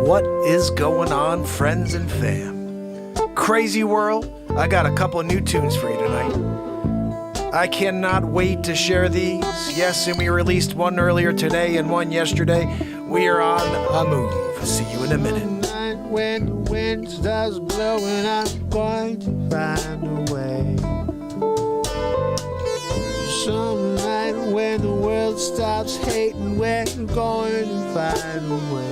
What is going on, friends and fam? Crazy world, I got a couple new tunes for you tonight. I cannot wait to share these. Yes, and we released one earlier today and one yesterday. We are on a move. See you in a minute. When the wind starts blowing, I'm going to find a way. Some night when the world stops hating, we're going to find a way.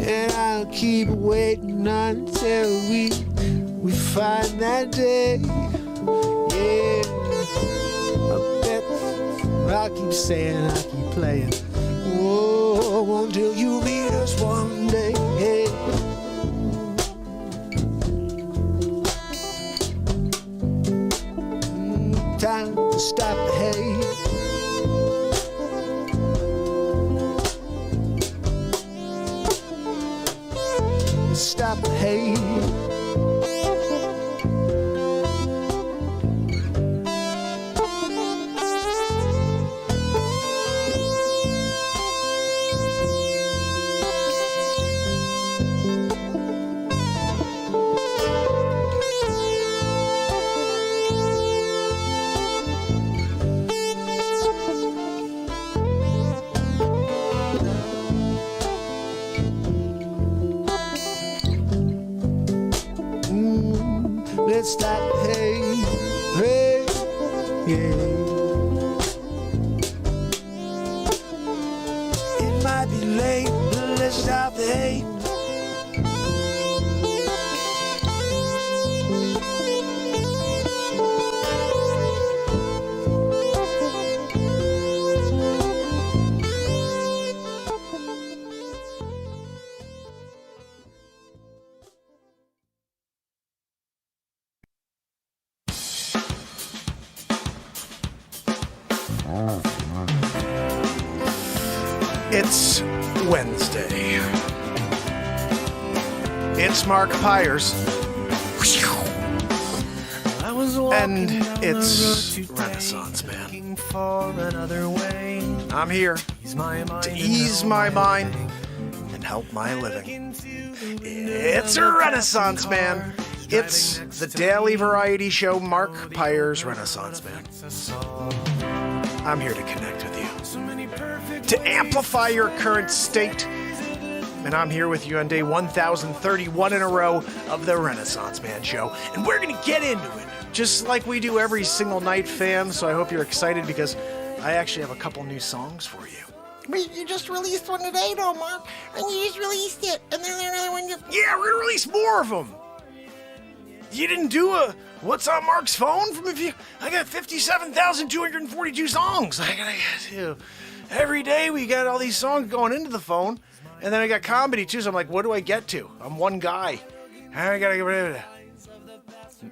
And I'll keep waiting until we find that day. Yeah, I bet I'll keep saying, I'll keep playing. Oh, until you meet us one day. Hey. Time to stop the hate. Stop the hate. Let's stop the hate, hey, yeah. It might be late, but let's stop the hate. It's Wednesday. It's Mark Pires. And it's Renaissance Man. I'm here to ease my mind and help my living. It's a Renaissance Man. It's the daily variety show Mark Pires Renaissance Man. I'm here to connect with you, to amplify your current state. And I'm here with you on day 1031 in a row of the Renaissance Man Show. And we're going to get into it, just like we do every single night, fam. So I hope you're excited because I actually have a couple new songs for you. Wait, you just released one today, though, Mark. And you just released it. And then another one just... Yeah, we're going to release more of them. You didn't do a What's on Mark's Phone from I got 57,242 songs. I gotta get to. Every day we got all these songs going into the phone. And then I got comedy too, so I'm like, what do I get to? I'm one guy. I gotta get rid of it.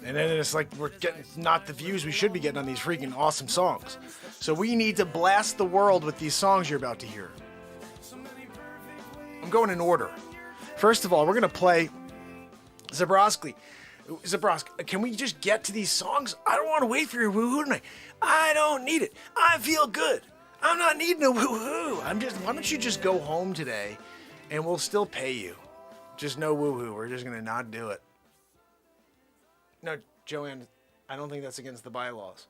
And then it's like we're getting not the views we should be getting on these freaking awesome songs. So we need to blast the world with these songs you're about to hear. I'm going in order. First of all, we're gonna play Zabrowski. Zabrosk, can we just get to these songs? I don't want to wait for your woohoo tonight. I don't need it. I feel good. I'm not needing a woohoo. Why don't you just go home today and we'll still pay you. Just no woohoo. We're just going to not do it. No, Joanne, I don't think that's against the bylaws.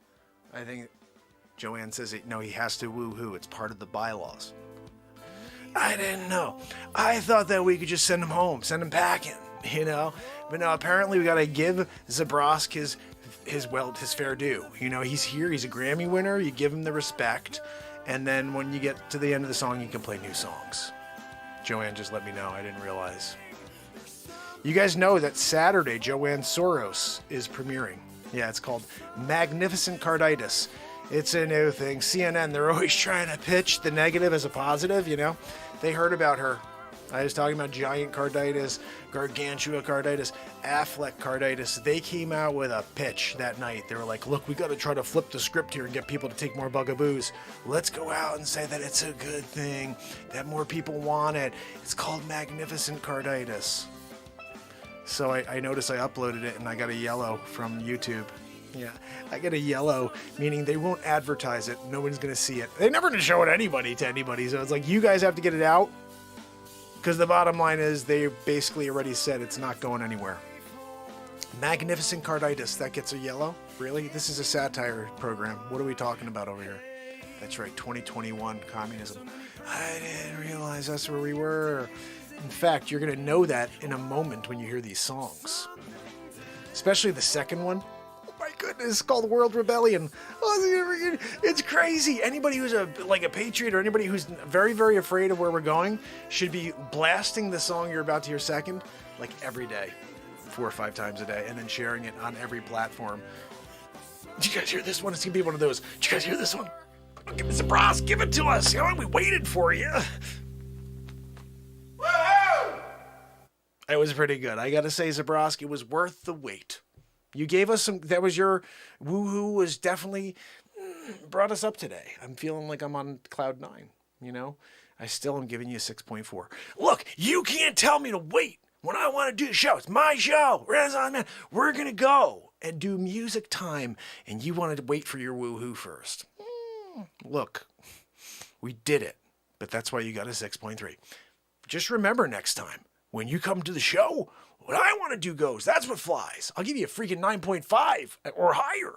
I think Joanne says, he has to woohoo. It's part of the bylaws. I didn't know. I thought that we could just send him home, send him packing, But no, apparently we got to give Zabrosk his fair due. He's here. He's a Grammy winner. You give him the respect. And then when you get to the end of the song, you can play new songs. Joanne just let me know. I didn't realize. You guys know that Saturday, Joanne Soros is premiering. Yeah, it's called Magnificent Carditis. It's a new thing. CNN, they're always trying to pitch the negative as a positive, They heard about her. I was talking about giant carditis, gargantua carditis, Affleck carditis. They came out with a pitch that night. They were like, look, we got to try to flip the script here and get people to take more bugaboos. Let's go out and say that it's a good thing, that more people want it. It's called Magnificent Carditis. So I noticed I uploaded it and I got a yellow from YouTube. Yeah, I get a yellow, meaning they won't advertise it. No one's going to see it. They're never going to show it to anybody. So it's like, you guys have to get it out. Because the bottom line is they basically already said it's not going anywhere. Magnificent Carditis, that gets a yellow? Really? This is a satire program. What are we talking about over here? That's right, 2021 communism. I didn't realize that's where we were. In fact, you're going to know that in a moment when you hear these songs. Especially the second one. Oh my goodness, it's called World Rebellion. Oh, it's crazy. Anybody who's a patriot or anybody who's very, very afraid of where we're going should be blasting the song you're about to hear second, like every day, 4 or 5 times a day, and then sharing it on every platform. Did you guys hear this one? It's going to be one of those. Did you guys hear this one? Give us a bras. Give it to us. We waited for you. Woohoo! It was pretty good. I got to say, Zabrosk, it was worth the wait. You gave us some, that was your woohoo, was definitely brought us up today. I'm feeling like I'm on cloud 9, I still am giving you a 6.4. Look, you can't tell me to wait when I want to do the show. It's my show. Renaissance Man. We're going to go and do music time, and you wanted to wait for your woohoo first. Look, we did it, but that's why you got a 6.3. Just remember next time, when you come to the show, what I want to do goes. That's what flies. I'll give you a freaking 9.5 or higher.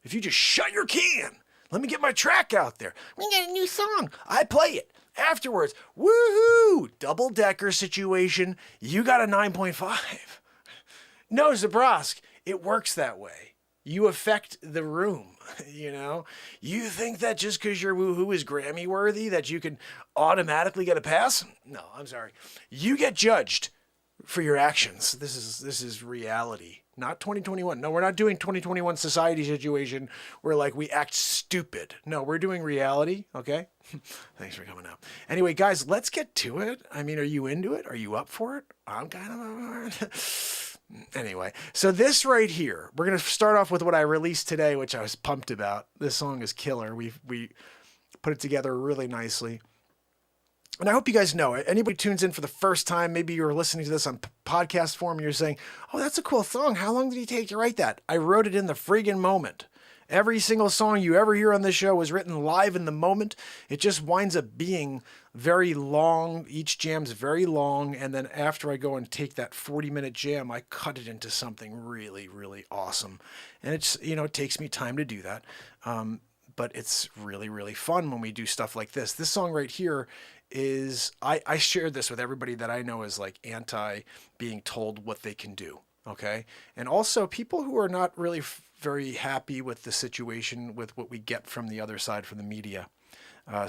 If you just shut your can, let me get my track out there. We got a new song. I play it. Afterwards, woohoo! Double-decker situation. You got a 9.5. No, Zabrosk, it works that way. You affect the room, You think that just because your woohoo is Grammy worthy that you can automatically get a pass? No, I'm sorry. You get judged for your actions. This is reality, not 2021. No, we're not doing 2021 society situation where we act stupid. No, we're doing reality. Okay. Thanks for coming out. Anyway, guys, let's get to it. Are you into it? Are you up for it? I'm kind of up for it. Anyway, so this right here, we're going to start off with what I released today, which I was pumped about. This song is killer. We put it together really nicely. And I hope you guys know it. Anybody tunes in for the first time, maybe you're listening to this on podcast form, you're saying, oh, that's a cool song. How long did he take to write that? I wrote it in the friggin' moment. Every single song you ever hear on this show was written live in the moment. It just winds up being very long. Each jam's very long. And then after I go and take that 40-minute jam, I cut it into something really, really awesome. And it's, it takes me time to do that. But it's really, really fun when we do stuff like this. This song right here is, I shared this with everybody that I know is anti being told what they can do. Okay. And also people who are not really very happy with the situation, with what we get from the other side, from the media.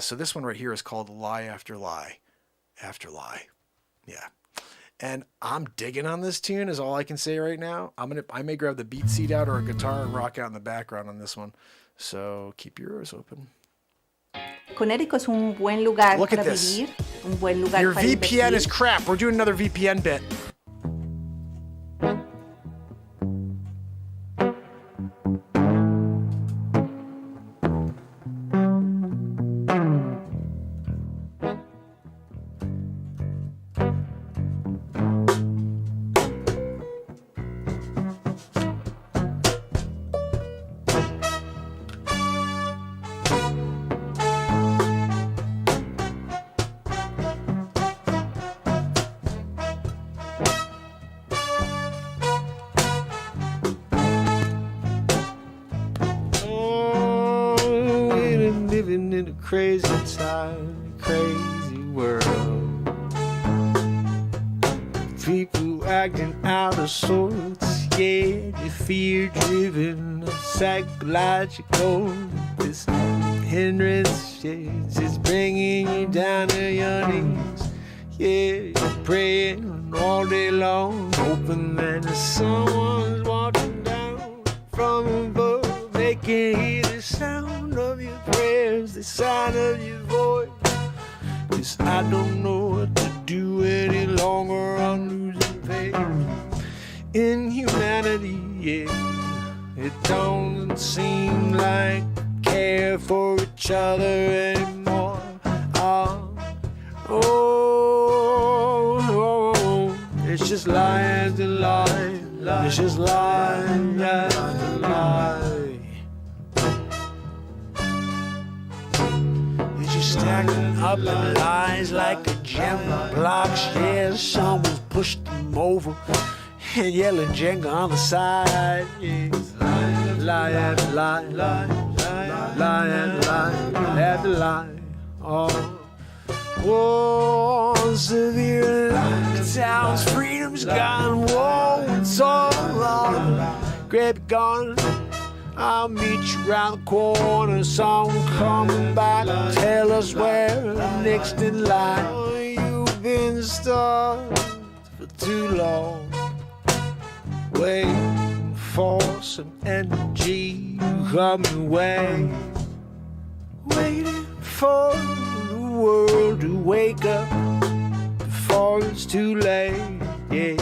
So this one right here is called Lie After Lie After Lie. Yeah. And I'm digging on this tune is all I can say right now. I may grab the beat seat out or a guitar and rock out in the background on this one. So keep your ears open. Connecticut es un buen lugar Look para at this. vivir, un buen lugar Your para VPN invertir. is crap. We're doing another VPN bit. crazy time, crazy world. People acting out of sorts, yeah, you fear-driven, psychological. This hindrance is bringing you down to your knees. Yeah, you're praying all day long, hoping that someone's watching down from above. They can hear the sound of your prayers, the sound of your voice. 'Cause I don't know what to do any longer, I'm losing faith in humanity, yeah. It don't seem like we care for each other anymore. It's just lie after lie. It's just lie after lie. It's just stacking up the lies like a gem blocks. Yeah, someone's pushed them over and yelling Jenga on the side. Yeah, lie after lie, lie after lie after lie. Oh, severe lockdowns, freedom's gone. Whoa, it's all wrong. Grab your gun, I'll meet you round the corner. Someone coming back, tell us where next in line. Oh, you've been starved for too long, waiting for some energy to come your way, waiting for the world to wake up before it's too late, yeah.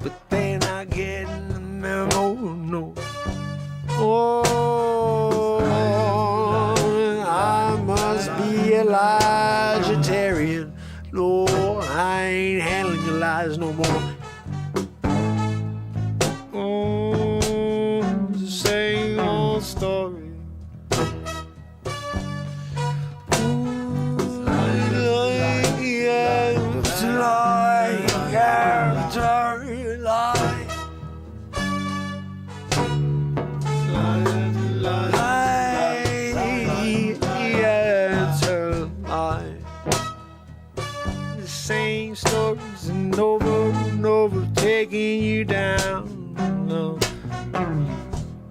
But they're not getting the memo, no. Oh, I must be a Elijah-tarian. No, I ain't handling your lies no more. Oh, it's the same old story. Same stories and over taking you down. No.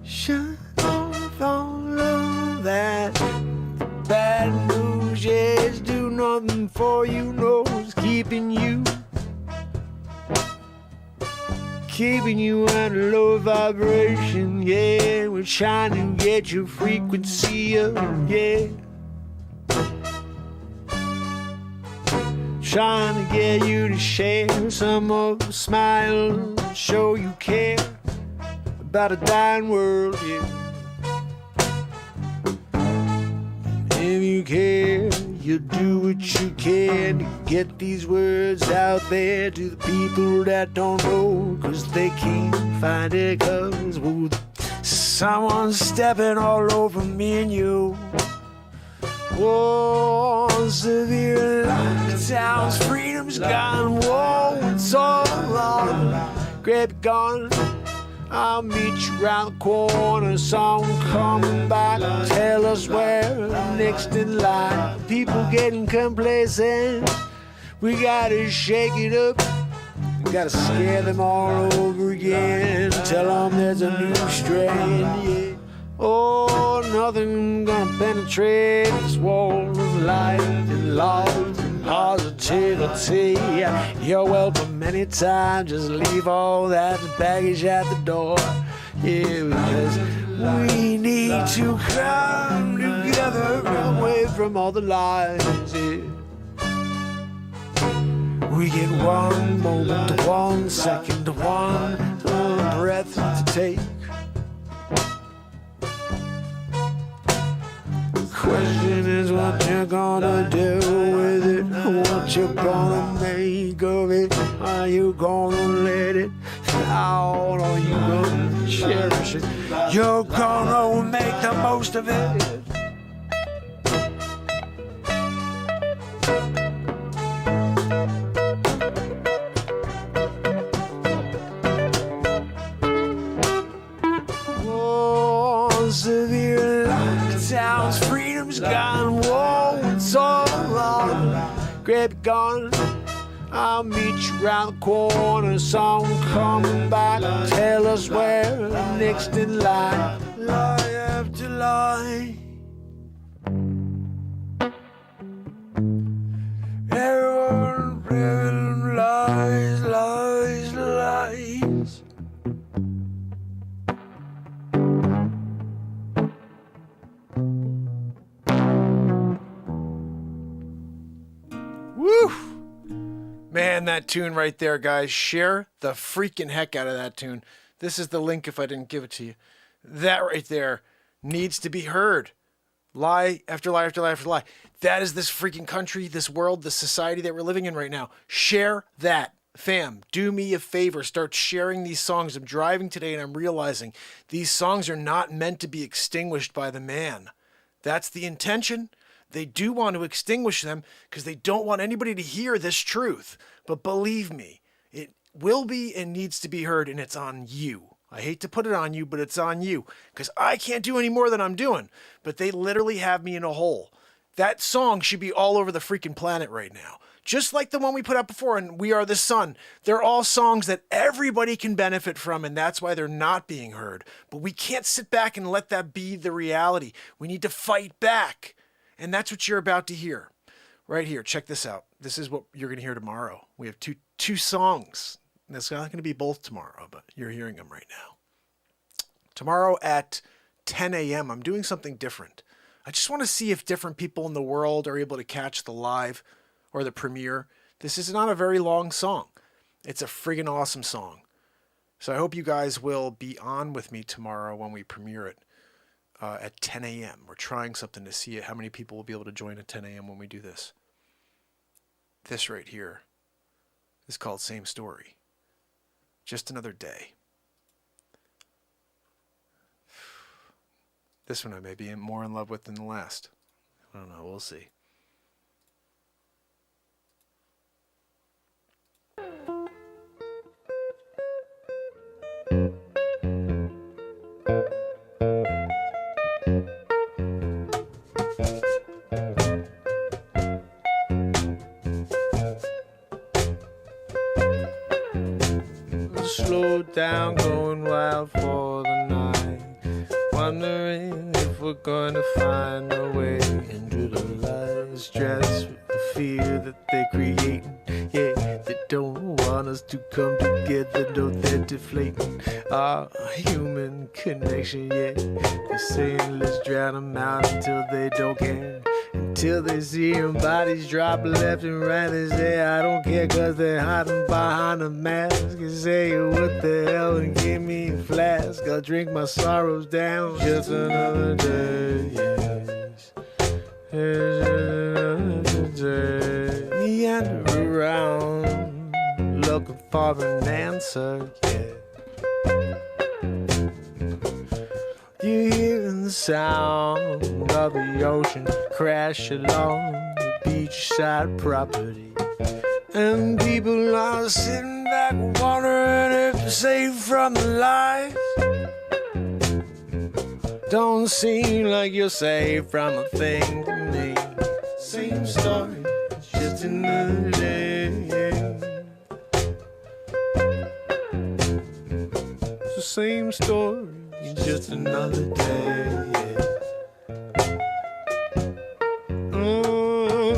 Shut off all of that bad news. Yes, do nothing for you. No, it's keeping you at a low vibration. Yeah, we're trying to get your frequency up. Yeah. Trying to get you to share some of the smile, show you care about a dying world, yeah. If you care, you do what you can to get these words out there to the people that don't know, 'cause they can't find it, 'cause someone's stepping all over me and you. Whoa, severe lockdowns, freedom's gone. Whoa, it's all wrong. Grab your gun, I'll meet you round the corner. Someone coming back, tell us where next in line. People getting complacent, we gotta shake it up. We gotta scare them all over again. Tell them there's a new strain, yeah. Oh, nothing gonna penetrate this wall of light and love and positivity. You're welcome anytime, just leave all that baggage at the door. Yeah, because we need to come together away from all the lies, yeah. We get one moment, 1 second, one breath to take. Question is what you're gonna do with it, what you're gonna make of it. Are you gonna let it out, or are you gonna cherish it? You're gonna make the most of it. Oh, severe lockdowns, freedom's gone. Whoa, grab your gun. I'll meet you round the corner. Someone coming back. Tell us where next in line. Lie after lie. Everyone living lies, lies, lies. Woo! Man, that tune right there, guys. Share the freaking heck out of that tune. This is the link if I didn't give it to you. That right there needs to be heard. Lie after lie after lie after lie. That is this freaking country, this world, this society that we're living in right now. Share that. Fam, do me a favor. Start sharing these songs. I'm driving today and I'm realizing these songs are not meant to be extinguished by the man. That's the intention. They do want to extinguish them because they don't want anybody to hear this truth. But believe me, it will be and needs to be heard, and it's on you. I hate to put it on you, but it's on you because I can't do any more than I'm doing. But they literally have me in a hole. That song should be all over the freaking planet right now. Just like the one we put out before and We Are the Sun. They're all songs that everybody can benefit from, and that's why they're not being heard. But we can't sit back and let that be the reality. We need to fight back. And that's what you're about to hear. Right here. Check this out. This is what you're going to hear tomorrow. We have two songs. It's not going to be both tomorrow, but you're hearing them right now. Tomorrow at 10 a.m., I'm doing something different. I just want to see if different people in the world are able to catch the live or the premiere. This is not a very long song. It's a friggin' awesome song. So I hope you guys will be on with me tomorrow when we premiere it at 10 a.m. We're trying something to see how many people will be able to join at 10 a.m. when we do this. This right here is called Same Story. Just Another Day. This one I may be more in love with than the last. I don't know. We'll see. Slow down, going wild for the night. Wondering if we're gonna find a way into the lies. Dressed with the fear that they're creating. Yeah, they don't want us to come together. No, they're deflating our human connection. Yeah, they're saying let's drown them out until they don't care. Until they see them bodies drop left and right. They say I don't care cause they're hiding behind a mask. They say what the hell and give me a flask. I'll drink my sorrows down. Just another day, yes. It's just another day. Meander around looking for an answer, yeah. You're hearing the sound of the ocean crash along the beachside property. And people are sitting back wondering if they're safe from the lies. Don't seem like you're safe from a thing to me. Same story, just another day. It's the same story. Just another day, yeah.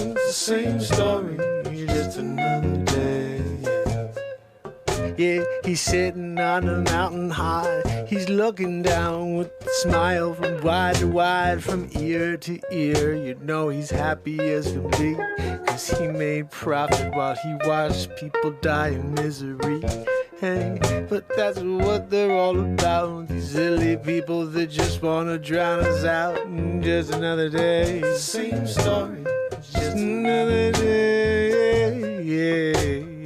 It's the same story, just another day, yeah. Yeah, he's sitting on a mountain high. He's looking down with a smile from wide to wide, from ear to ear. You know he's happy as can be, cause he made profit while he watched people die in misery. Hey, but that's what they're all about. These silly people that just wanna drown us out. Just another day. Same story. Just another day. Yeah,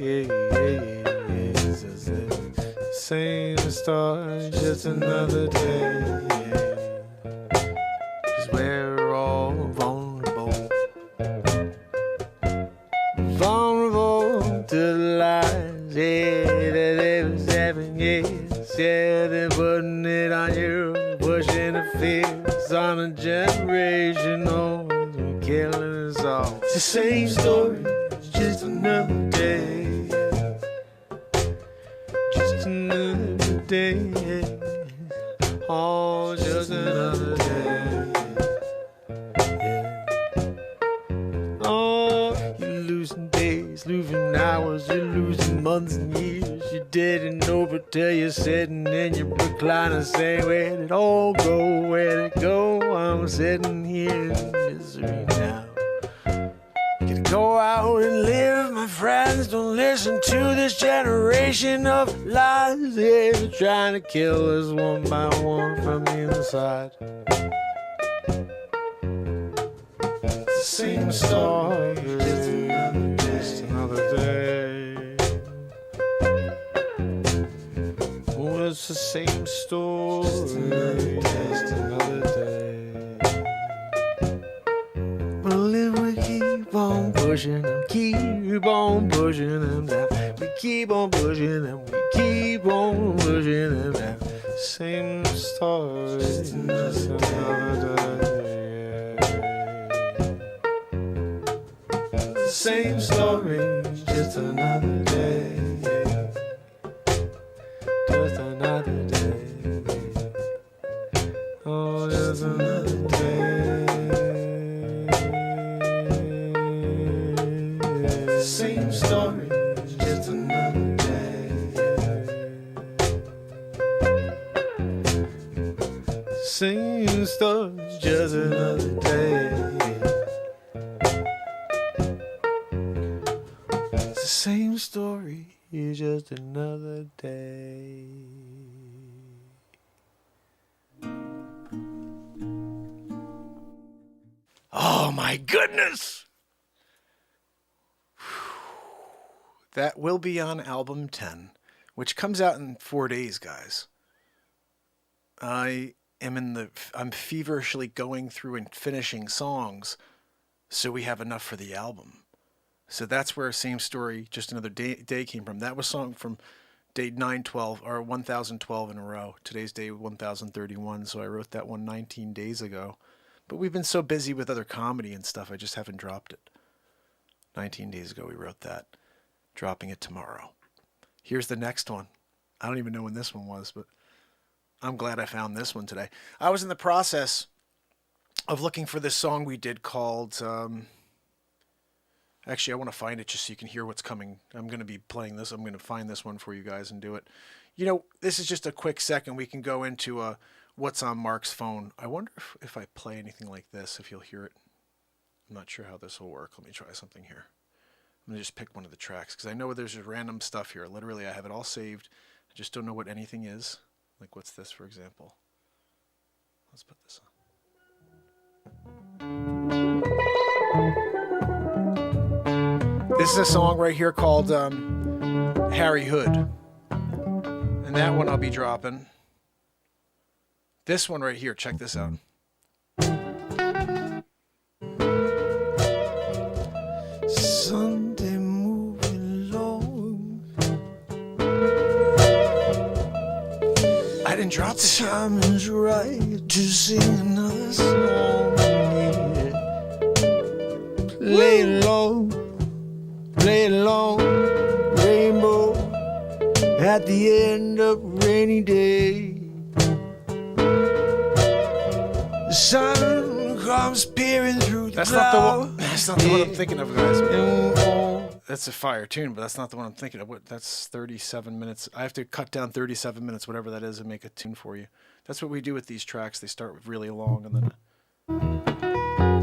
yeah, yeah, yeah. It's the same story. Just another day. Yeah. 'Cause we're all vulnerable. Vulnerable to the lies. Yeah. 7 years, yeah, they're putting it on you, pushing the fears on a generation old, killing us all. It's the same story, just another day. Just another day. Oh, just another day. Yeah. Oh, you're losing days, losing hours, you're losing months and years. You didn't know, but till you're sitting in your recliner saying, where'd it all go? Where'd it go? I'm sitting here in misery now. Gonna go out and live, my friends. Don't listen to this generation of lies. Yeah, they're trying to kill us one by one from the inside. It's the same story, just another day. Oh, it's the same story, just another day. Well, if we keep on pushing them, keep on pushing them down. We keep on pushing them, we keep on pushing them down. Same story, just another day. Same story, just another day. Just another day. Oh, just another day. Same story, just another day. Same story, just another day. It's the same story, just another day. Oh my goodness! That will be on album 10, which comes out in 4 days, guys. I'm feverishly going through and finishing songs so we have enough for the album. So that's where Same Story, Just Another Day came from. That was song from day 912 or 1012 in a row. Today's day 1031, so I wrote that one 19 days ago. But we've been so busy with other comedy and stuff, I just haven't dropped it. 19 days ago we wrote that. Dropping it tomorrow. Here's the next one. I don't even know when this one was, but I'm glad I found this one today. I was in the process of looking for this song we did called... Actually, I want to find it just so you can hear what's coming. I'm going to be playing this. I'm going to find this one for you guys and do it. You know, this is just a quick second. We can go into what's on Mark's phone. I wonder if I play anything like this, if you'll hear it. I'm not sure how this will work. Let me try something here. I'm going to just pick one of the tracks because I know there's just random stuff here. Literally, I have it all saved. I just don't know what anything is. Like, what's this, for example? Let's put this on. This is a song right here called Harry Hood. And that one I'll be dropping. This one right here, check this out. Sunday moving along. I didn't drop this yet. Time is right to sing another song. Yeah. Play low, play long, rainbow at the end of a rainy day. The sun comes peering through the That's clouds. not the one. That's not the one I'm thinking of, guys. That's a fire tune, but that's not the one I'm thinking of. What? That's 37 minutes. I have to cut down 37 minutes, whatever that is, and make a tune for you. That's what we do with these tracks. They start with really long, and then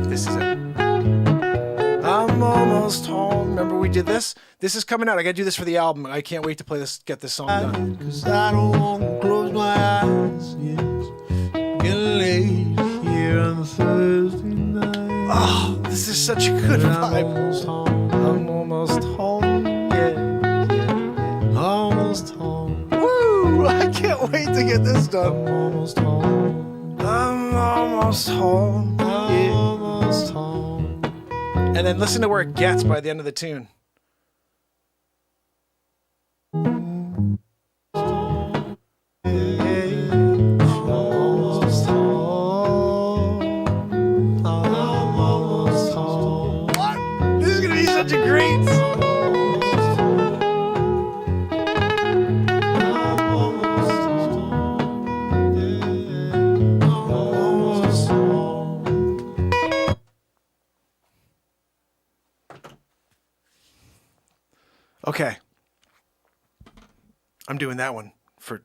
this is it. I'm almost home. Remember we did this? This is coming out. I gotta do this for the album. I can't wait to play this. Get this song done. 'Cause I don't want to close my eyes. Yes, getting late here on a Thursday night. Oh, this is such a good I'm vibe. almost home. I'm almost home. Yeah. Almost home. Woo! I can't wait to get this done. I'm almost home. I'm almost home. I'm almost home. And then listen to where it gets by the end of the tune. Almost home. I'm almost home. What? This is gonna be such a great song. doing that one for.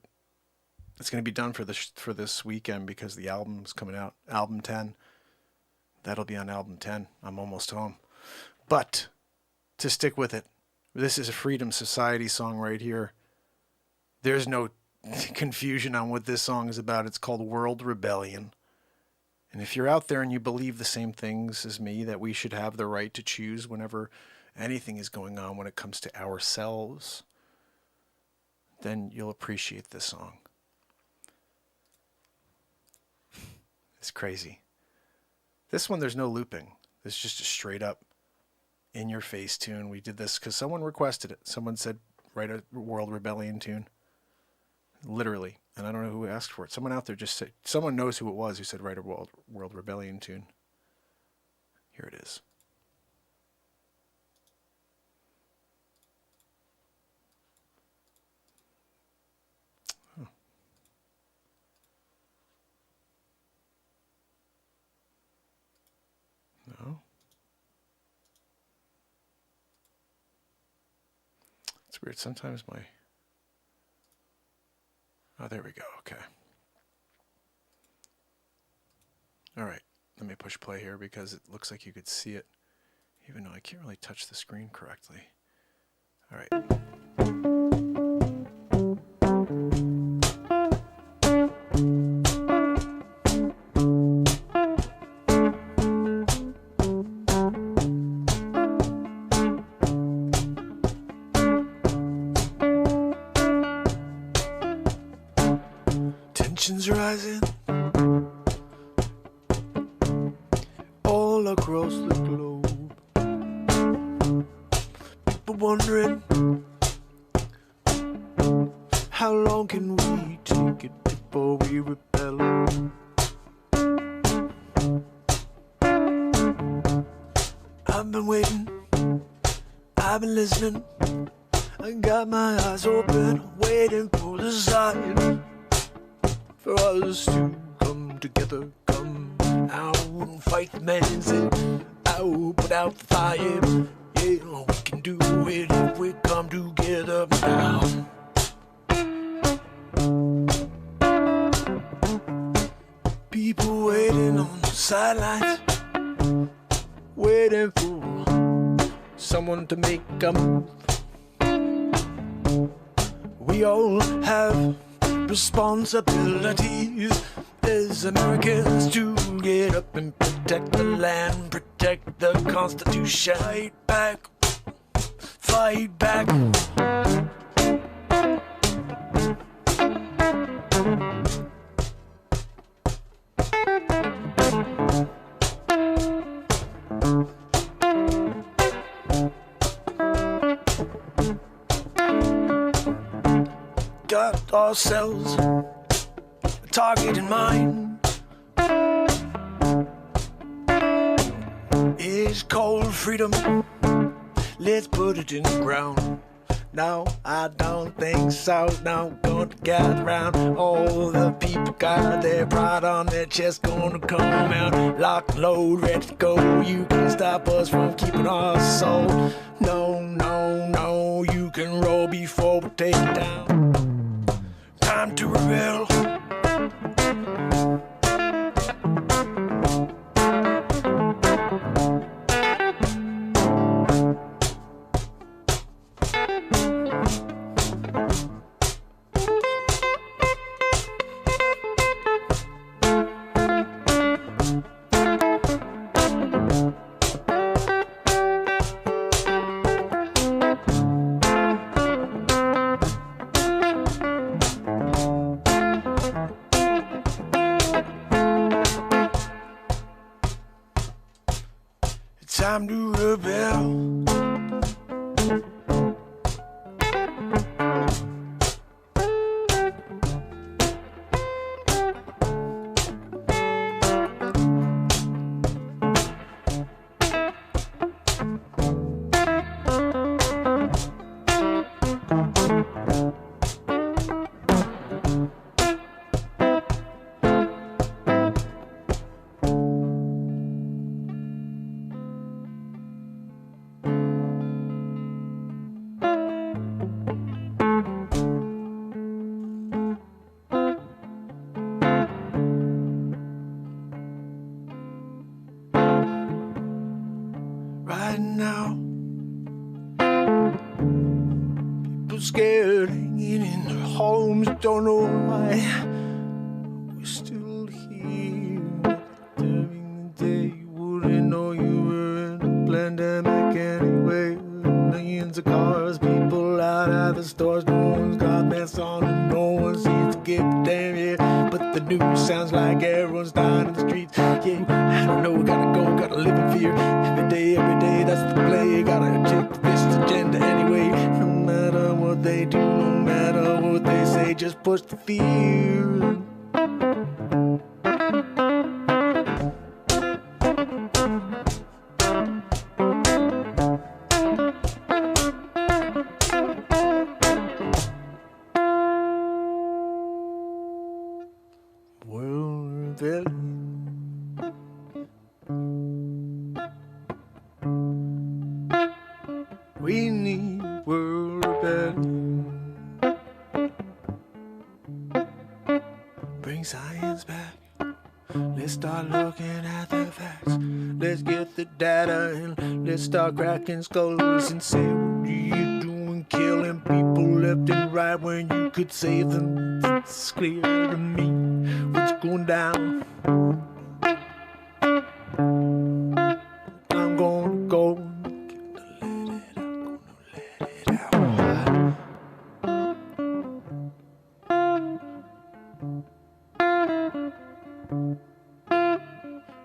It's going to be done for this weekend because the album's coming out. Album 10. That'll be on album 10. I'm almost home. But to stick with it, this is a Freedom Society song right here. There's no confusion on what this song is about. It's called World Rebellion. And if you're out there and you believe the same things as me, that we should have the right to choose whenever anything is going on when it comes to ourselves, then you'll appreciate this song. It's crazy. This one, there's no looping. It's just a straight up in your face tune. We did this because someone requested it. Someone said, write a World Rebellion tune. Literally. And I don't know who asked for it. Someone out there just said, someone knows who it was who said, write a World Rebellion tune. Here it is. No. It's weird. Sometimes my... Oh, there we go. Okay. All right. Let me push play here because it looks like you could see it, even though I can't really touch the screen correctly. All right. Tensions rising all across the globe. People wondering, how long can we take it before we rebel? I've been waiting, I've been listening, I got my eyes open, waiting for the sign. For us to come together, come out and fight the man and out, put out the fire. Yeah, we can do it if we come together now. People waiting on the sidelines, waiting for someone to make a move. We all have responsibilities as Americans to get up and protect the land, protect the Constitution. Fight back, fight back. Got ourselves a target in mind. It's called freedom. Let's put it in the ground. No, I don't think so. No, gonna get around. All the people got their pride on their chest, gonna come out. Lock and load, ready to go. You can stop us from keeping our soul. No, no, no, you can roll before we take it down. Time to rebel. Time to rebel. scared, hanging in their homes, don't know why we're still here. During the day, you wouldn't know you were in a pandemic anyway. Millions of cars, people out at the stores, no one's got masks on and no one seems to give a damn, yeah. But the news sounds like everyone's dying in the streets, yeah. I don't know, gotta go, gotta live in fear. Every day, that's the play. Gotta check this agenda anyway. No matter what they do, no matter what they say, just push the fear. World rebellion. We need world rebellion. Bring science back. Let's start looking at the facts. Let's get the data and let's start cracking skulls and say, what are you doing killing people left and right when you could save them? It's clear to me what's going down. I'm gonna go and let it out.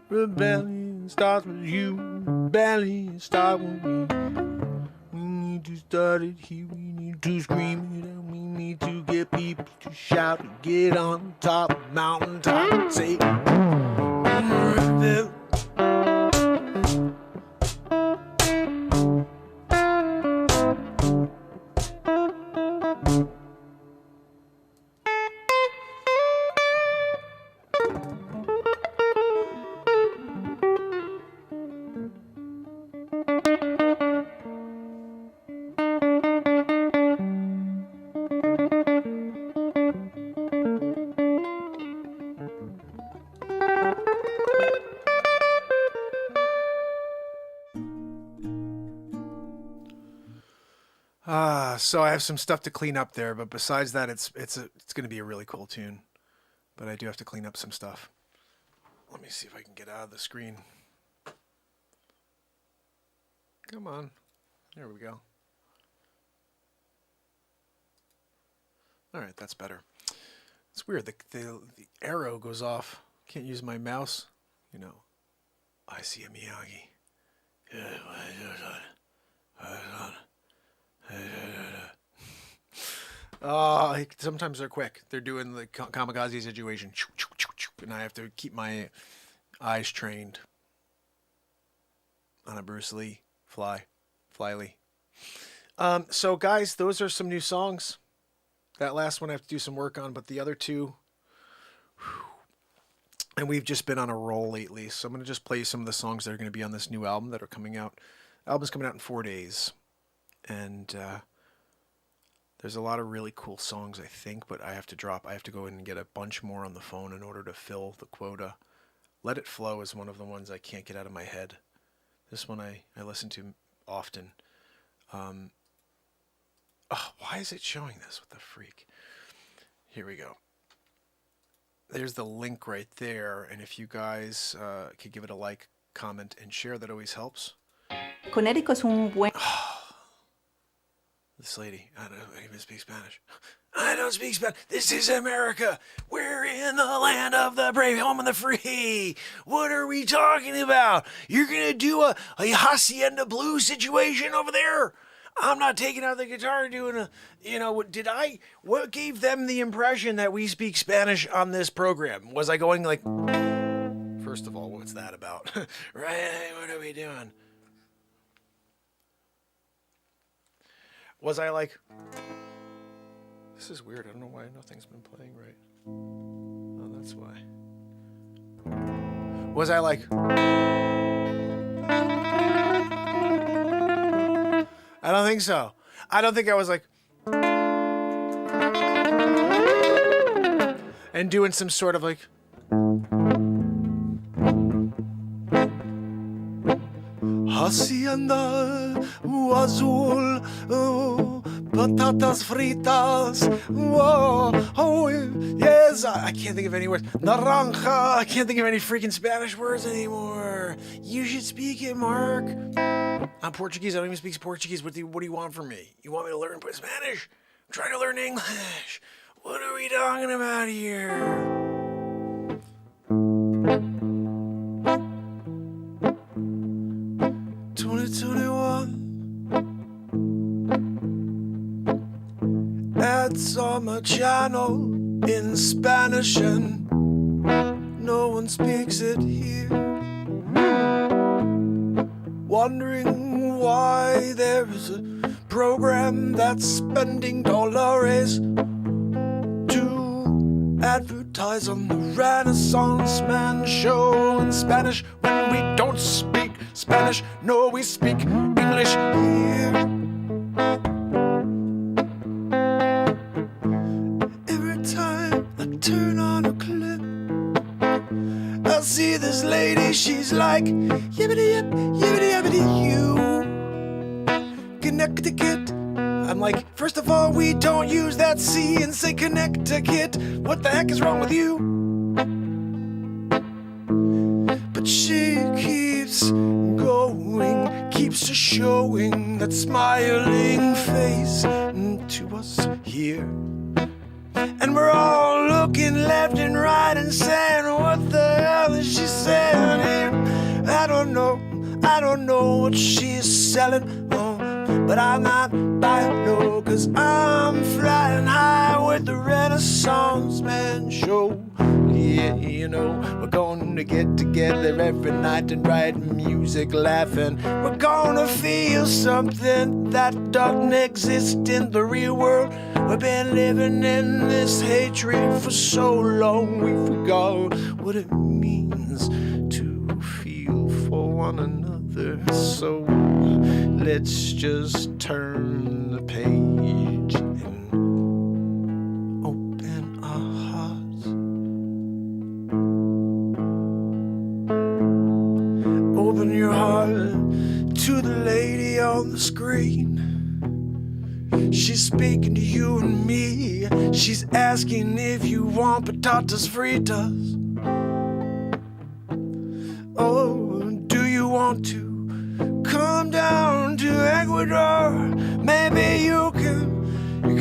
Rebellion starts with you. Rebellion starts with me. We need to start it here. We need to scream it out. We need to get people to shout, to get on top of the mountaintop and say, rebel. So I have some stuff to clean up there, but besides that, it's going to be a really cool tune. But I do have to clean up some stuff. Let me see if I can get out of the screen. Come on. There we go. All right, that's better. It's weird. The arrow goes off. Can't use my mouse. You know, I see a Miyagi. Sometimes they're quick. They're doing the kamikaze situation, and I have to keep my eyes trained on a Bruce Lee Fly Lee. So guys, those are some new songs. That last one I have to do some work on, but the other two, and we've just been on a roll lately. So I'm going to just play some of the songs that are going to be on this new album that are coming out. The album's coming out in 4 days, and there's a lot of really cool songs, I think, but I have to go in and get a bunch more on the phone in order to fill the quota. Let It Flow is one of the ones I can't get out of my head. This one I listen to often. Why is it showing this? What the freak? Here we go. There's the link right there, and if you guys could give it a like, comment, and share, that always helps. Connecticut es un buen... This lady, I don't even speak Spanish. I don't speak Spanish. This is America. We're in the land of the brave, home of the free. What are we talking about? You're going to do a Hacienda Blues situation over there? I'm not taking out the guitar doing a, what gave them the impression that we speak Spanish on this program? Was I going like, first of all, what's that about? Right? What are we doing? Was I like, this is weird. I don't know why nothing's been playing right. Oh, that's why. Was I like, I don't think so. I don't think I was like, and doing some sort of like, Hacienda Azul, patatas fritas. Whoa, oh, yes. I can't think of any words. Naranja. I can't think of any freaking Spanish words anymore. You should speak it, Mark. I'm Portuguese. I don't even speak Portuguese. What do you want from me? You want me to learn Spanish? I'm trying to learn English. What are we talking about here? 2021. Ads on my channel in Spanish and no one speaks it here. Wondering why there is a program that's spending dollars to advertise on the Renaissance Man show in Spanish when we don't speak Spanish. No, we speak English here. Every time I turn on a clip, I see this lady, she's like, yibbity yip, yibbity yibbity you. Connecticut. I'm like, first of all, we don't use that C and say Connecticut. What the heck is wrong with you? But she keeps going, keeps just showing that smiling face to us here. And we're all looking left and right and saying, what the hell is she saying here? I don't know what she's selling, but I'm not buying no, 'cause I'm flying high with the Renaissance Man show. Yeah, you know, we're gonna get together every night and write music laughing. We're gonna feel something that doesn't exist in the real world. We've been living in this hatred for so long, we forgot what it means to feel for one another. So let's just turn the page and open our hearts. Open your heart to the lady on the screen. She's speaking to you and me. She's asking if you want patatas fritas. Oh, do you want to come down to Ecuador? Maybe you can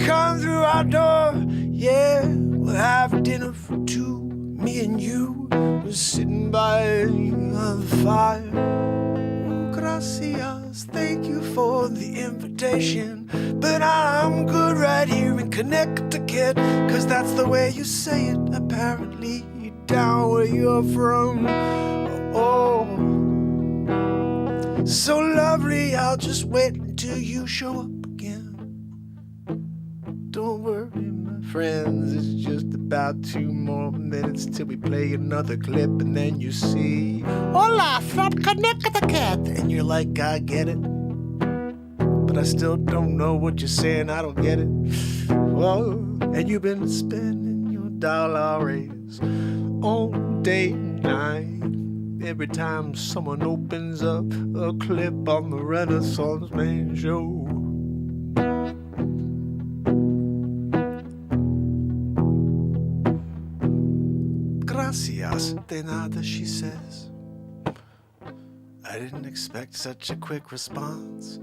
come through our door. Yeah, we'll have dinner for two. Me and you, we're sitting by the fire. Oh, gracias, thank you for the invitation, but I'm good right here in Connecticut, 'cause that's the way you say it, apparently, down where you're from. Oh, so lovely, I'll just wait until you show up again. Don't worry, my friends, it's just about 2 more minutes till we play another clip, and then you see, Hola from Connecticut. and you're like, I get it, but I still don't know what you're saying, I don't get it. Whoa, and you've been spending your dollars all day and night. Every time someone opens up a clip on the Renaissance Man show. Gracias de nada, she says. I didn't expect such a quick response,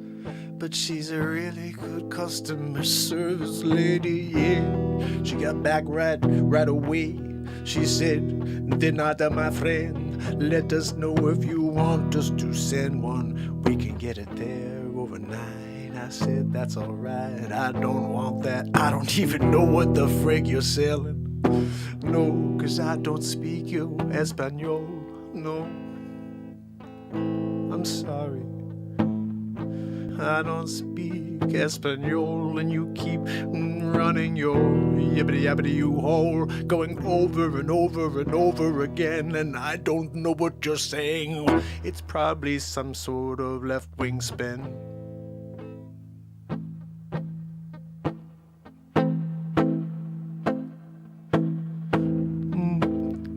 but she's a really good customer service lady, yeah. She got back right away. She said, de nada, my friend. Let us know if you want us to send one. We can get it there overnight. I said, that's alright. I don't want that. I don't even know what the frig you're selling. No, 'cause I don't speak your Espanol. No, I'm sorry. I don't speak Espanol, and you keep running your yibbity yabbity you hole, going over and over and over again, and I don't know what you're saying. It's probably some sort of left-wing spin.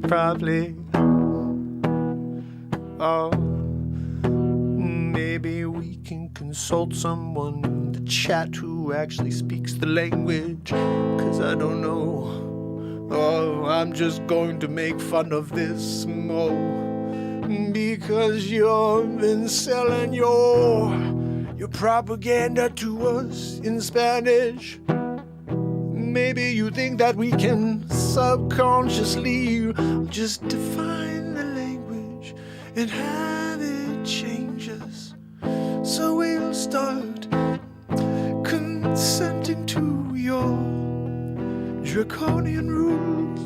Probably. Oh, maybe we can consult someone in the chat who who actually speaks the language, 'cause I don't know. Oh, I'm just going to make fun of this more. Because you've been selling your propaganda to us in Spanish. Maybe you think that we can subconsciously just define the language and have it change us. So we'll start consenting to your draconian rules.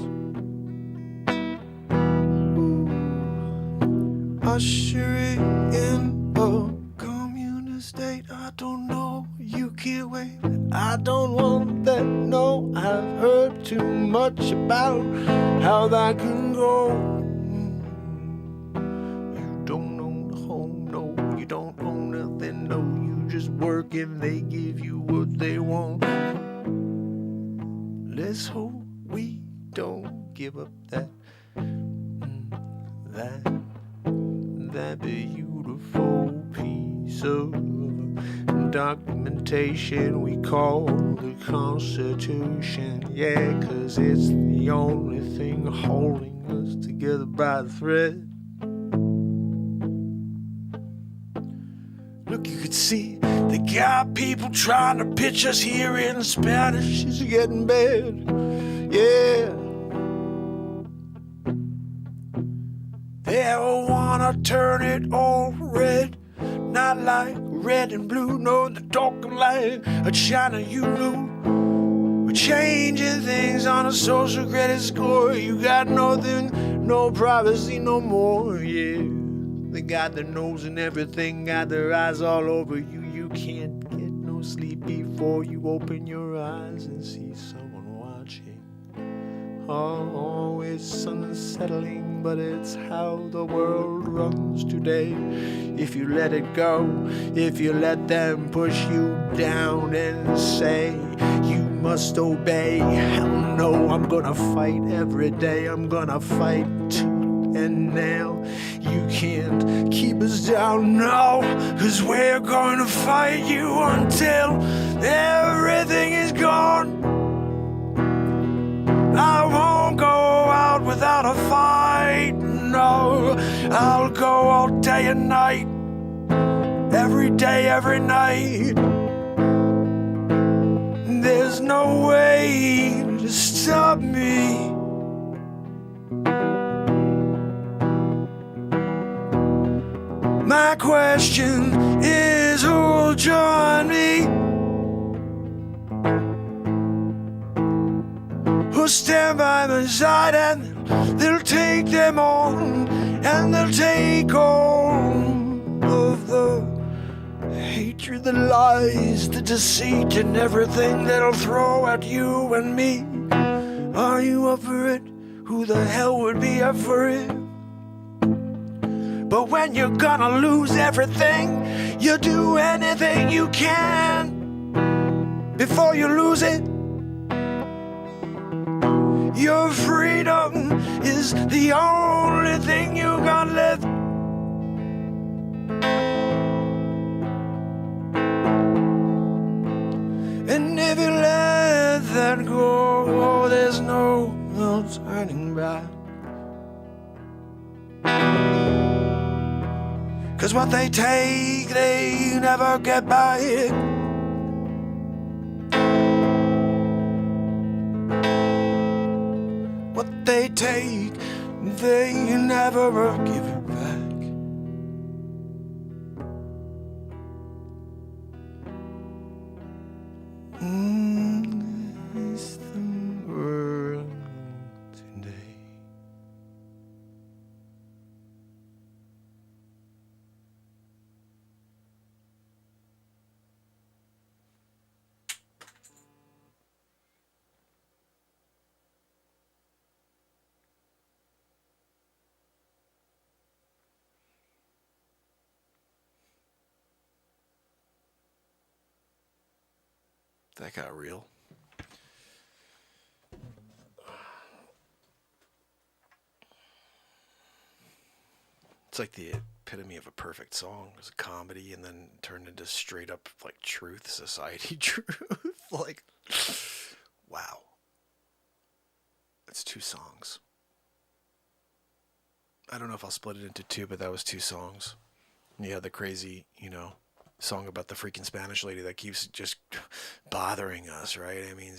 Usher it in a communist state. I don't know, you can't wait. I don't want that, no. I've heard too much about how that can go. You don't own a home, no. You don't own nothing, no. You just work and they give you what they want. Let's hope we don't give up that beautiful piece of documentation we call the Constitution. Yeah, 'cause it's the only thing holding us together by the thread. Look, you could see they got people trying to pitch us here in Spanish. It's getting bad, yeah. They wanna turn it all red, not like red and blue, no, they're talking like a China you knew. We're changing things on a social credit score. You got nothing, no privacy no more, yeah. They got their nose in everything, got their eyes all over you. You can't get no sleep before you open your eyes and see someone watching. Oh, it's unsettling, but it's how the world runs today. If you let it go, if you let them push you down and say you must obey, hell no, I'm gonna fight every day. I'm gonna fight tooth and nail. You can't keep us down, no, 'cause we're gonna fight you until everything is gone. I won't go out without a fight, no. I'll go all day and night, every day, every night. There's no way to stop me. My question is, who'll join me? Who'll stand by my side, and they'll take them on, and they'll take all of the hatred, the lies, the deceit, and everything they'll throw at you and me. Are you up for it? Who the hell would be up for it? But when you're gonna lose everything, you do anything you can before you lose it. Your freedom is the only thing you got left. And if you let that go, oh, there's no turning back. 'Cause what they take, they never get back. What they take, they never give it back. It's the world today. That got real. It's like the epitome of a perfect song. It was a comedy and then turned into straight up like truth, society truth. Like, wow. It's 2 songs. I don't know if I'll split it into 2, but that was 2 songs. Yeah, the crazy, song about the freaking Spanish lady that keeps just bothering us, right? I mean,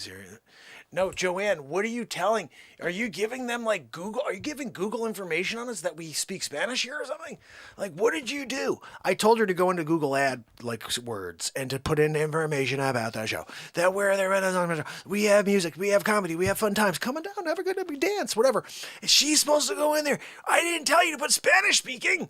no, Joanne, what are you telling? Are you giving them like Google? Are you giving Google information on us that we speak Spanish here or something? Like, what did you do? I told her to go into Google Ad like words and to put in information about that show. That where they're we have music, we have comedy, we have fun times. Come on down, have a good dance, whatever. And she's supposed to go in there. I didn't tell you to put Spanish speaking.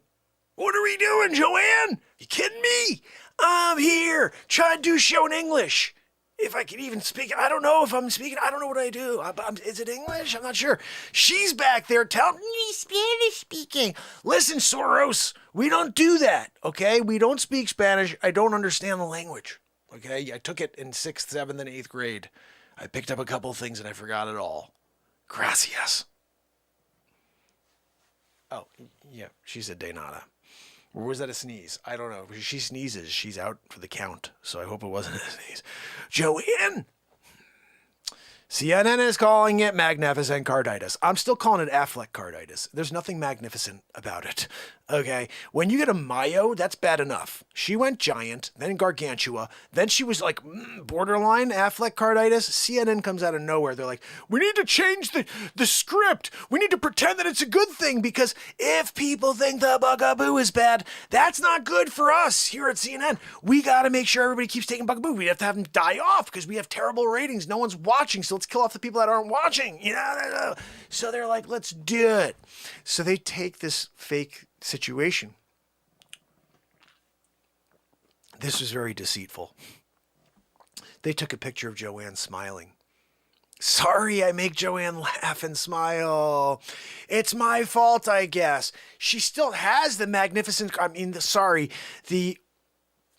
What are we doing, Joanne? You kidding me? I'm here trying to do a show in English. If I can even speak, I don't know if I'm speaking. I don't know what I do. Is it English? I'm not sure. She's back there telling me Spanish speaking. Listen, Soros, we don't do that, okay? We don't speak Spanish. I don't understand the language, okay? I took it in 6th, 7th, and 8th grade. I picked up a couple of things and I forgot it all. Gracias. Oh, yeah, she said de nada. Or was that a sneeze? I don't know. She sneezes. She's out for the count. So I hope it wasn't a sneeze. Joanne! CNN is calling it magnificent carditis. I'm still calling it Affleck carditis. There's nothing magnificent about it. Okay? When you get a Mayo, that's bad enough. She went giant, then gargantua, then she was like borderline Affleck carditis. CNN comes out of nowhere. They're like, we need to change the script. We need to pretend that it's a good thing because if people think the Bugaboo is bad, that's not good for us here at CNN. We got to make sure everybody keeps taking Bugaboo. We have to have them die off because we have terrible ratings. No one's watching, so let's kill off the people that aren't watching. So they're like, let's do it. So they take this fake situation. This was very deceitful. They took a picture of Joanne smiling. Sorry, I make Joanne laugh and smile. It's my fault, I guess. She still has the the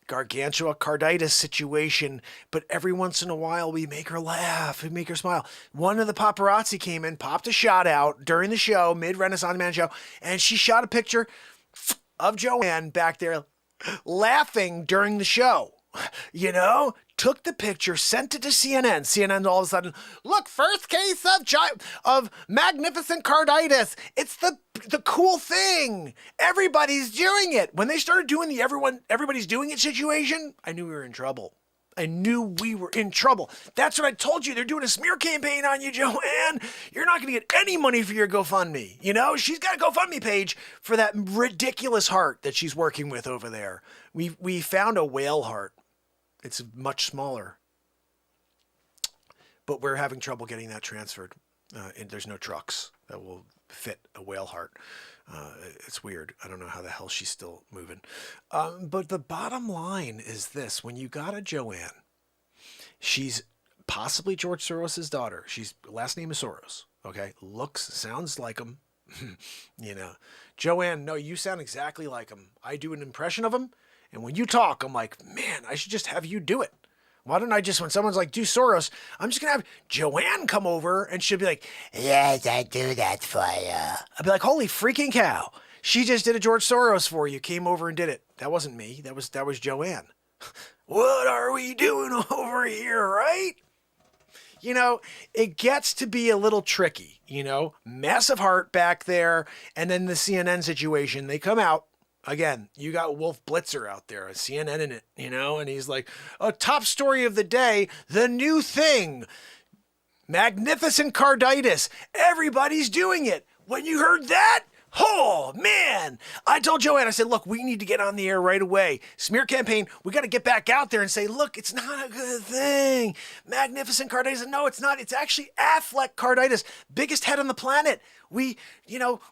gargantua carditis situation, but every once in a while we make her laugh, we make her smile. One of the paparazzi came in, popped a shot out during the show, mid-Renaissance Man show, and she shot a picture of Joanne back there laughing during the show. Took the picture, sent it to CNN. CNN all of a sudden, look, first case of magnificent carditis. It's the cool thing. Everybody's doing it. When they started doing the everybody's doing it situation, I knew we were in trouble. That's what I told you. They're doing a smear campaign on you, Joanne. You're not going to get any money for your GoFundMe. She's got a GoFundMe page for that ridiculous heart that she's working with over there. We found a whale heart. It's much smaller, but we're having trouble getting that transferred. And there's no trucks that will fit a whale heart. It's weird. I don't know how the hell she's still moving. But the bottom line is this. When you got a Joanne, she's possibly George Soros' daughter. She's last name is Soros. Okay. Sounds like him. Joanne, no, you sound exactly like him. I do an impression of him. And when you talk, I'm like, man, I should just have you do it. Why don't I just, when someone's like, do Soros, I'm just going to have Joanne come over and she'll be like, yes, I do that for you. I'll be like, holy freaking cow. She just did a George Soros for you, came over and did it. That wasn't me. That was Joanne. What are we doing over here, right? It gets to be a little tricky, massive heart back there. And then the CNN situation, they come out. Again, you got Wolf Blitzer out there, a CNN in it, and he's like, a top story of the day, the new thing, magnificent carditis. Everybody's doing it. When you heard that, oh, man. I told Joanne, I said, look, we need to get on the air right away. Smear campaign, we got to get back out there and say, look, it's not a good thing. Magnificent carditis. No, it's not. It's actually Affleck carditis. Biggest head on the planet. When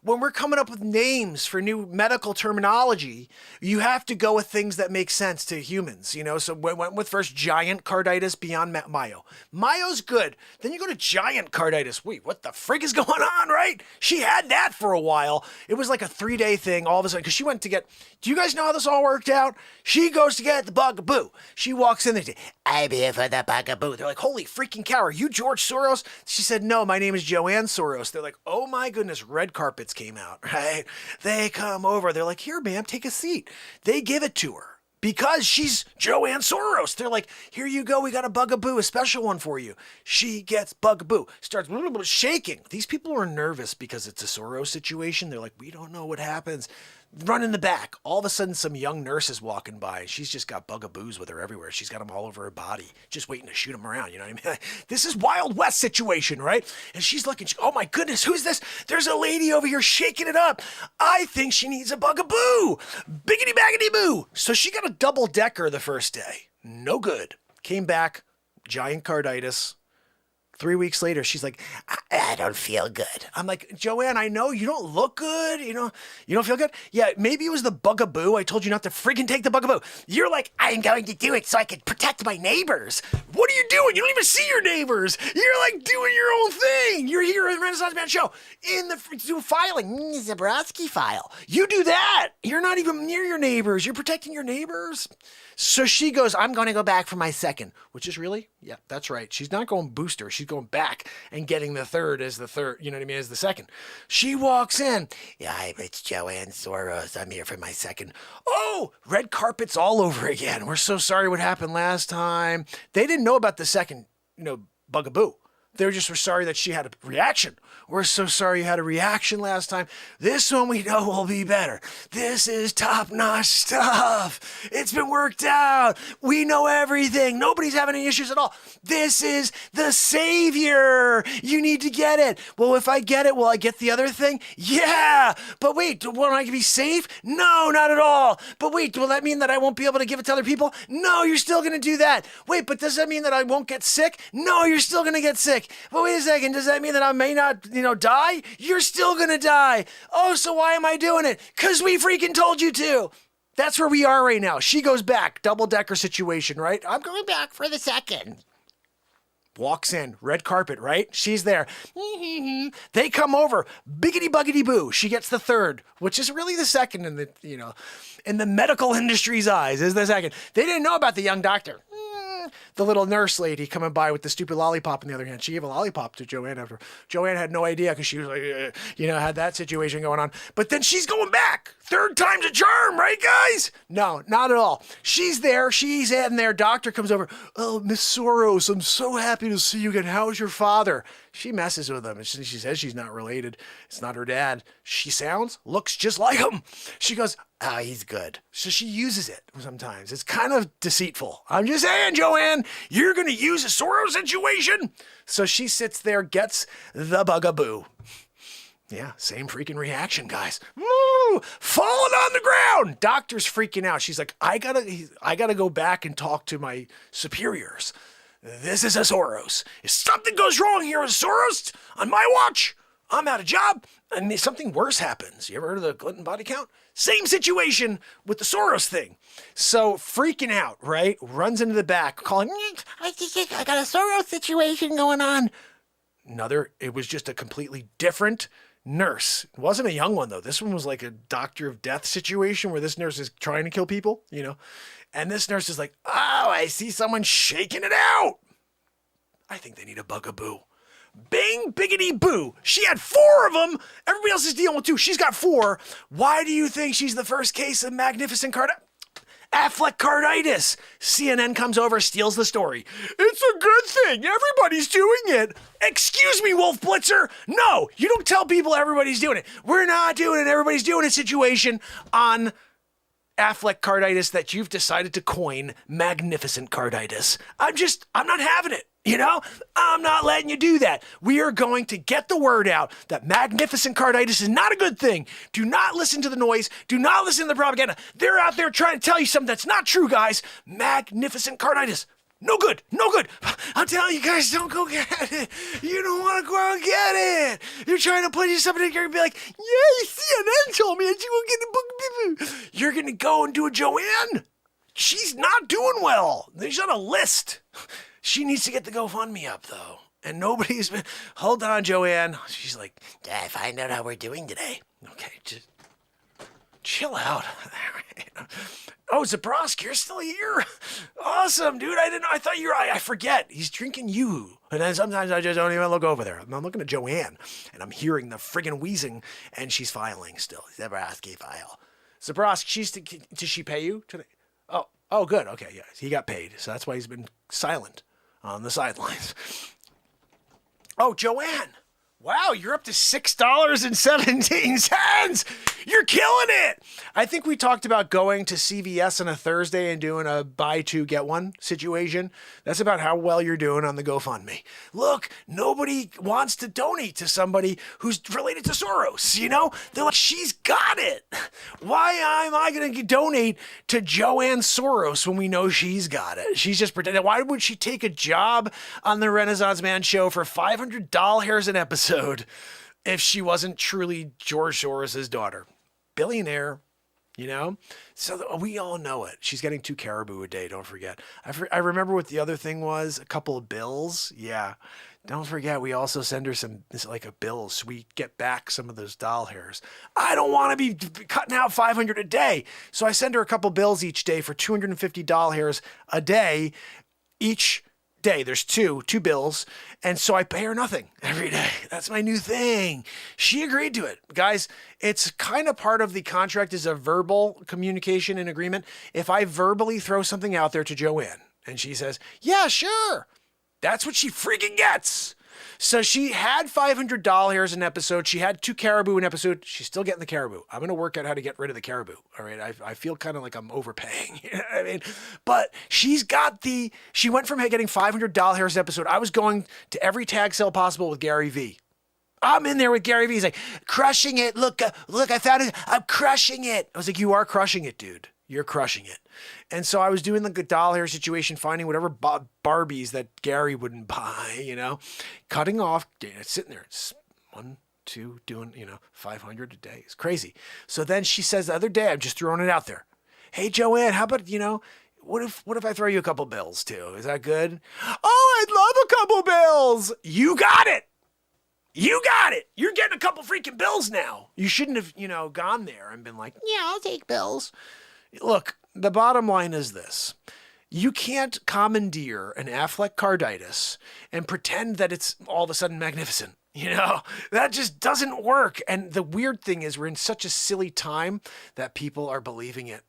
we're coming up with names for new medical terminology, you have to go with things that make sense to humans, So we went with first giant carditis beyond Mayo. Mayo's good. Then you go to giant carditis. Wait, what the frig is going on, right? She had that for a while. It was like a 3-day thing all of a sudden because she went to get, do you guys know how this all worked out? She goes to get the Bugaboo. She walks in there. I'm here for the Bugaboo. They're like, holy freaking cow, are you George Soros? She said, no, my name is Joanne Soros. They're like, oh my my goodness, red carpets came out, right? They come over. They're like, here, ma'am, take a seat. They give it to her because she's Joanne Soros. They're like, here you go. We got a bugaboo, a special one for you. She gets bugaboo, starts shaking. These people are nervous because it's a Soros situation. They're like, we don't know what happens. Run in the back. All of a sudden, some young nurse is walking by. She's just got bugaboos with her everywhere. She's got them all over her body, just waiting to shoot them around. You know what I mean? This is Wild West situation, right? And she's looking, oh my goodness, who's this? There's a lady over here shaking it up. I think she needs a bugaboo. Biggity baggity boo. So she got a double decker the first day. No good. Came back, giant carditis. 3 weeks later, she's like, I don't feel good. I'm like, Joanne, I know you don't look good. You don't feel good? Yeah, maybe it was the bugaboo. I told you not to freaking take the bugaboo. You're like, I'm going to do it so I can protect my neighbors. What are you doing? You don't even see your neighbors. You're like doing your own thing. You're here at the Renaissance Man Show in the filing, Zabrowski file. You do that. You're not even near your neighbors. You're protecting your neighbors. So she goes, I'm going to go back for my second, which is really, yeah, that's right. She's not going booster. She's going back and getting the third as the third, you know what I mean, as the second. She walks in. Yeah, it's Joanne Soros. I'm here for my second. Oh, red carpets all over again. We're so sorry what happened last time. They didn't know about the second, bugaboo. They were just sorry that she had a reaction. We're so sorry you had a reaction last time. This one we know will be better. This is top-notch stuff. It's been worked out. We know everything. Nobody's having any issues at all. This is the savior. You need to get it. Well, if I get it, will I get the other thing? Yeah. But wait, won't I be safe? No, not at all. But wait, will that mean that I won't be able to give it to other people? No, you're still going to do that. Wait, but does that mean that I won't get sick? No, you're still going to get sick. But wait a second, does that mean that I may not, die? You're still gonna die. Oh, so why am I doing it? Because we freaking told you to. That's where we are right now. She goes back, double-decker situation, right? I'm going back for the second. Walks in, red carpet, right? She's there. They come over, biggity-buggity-boo. She gets the third, which is really the second in the, in the medical industry's eyes, is the second. They didn't know about the young doctor. The little nurse lady coming by with the stupid lollipop in the other hand. She gave a lollipop to Joanne after. Joanne had no idea because she was like, had that situation going on. But then she's going back. Third time's a charm, right, guys? No, not at all. She's there. She's in there. Doctor comes over. Oh, Miss Soros, I'm so happy to see you again. How's your father? She messes with him. She says she's not related. It's not her dad. She looks just like him. She goes, oh, he's good. So she uses it sometimes. It's kind of deceitful. I'm just saying, Joanne, you're going to use a Soros situation. So she sits there, gets the bugaboo. Yeah, same freaking reaction, guys. Woo! Falling on the ground. Doctor's freaking out. She's like, I gotta go back and talk to my superiors. This is a Soros. If something goes wrong here with Soros, on my watch, I'm out of job, and something worse happens. You ever heard of the gluten body count? Same situation with the Soros thing. So freaking out, right? Runs into the back, calling, I got a Soros situation going on. It was just a completely different nurse. It wasn't a young one, though. This one was like a doctor of death situation where this nurse is trying to kill people, And this nurse is like, oh, I see someone shaking it out. I think they need a bugaboo. Bing, biggity, boo. She had 4 of them. Everybody else is dealing with 2. She's got 4. Why do you think she's the first case of magnificent Affleck carditis? CNN comes over, steals the story. It's a good thing. Everybody's doing it. Excuse me, Wolf Blitzer. No, you don't tell people everybody's doing it. We're not doing it. Everybody's doing a situation on Affleck carditis that you've decided to coin magnificent carditis. I'm not having it. I'm not letting you do that. We are going to get the word out that magnificent carditis is not a good thing. Do not listen to the noise. Do not listen to the propaganda. They're out there trying to tell you something that's not true, guys. Magnificent carditis. No good. No good. I'm telling you guys, don't go get it. You don't want to go out and get it. You're trying to put yourself in a and be like, yeah, CNN told me that you won't get the book. You're going to go and do a Joanne. She's not doing well. She's on a list. She needs to get the GoFundMe up, though. And nobody's been... Hold on, Joanne. She's like, Dad, find out how we're doing today. Okay, just chill out. Oh, Zabrosk, you're still here? Awesome, dude. I thought you were, I forget. He's drinking Yoo-hoo. And then sometimes I just don't even look over there. I'm looking at Joanne, and I'm hearing the friggin' wheezing, and she's filing still. Zabroski file. Zabrosk, did she pay you today? Oh, good. Okay, yeah. He got paid, so that's why he's been silent on the sidelines. Oh, Joanne. Wow, you're up to $6.17. You're killing it. I think we talked about going to CVS on a Thursday and doing a buy two, get one situation. That's about how well you're doing on the GoFundMe. Look, nobody wants to donate to somebody who's related to Soros, you know? They're like, she's got it. Why am I going to donate to Joanne Soros when we know she's got it? She's just pretending. Why would she take a job on the Renaissance Man show for $500 an episode if she wasn't truly George Soros's daughter? Billionaire, you know? So we all know it. She's getting 2 caribou a day, don't forget. I remember what the other thing was, a couple of bills. Yeah. Don't forget, we also send her some, like a bill, so we get back some of those doll hairs. I don't want to be cutting out $500 a day. So I send her a couple bills each day for $250 doll hairs a day each day. There's two bills, and so I pay her nothing every day. That's my new thing. She agreed to it. Guys, it's kind of part of the contract is a verbal communication and agreement. If I verbally throw something out there to Joanne and she says, yeah, sure, that's what she freaking gets. So she had $500 an episode. She had 2 caribou an episode. She's still getting the caribou. I'm going to work out how to get rid of the caribou. All right. I feel kind of like I'm overpaying. You know what I mean? But she went from getting $500 an episode. I was going to every tag sale possible with Gary V. I'm in there with Gary V. He's like, crushing it. Look, I found it. I'm crushing it. I was like, you are crushing it, dude. You're crushing it. And so I was doing the doll hair situation, finding whatever Barbies that Gary wouldn't buy, you know, cutting off, sitting there, it's 1, 2, doing, 500 a day. It's crazy. So then she says the other day, I'm just throwing it out there. Hey, Joanne, how about, what if I throw you a couple bills too? Is that good? Oh, I'd love a couple bills. You got it. You got it. You're getting a couple freaking bills now. You shouldn't have, gone there and been like, yeah, I'll take bills. Look, the bottom line is this. You can't commandeer an Affleck carditis and pretend that it's all of a sudden magnificent. That just doesn't work. And the weird thing is we're in such a silly time that people are believing it,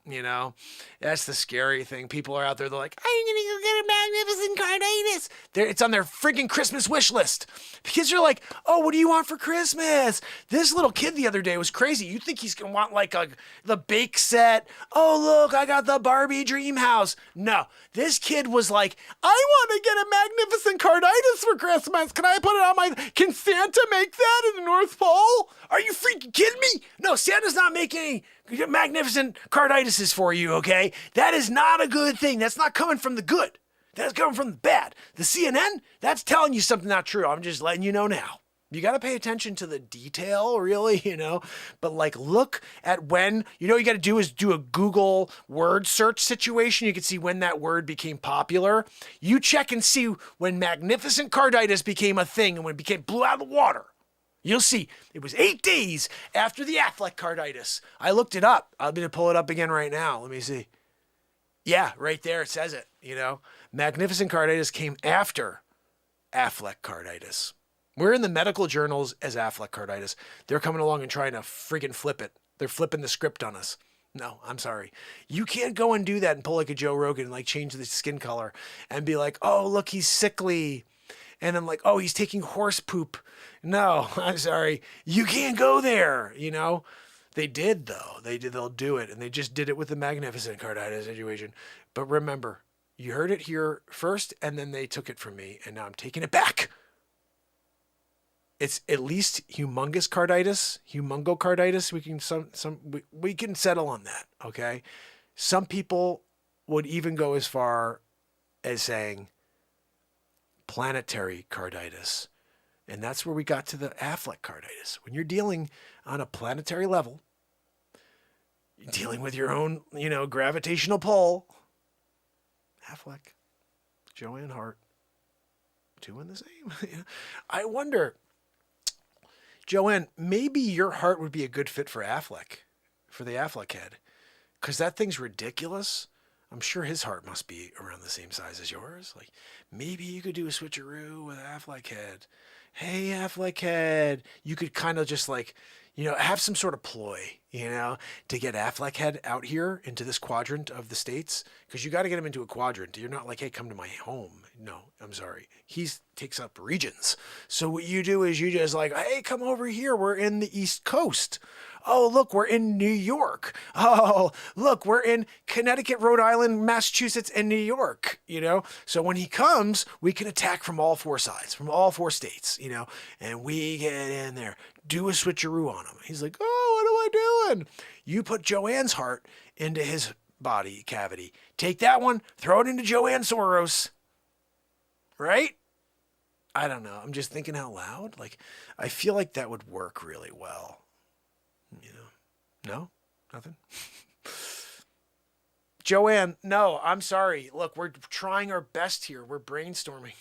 That's the scary thing. People are out there, they're like, I'm going to go get a magnificent carditis. It's on their freaking Christmas wish list. Because you're like, oh, what do you want for Christmas? This little kid the other day was crazy. You think he's going to want like the bake set. Oh, look, I got the Barbie dream house. No, this kid was like, I want to get a magnificent carditis for Christmas. Can I put it on can Santa make that in the North Pole? Are you freaking kidding me? No, Santa's not making any magnificent carditises for you, okay? That is not a good thing. That's not coming from the good. That's coming from the bad. The CNN, that's telling you something not true. I'm just letting you know now. You got to pay attention to the detail, really, but look at when, you got to do is do a Google word search situation. You can see when that word became popular. You check and see when magnificent carditis became a thing and when it blew out of the water. You'll see it was 8 days after the Affleck carditis. I looked it up. I'm going to pull it up again right now. Let me see. Yeah, right there. It says it, magnificent carditis came after Affleck carditis. We're in the medical journals as Affleck carditis. They're coming along and trying to friggin' flip it. They're flipping the script on us. No, I'm sorry. You can't go and do that and pull like a Joe Rogan and change the skin color and be like, oh, look, he's sickly. And I'm like, oh, he's taking horse poop. No, I'm sorry. You can't go there, They did, though. They'll do it. And they just did it with the magnificent carditis situation. But remember, you heard it here first, and then they took it from me, and now I'm taking it back. It's at least humongo carditis. We can settle on that, okay? Some people would even go as far as saying planetary carditis. And that's where we got to the Affleck carditis. When you're dealing on a planetary level, you're dealing with your own, gravitational pull. Affleck, Joanne Hart, two in the same. I wonder, Joanne, maybe your heart would be a good fit for Affleck, for the Affleck head. because that thing's ridiculous. I'm sure his heart must be around the same size as yours. Like, maybe you could do a switcheroo with Affleck head. Hey, Affleck head. You could kind of just like, have some sort of ploy, to get Affleck head out here into this quadrant of the states. Because you got to get him into a quadrant. You're not like, hey, come to my home. No, I'm sorry. He takes up regions. So what you do is you just like, hey, come over here. We're in the East Coast. Oh, look, we're in New York. Oh, look, we're in Connecticut, Rhode Island, Massachusetts, and New York, So when he comes, we can attack from all four sides, from all four states, and we get in there, do a switcheroo on him. He's like, oh, what am I doing? You put Joanne's heart into his body cavity. Take that one, throw it into Joanne Soros. Right? I don't know. I'm just thinking out loud. Like, I feel like that would work really well. No? Nothing? Joanne, no, I'm sorry. Look, we're trying our best here. We're brainstorming.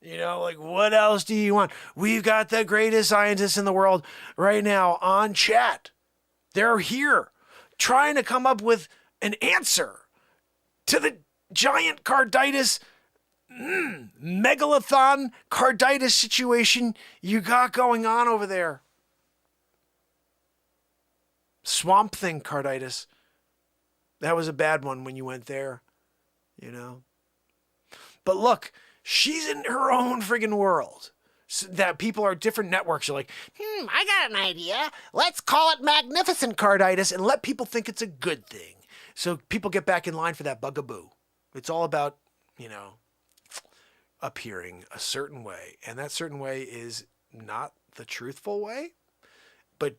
Like, what else do you want? We've got the greatest scientists in the world right now on chat. They're here trying to come up with an answer to the giant carditis, megalathon carditis situation you got going on over there. Swamp Thing carditis. That was a bad one when you went there, But look, she's in her own friggin' world. So that people are different networks are like, I got an idea. Let's call it magnificent carditis and let people think it's a good thing. So people get back in line for that bugaboo. It's all about, appearing a certain way. And that certain way is not the truthful way, but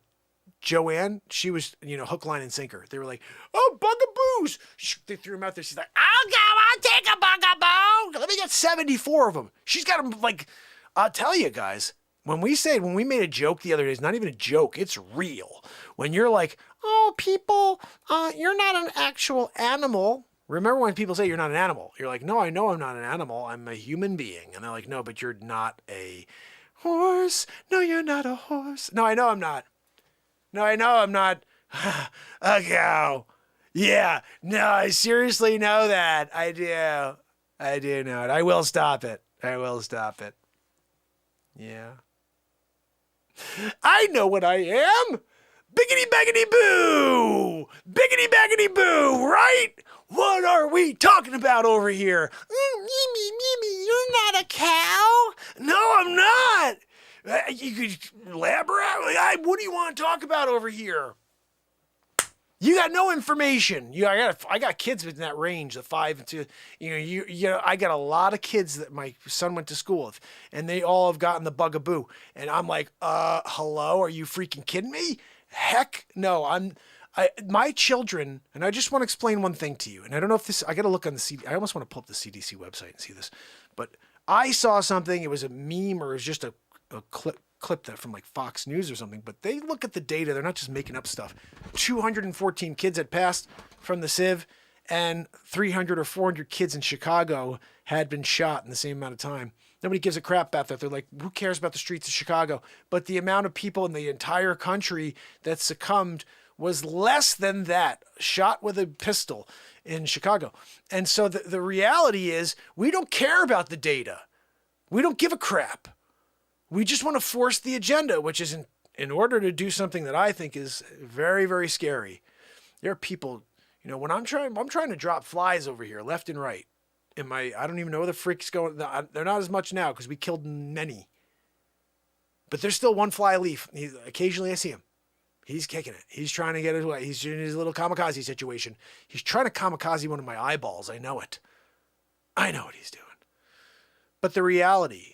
Joanne, she was, hook, line, and sinker. They were like, oh, bugaboos. They threw him out there. She's like, I'll take a bugaboo. Let me get 74 of them. She's got them like, I'll tell you guys, when we made a joke the other day, it's not even a joke. It's real. When you're like, oh, people, you're not an actual animal. Remember when people say you're not an animal? You're like, no, I know I'm not an animal. I'm a human being. And they're like, no, but you're not a horse. No, you're not a horse. No, I know I'm not. No, I know I'm not a cow. Yeah, no, I seriously know that. I do know it. I will stop it. Yeah. I know what I am. Biggity baggity boo. Biggity baggity boo, right? What are we talking about over here? Mimi, you're not a cow. No, I'm not. You could elaborate. What do you want to talk about over here? You got no information. I got kids within that range, the 5 to, I got a lot of kids that my son went to school with, and they all have gotten the bugaboo. And I'm like, hello, are you freaking kidding me? Heck no. My children, and I just want to explain one thing to you. And I don't know if I got to look on the CDC. I almost want to pull up the CDC website and see this, but I saw something. It was a meme or it was just a clip that from like Fox News or something, but they look at the data. They're not just making up stuff. 214 kids had passed from the Civ, and 300 or 400 kids in Chicago had been shot in the same amount of time. Nobody gives a crap about that. They're like, who cares about the streets of Chicago? But the amount of people in the entire country that succumbed was less than that, shot with a pistol in Chicago. And so the reality is we don't care about the data. We don't give a crap. We just want to force the agenda, which is in order to do something that I think is very, very scary. There are people, when I'm trying to drop flies over here, left and right. I don't even know where the freak's going. They're not as much now because we killed many. But there's still one fly leaf. Occasionally I see him. He's kicking it. He's trying to get it away. He's in his little kamikaze situation. He's trying to kamikaze one of my eyeballs. I know it. I know what he's doing. But the reality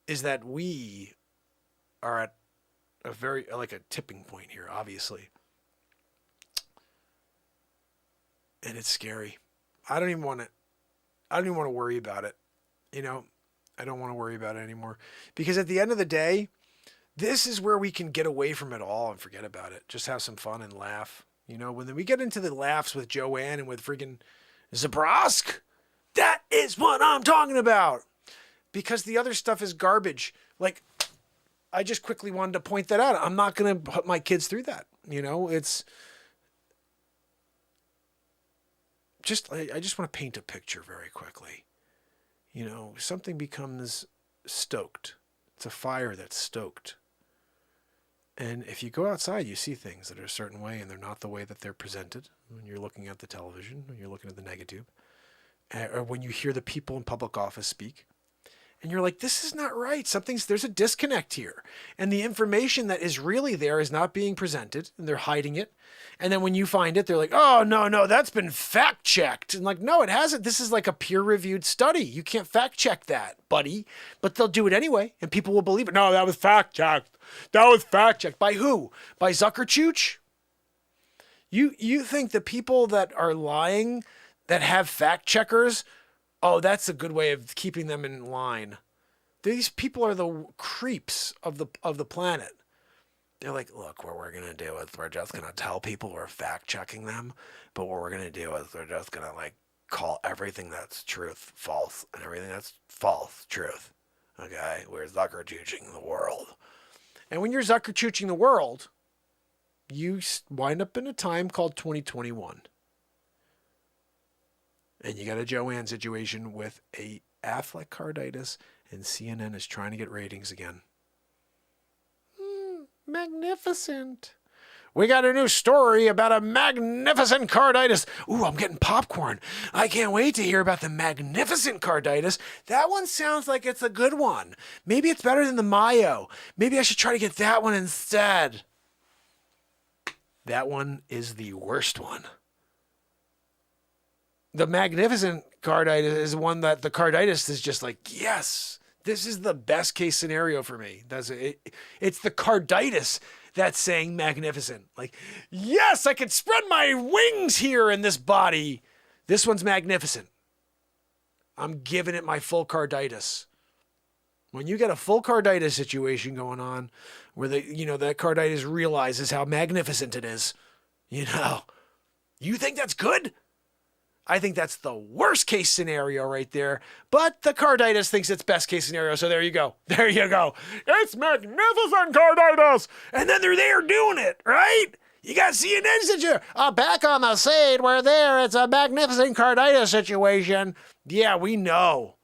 is that we are at a tipping point here, obviously. And it's scary. I don't even want to worry about it. I don't want to worry about it anymore. Because at the end of the day, this is where we can get away from it all and forget about it. Just have some fun and laugh. When we get into the laughs with Joanne and with friggin' Zabrosk, that is what I'm talking about. Because the other stuff is garbage. Like, I just quickly wanted to point that out. I'm not going to put my kids through that. I just want to paint a picture very quickly. You know, something becomes stoked. It's a fire that's stoked. And if you go outside, you see things that are a certain way, and they're not the way that they're presented when you're looking at the television, when you're looking at the negatube, or when you hear the people in public office speak. And you're like, this is not right. There's a disconnect here. And the information that is really there is not being presented, and they're hiding it. And then when you find it, they're like, oh, no, that's been fact checked. And like, no, it hasn't. This is like a peer reviewed study. You can't fact check that, buddy. But they'll do it anyway, and people will believe it. No, that was fact checked. That was fact checked. By who? By Zuckerchooch? You think the people that are lying, that have fact checkers, oh, that's a good way of keeping them in line. These people are the creeps of the planet. They're like, look, what we're going to do is we're just going to tell people we're fact checking them. But what we're going to do is we're just going to like call everything that's truth false and everything that's false truth. Okay? We're Zuckerchooching the world. And when you're Zuckerchooching the world, you wind up in a time called 2021. And you got a Joanne situation with a Affleck carditis, and CNN is trying to get ratings again. Magnificent. We got a new story about a magnificent carditis. Ooh, I'm getting popcorn. I can't wait to hear about the magnificent carditis. That one sounds like it's a good one. Maybe it's better than the Mayo. Maybe I should try to get that one instead. That one is the worst one. The magnificent carditis is one that the carditis is just like, yes, this is the best case scenario for me. It's the carditis that's saying magnificent. Like, yes, I can spread my wings here in this body. This one's magnificent. I'm giving it my full carditis. When you get a full carditis situation going on where that carditis realizes how magnificent it is, you think that's good? I think that's the worst case scenario right there. But the carditis thinks it's best case scenario. So there you go. There you go. It's magnificent carditis. And then they're there doing it, right? You got CNN situation. Back on the scene, we're there. It's a magnificent carditis situation. Yeah, we know.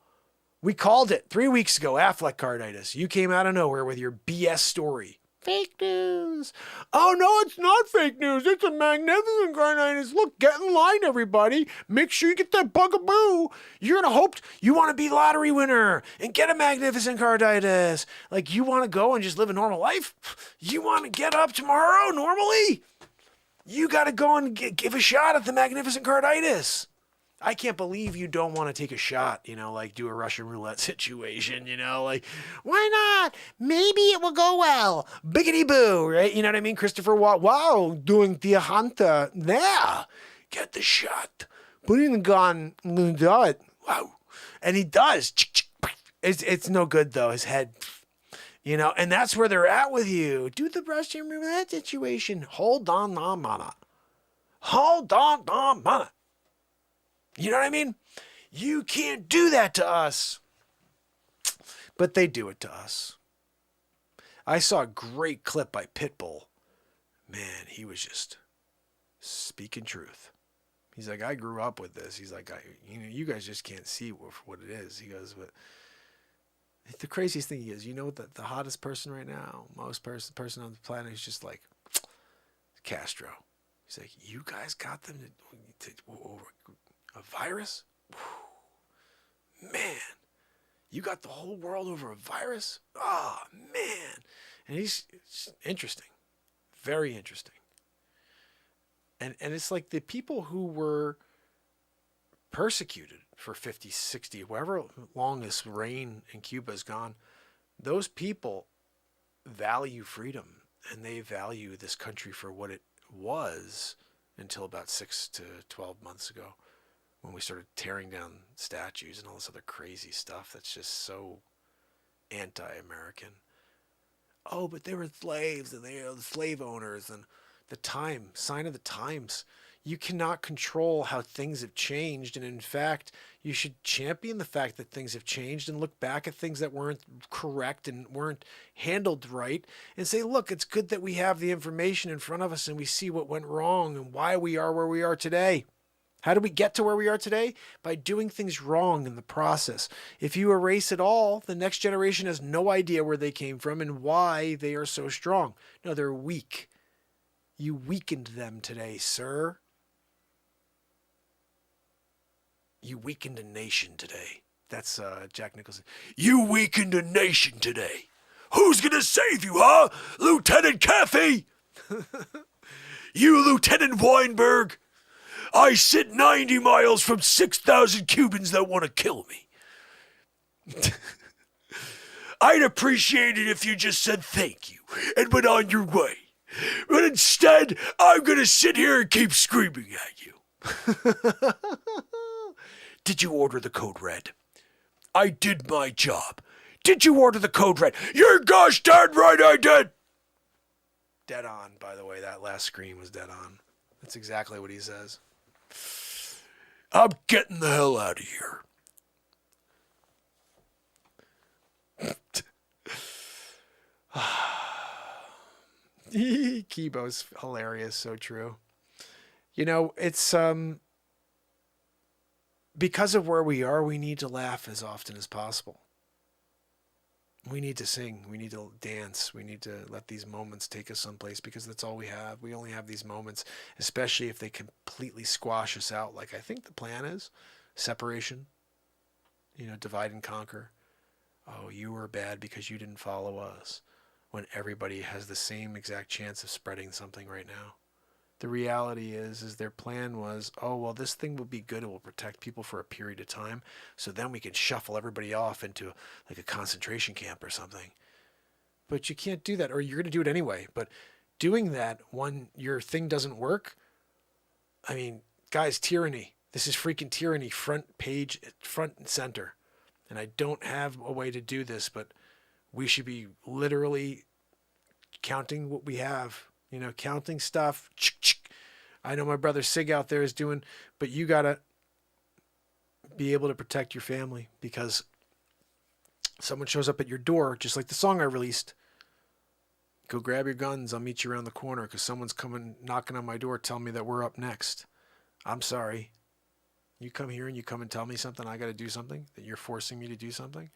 We called it 3 weeks ago, Affleck carditis. You came out of nowhere with your BS story. Fake news. Oh, no, it's not fake news. It's a magnificent carditis. Look, get in line, everybody. Make sure you get that bugaboo. You're going to hope you want to be lottery winner and get a magnificent carditis. Like, you want to go and just live a normal life? You want to get up tomorrow normally? You got to go and give a shot at the magnificent carditis. I can't believe you don't want to take a shot, like do a Russian roulette situation, like, why not? Maybe it will go well. Biggity boo, right? You know what I mean? Christopher Watt, wow, doing the hunter. There, get the shot. Put in the gun, do it. Wow. And he does. It's no good, though, his head. And that's where they're at with you. Do the Russian roulette situation. Hold on, mana. Hold on, mana. You know what I mean? You can't do that to us. But they do it to us. I saw a great clip by Pitbull. Man, he was just speaking truth. He's like, I grew up with this. He's like, you guys just can't see what it is. He goes, but the craziest thing is, the hottest person right now, most person on the planet is just like Castro. He's like, you guys got them to a virus? Whew. Man, you got the whole world over a virus? Oh, man. And it's interesting. Very interesting. And it's like the people who were persecuted for 50, 60, however long this reign in Cuba has gone, those people value freedom, and they value this country for what it was until about 6 to 12 months ago, when we started tearing down statues and all this other crazy stuff that's just so anti-American. Oh, but they were slaves, and they are the slave owners, and the sign of the times. You cannot control how things have changed, and in fact, you should champion the fact that things have changed and look back at things that weren't correct and weren't handled right and say, look, it's good that we have the information in front of us and we see what went wrong and why we are where we are today. How did we get to where we are today? By doing things wrong in the process. If you erase it all, the next generation has no idea where they came from and why they are so strong. No, they're weak. You weakened them today, sir. You weakened a nation today. That's Jack Nicholson. You weakened a nation today. Who's gonna save you, huh? Lieutenant Caffey? You, Lieutenant Weinberg? I sit 90 miles from 6,000 Cubans that want to kill me. I'd appreciate it if you just said thank you and went on your way. But instead, I'm going to sit here and keep screaming at you. Did you order the code red? I did my job. Did you order the code red? You're gosh darn right I did. Dead on, by the way. That last scream was dead on. That's exactly what he says. I'm getting the hell out of here. Kibo's hilarious, so true. You know, it's because of where we are, we need to laugh as often as possible. We need to sing. We need to dance. We need to let these moments take us someplace because that's all we have. We only have these moments, especially if they completely squash us out. Like I think the plan is separation, divide and conquer. Oh, you were bad because you didn't follow us when everybody has the same exact chance of spreading something right now. The reality is their plan was, oh, well, this thing will be good. It will protect people for a period of time. So then we can shuffle everybody off into like a concentration camp or something. But you can't do that, or you're going to do it anyway. But doing that when your thing doesn't work, I mean, guys, tyranny. This is freaking tyranny, front page, front and center. And I don't have a way to do this, but we should be literally counting what we have. Counting stuff. I know my brother Sig out there is doing, but you got to be able to protect your family because someone shows up at your door, just like the song I released. Go grab your guns. I'll meet you around the corner because someone's coming, knocking on my door, telling me that we're up next. I'm sorry. You come here and you come and tell me something, I got to do something, that you're forcing me to do something.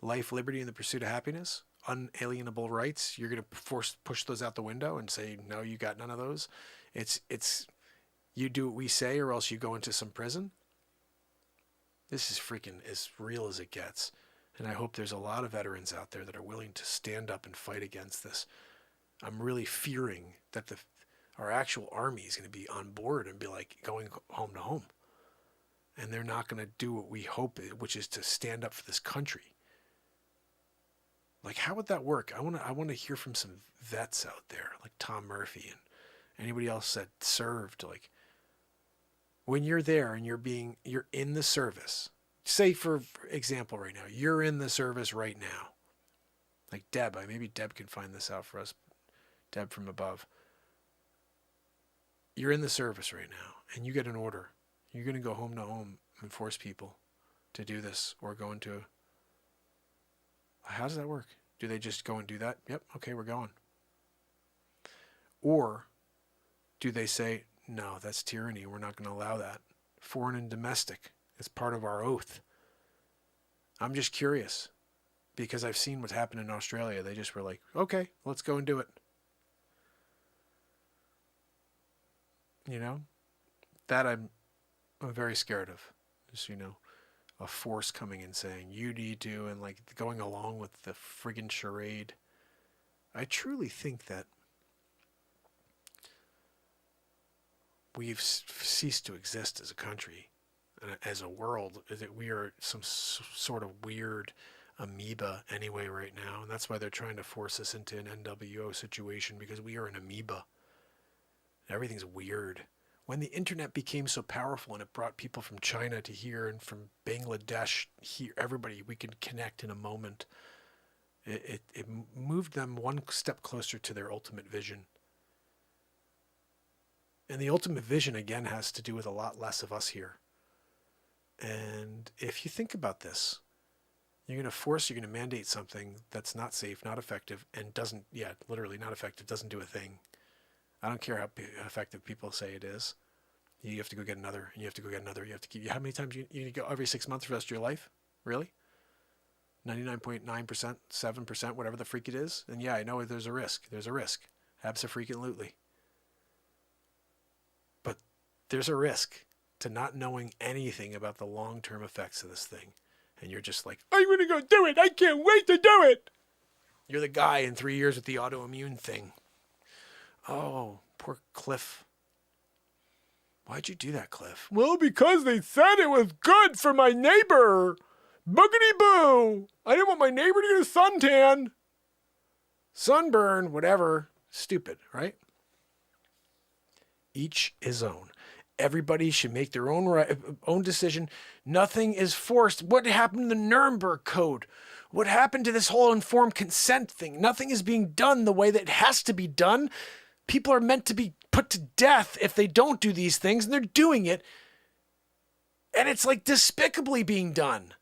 Life, liberty, and the pursuit of happiness. Unalienable rights, you're going to push those out the window and say, no, you got none of those. It's you do what we say or else you go into some prison. This is freaking as real as it gets. And I hope there's a lot of veterans out there that are willing to stand up and fight against this. I'm really fearing that our actual army is going to be on board and be like going home to home. And they're not going to do what we hope, which is to stand up for this country. Like, how would that work? I want to hear from some vets out there, like Tom Murphy and anybody else that served. Like, when you're there and you're in the service, say for example right now, you're in the service right now. Like Deb, maybe Deb can find this out for us. Deb from above. You're in the service right now and you get an order. You're going to go home to home and force people to do this or go into... How does that work? Do they just go and do that? Yep, okay, we're going. Or do they say, no, that's tyranny. We're not going to allow that. Foreign and domestic. It's part of our oath. I'm just curious because I've seen what's happened in Australia. They just were like, okay, let's go and do it. That I'm very scared of. Just, a force coming and saying, you need to, and like going along with the friggin' charade. I truly think that we've ceased to exist as a country, as a world, that we are some sort of weird amoeba anyway right now. And that's why they're trying to force us into an NWO situation, because we are an amoeba. Everything's weird. When the internet became so powerful and it brought people from China to here and from Bangladesh here, everybody, we could connect in a moment. It moved them one step closer to their ultimate vision. And the ultimate vision, again, has to do with a lot less of us here. And if you think about this, you're going to mandate something that's not safe, not effective, and literally not effective, doesn't do a thing. I don't care how effective people say it is. You have to go get another, and you have to go get another. You have to keep. How many times you go every 6 months for the rest of your life? Really? 99.9%, 7%, whatever the freak it is. And yeah, I know there's a risk. There's a risk. Abso-freaking-lutely. But there's a risk to not knowing anything about the long-term effects of this thing. And you're just like, I'm going to go do it. I can't wait to do it. You're the guy in 3 years with the autoimmune thing. Oh, poor Cliff. Why'd you do that, Cliff? Well, because they said it was good for my neighbor. Boogity boo! I didn't want my neighbor to get a suntan. Sunburn, whatever. Stupid, right? Each his own. Everybody should make their own decision. Nothing is forced. What happened to the Nuremberg Code? What happened to this whole informed consent thing? Nothing is being done the way that it has to be done. People are meant to be put to death if they don't do these things, and they're doing it. And it's like despicably being done.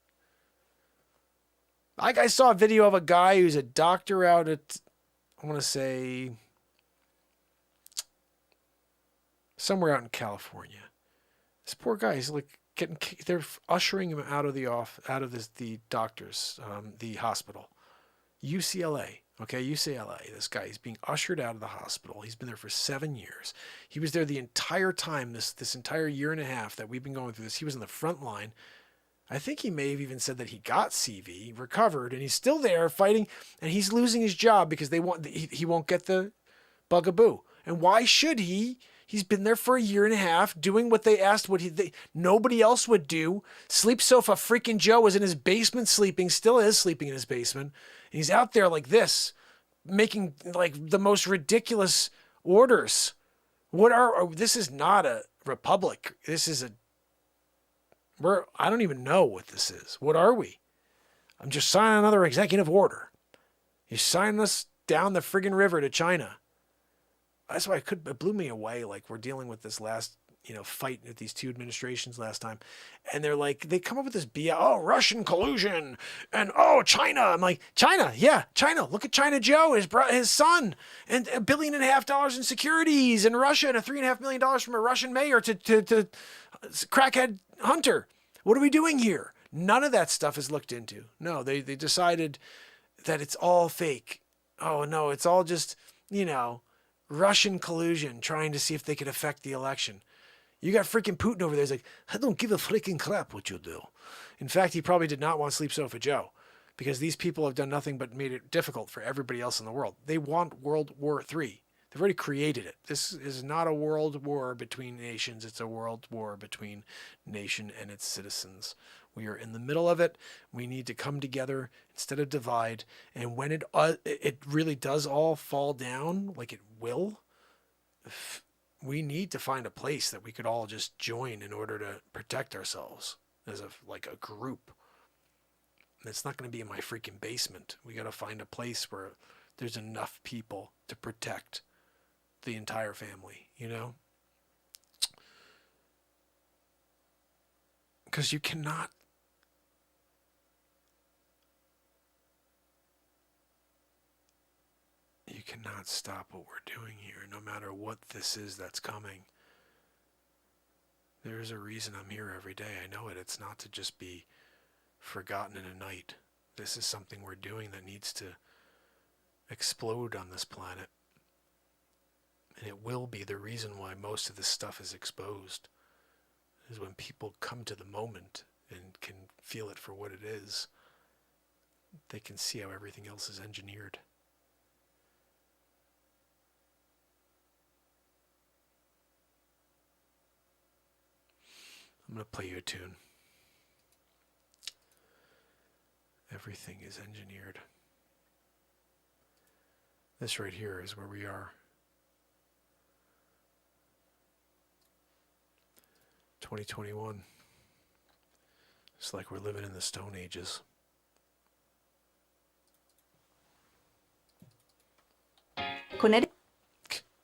Like I saw a video of a guy who's a doctor out at, I want to say, somewhere out in California. This poor guy is like they're ushering him out of the doctor's, the hospital. UCLA. Okay, UCLA. This guy is being ushered out of the hospital. He's been there for 7 years. He was there the entire time, this entire year and a half that we've been going through this. He was in the front line. I think he may have even said that he got CV, recovered, and he's still there fighting, and he's losing his job because he won't get the bugaboo. And why should he? He's been there for a year and a half doing what they asked nobody else would do. Sleep Sofa freaking Joe was in his basement sleeping, still is sleeping in his basement. And he's out there like this, making like the most ridiculous orders. This is not a republic. This is I don't even know what this is. What are we? I'm just signing another executive order. You're signing us down the friggin' river to China. That's why it blew me away. Like we're dealing with this last, fight with these two administrations last time. And they're like, they come up with this BS, Russian collusion and China. I'm like, China. Yeah. China. Look at China Joe, his son, and $1.5 billion in securities in Russia and $3.5 million from a Russian mayor to crackhead Hunter. What are we doing here? None of that stuff is looked into. No, they decided that it's all fake. Oh no, it's all just, Russian collusion trying to see if they could affect the election. You got freaking Putin over there. He's like, I don't give a freaking crap what you do. In fact, he probably did not want Sleep Sofa Joe because these people have done nothing but made it difficult for everybody else in the world. They want World War III. They've already created it. This is not a world war between nations. It's a world war between nation and its citizens. We are in the middle of it. We need to come together instead of divide. And when it really does all fall down, like it will, we need to find a place that we could all just join in order to protect ourselves as a group. And it's not going to be in my freaking basement. We got to find a place where there's enough people to protect the entire family, because you cannot stop what we're doing here, no matter what this is that's coming. There's a reason I'm here every day. I know it. It's not to just be forgotten in a night. This is something we're doing that needs to explode on this planet. And it will be the reason why most of this stuff is exposed, is when people come to the moment and can feel it for what it is. They can see how everything else is engineered. I'm going to play you a tune. Everything is engineered. This right here is where we are. 2021. It's like we're living in the Stone Ages.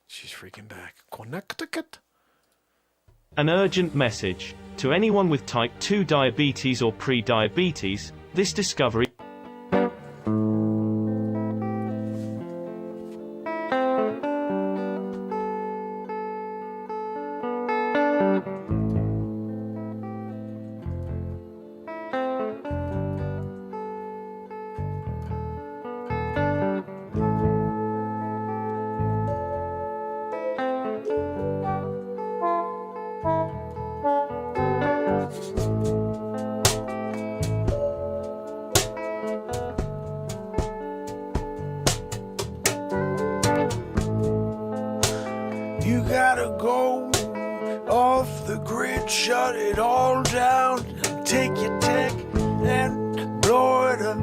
She's freaking back. Connecticut. An urgent message. To anyone with type 2 diabetes or pre-diabetes, this discovery You gotta go off the grid, shut it all down, take your tech and blow it up.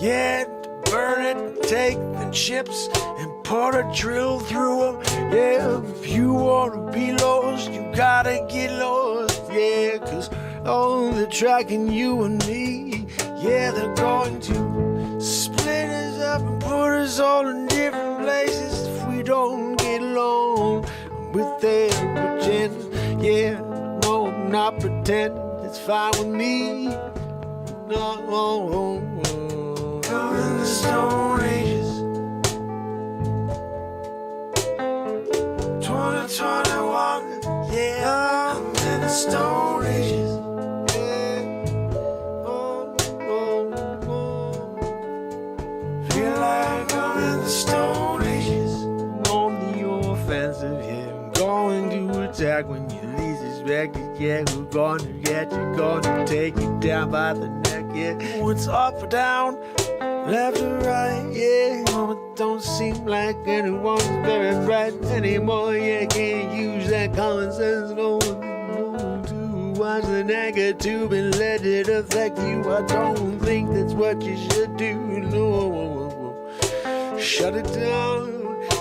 Yeah, burn it, take the chips and put a drill through them. Yeah, if you wanna be lost, you gotta get lost. Yeah, 'cause oh, they're tracking you and me. Yeah, they're going to split us up and put us all in different places if we don't get along with their agenda. Yeah, no, I'm not pretending, it's fine with me. No, I'm in the Stone Ages. 2021, yeah, I'm in the Stone Ages. Feel like I'm in the Stone Ages. On the offensive, yeah, I'm going to attack when you least expect it. Yeah, we're gonna get you, gonna take you down by the neck. Yeah, it's up or down, left or right. Yeah, oh, it don't seem like anyone's very bright anymore. Yeah, can't use that common sense. No one to watch the negative and let it affect you. I don't think that's what you should do. No, shut it down.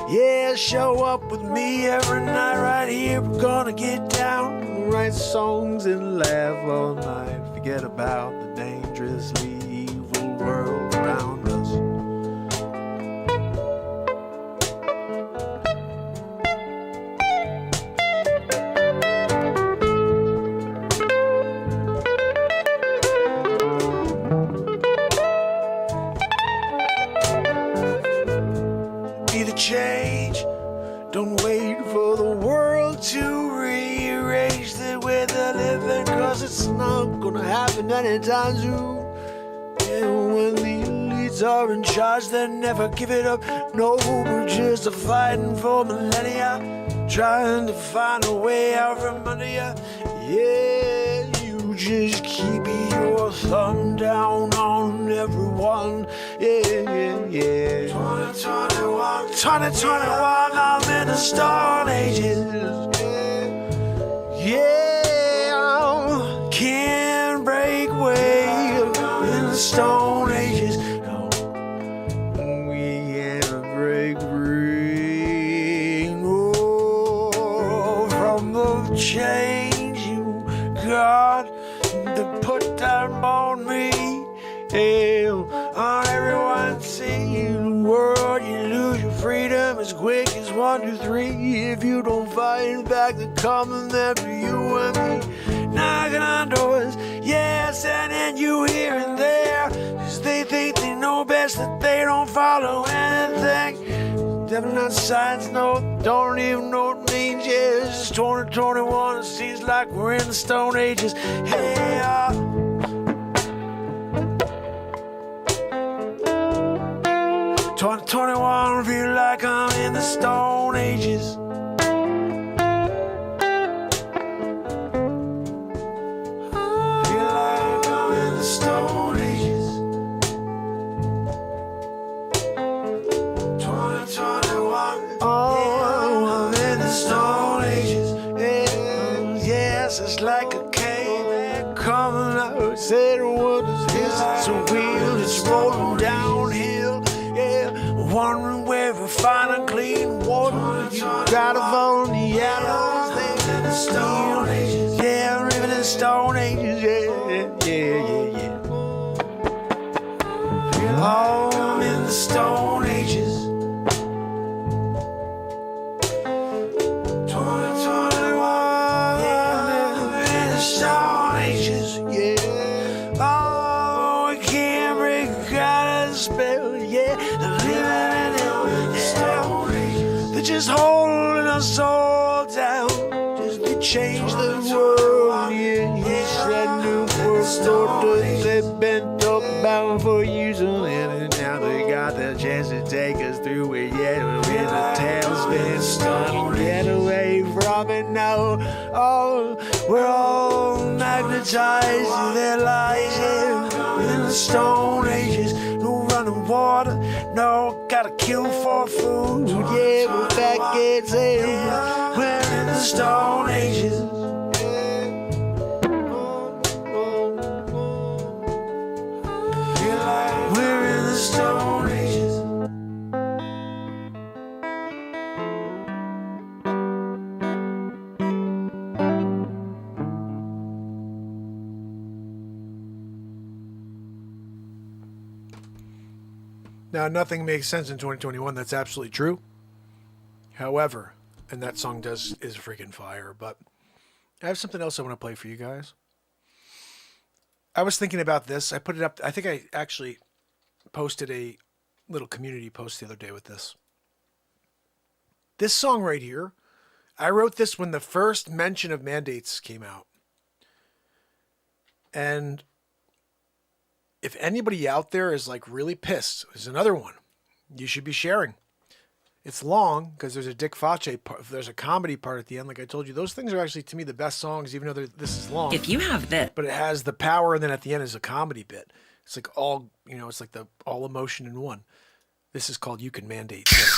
Yeah, show up with me every night right here. We're gonna get down, write songs and laugh all night. Forget about the dangerously evil world around us. Be the change. Don't wait for the world to rearrange the way they're living, 'cause it's not gonna happen anytime soon. And when the elites are in charge, they never give it up. No, we're just fighting for millennia, trying to find a way out from under you. Yeah, you just keep your thumb down on everyone. Yeah. 2021, I'm in the Stone Ages. Yeah, can't break away in the Stone Ages. No, we can't break free. No, from the change you got to put down on me. Yeah, on everyone seeing the world, you lose your freedom as quick as 1, 2, 3. If you don't fight back, they're coming after you and me, knocking on doors, yeah, sending you here and there, 'cause they think they know best, that they don't follow anything. Devil not signs, no, don't even know what it means. Yeah, it's just 2021, it seems like we're in the Stone Ages. Hey, 2021, feel like I'm in the Stone Ages. Feel like I'm in the Stone Ages. 2021, oh, I'm in the Stone Ages. Yes, it's like a caveman coming out, said what is this? It's a wheel, it's rolling downhill. Wondering where we find a clean water. You gotta phone the animals. They in the Stone Ages. Yeah, living in the Stone Ages. Yeah. Oh, I'm in the Stone Ages. 2021. Yeah, living in the Stone Ages. Yeah. Oh, we can't break out of the spell. Yeah. They're just holding us all down, just to change the world. Yeah, yes, that new world order they've been talking about for years on end, and now they got the chance to take us through it. Yeah, when the tailspin stuck, get away from it now. Oh, we're all magnetized to their lies. Yeah, in the Stone Ages, no running water, no gotta kill for food. Yeah, we're back at it. the Stone Ages. We're in the Stone Ages. Now, nothing makes sense in 2021. That's absolutely true. However, and that song is freaking fire, but I have something else I want to play for you guys. I was thinking about this. I put it up. I think I actually posted a little community post the other day with this. This song right here, I wrote this when the first mention of mandates came out. And if anybody out there is like really pissed, there's another one you should be sharing. It's long because there's a Dick Facce part, there's a comedy part at the end. Like I told you, those things are actually to me the best songs, even though this is long. If you have this, but it has the power, and then at the end is a comedy bit. It's like all, it's like the all emotion in one. This is called "You Can Mandate This."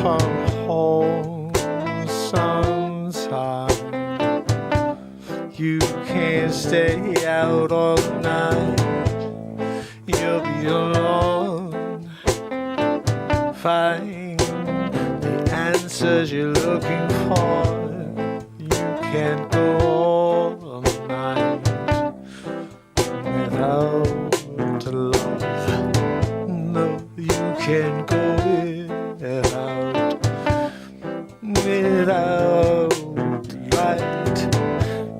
Come home sometime. You can't stay out all night. You'll be alone. Find the answers you're looking for. You can't go all night without love. No, you can't go without light.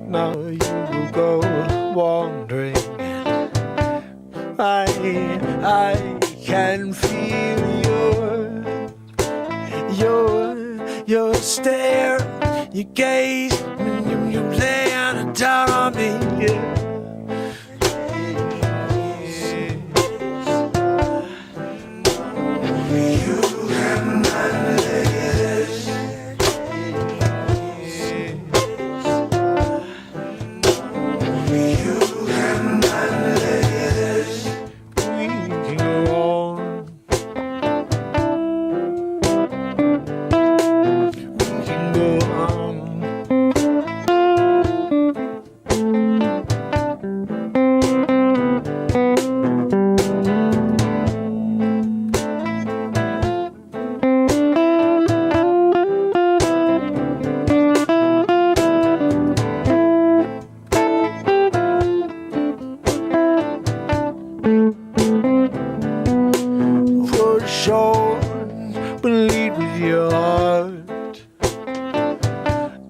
Now you will go wandering. I can feel your stare, your gaze, you laying down on me. Yeah.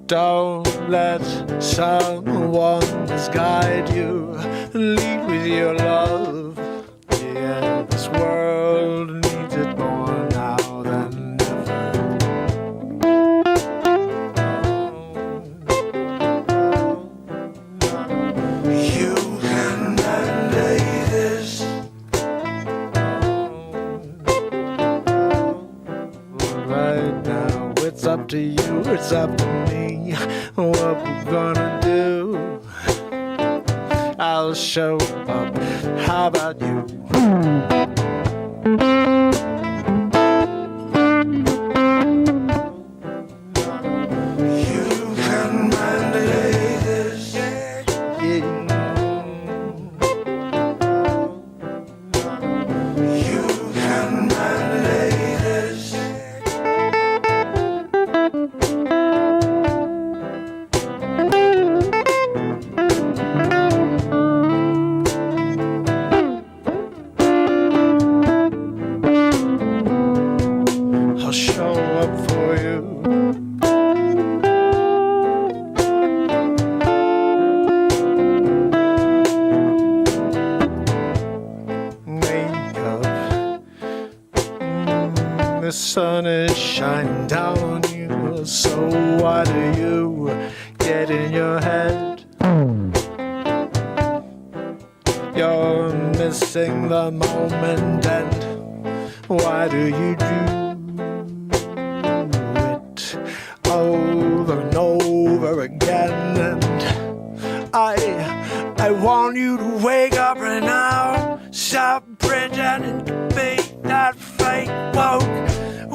Don't let someone misguide you. Lead with your love. Yeah, this world needs it more now than ever. You can mandate this. Right now, it's up to you, it's up to me. What we're gonna do, I'll show up. How about you? You can mandate this. Yeah. You can mandate this. I'll show up for you. Makeup. The sun is shining down on you. So why do you get in your head? You're missing the moment, and why do you do it over and over again? And I I want you to wake up right now. Stop pretending to be that fake woke.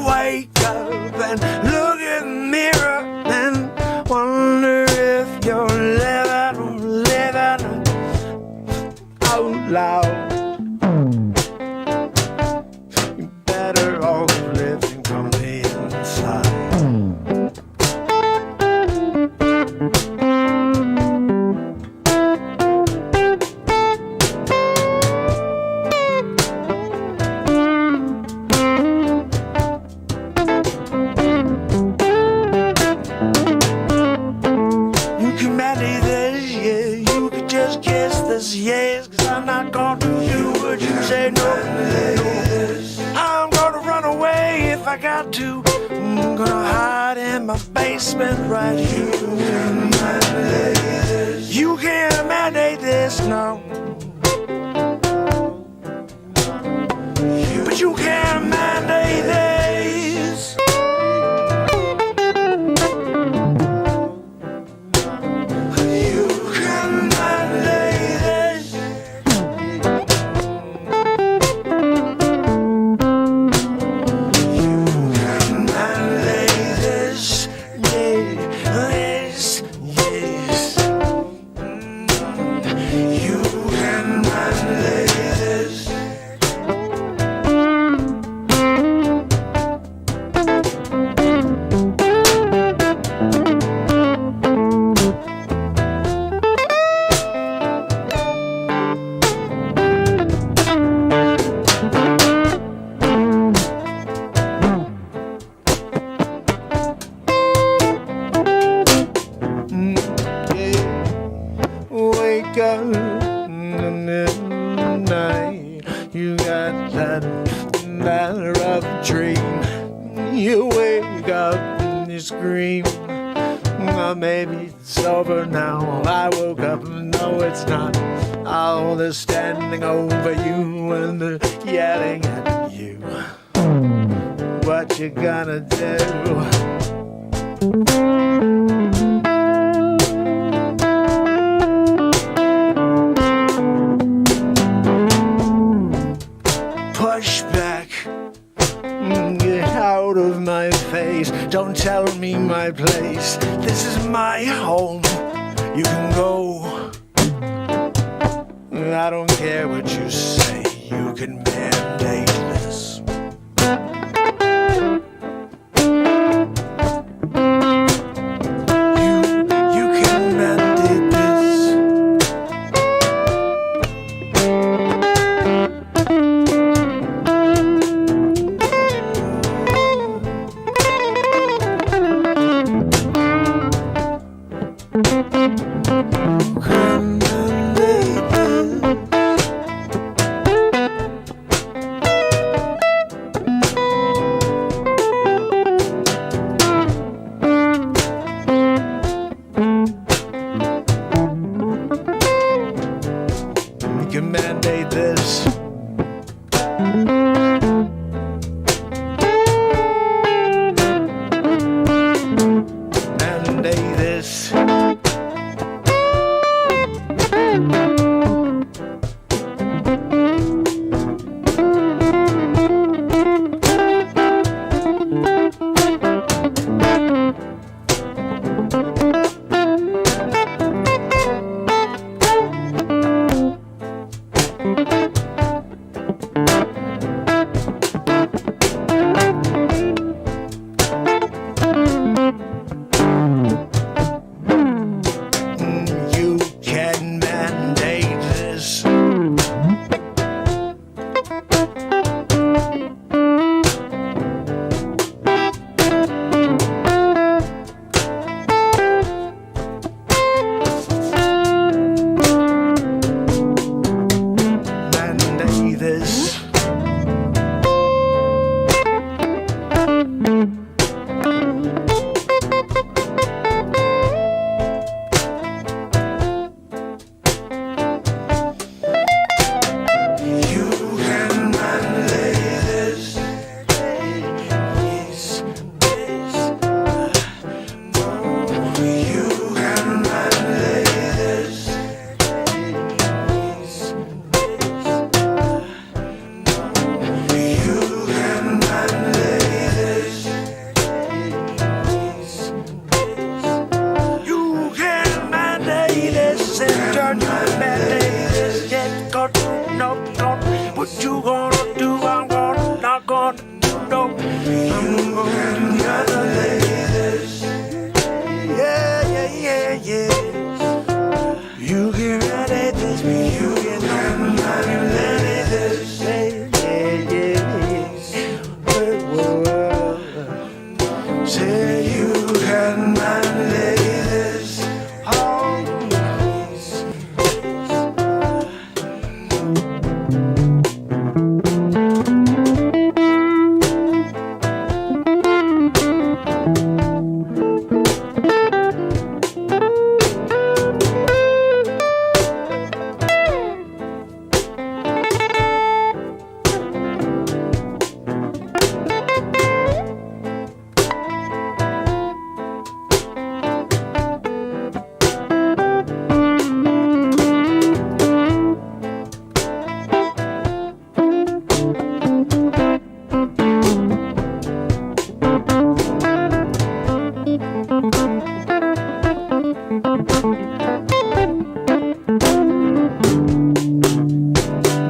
Wake up and look in the mirror and wonder if you're living out loud. You're better off living from the inside. Yes, 'cause I'm not gonna do what you say no. I'm gonna run away if I got to. I'm gonna hide in my basement right here. You can't mandate this, no. But you can't mandate this. You can mandate this. You can mandate this. Yes, yes. You can mandate this. Wake up in the midnight. You got that rough dream. You wake up and you scream. Well, maybe it's over now. I woke up and no, it's not. All the standing over you and the yelling at you. What you gonna do? Push back, get out of my face. Don't tell me my place. This is my home. You can go. I don't care what you say. You can mandate this. You can mandate this. You can mandate this. Mandate this. gonna do other this. Yeah, yeah, yeah, yeah. You can manage this, but you can manage this. Yeah, yeah, yeah. Say you can manage this.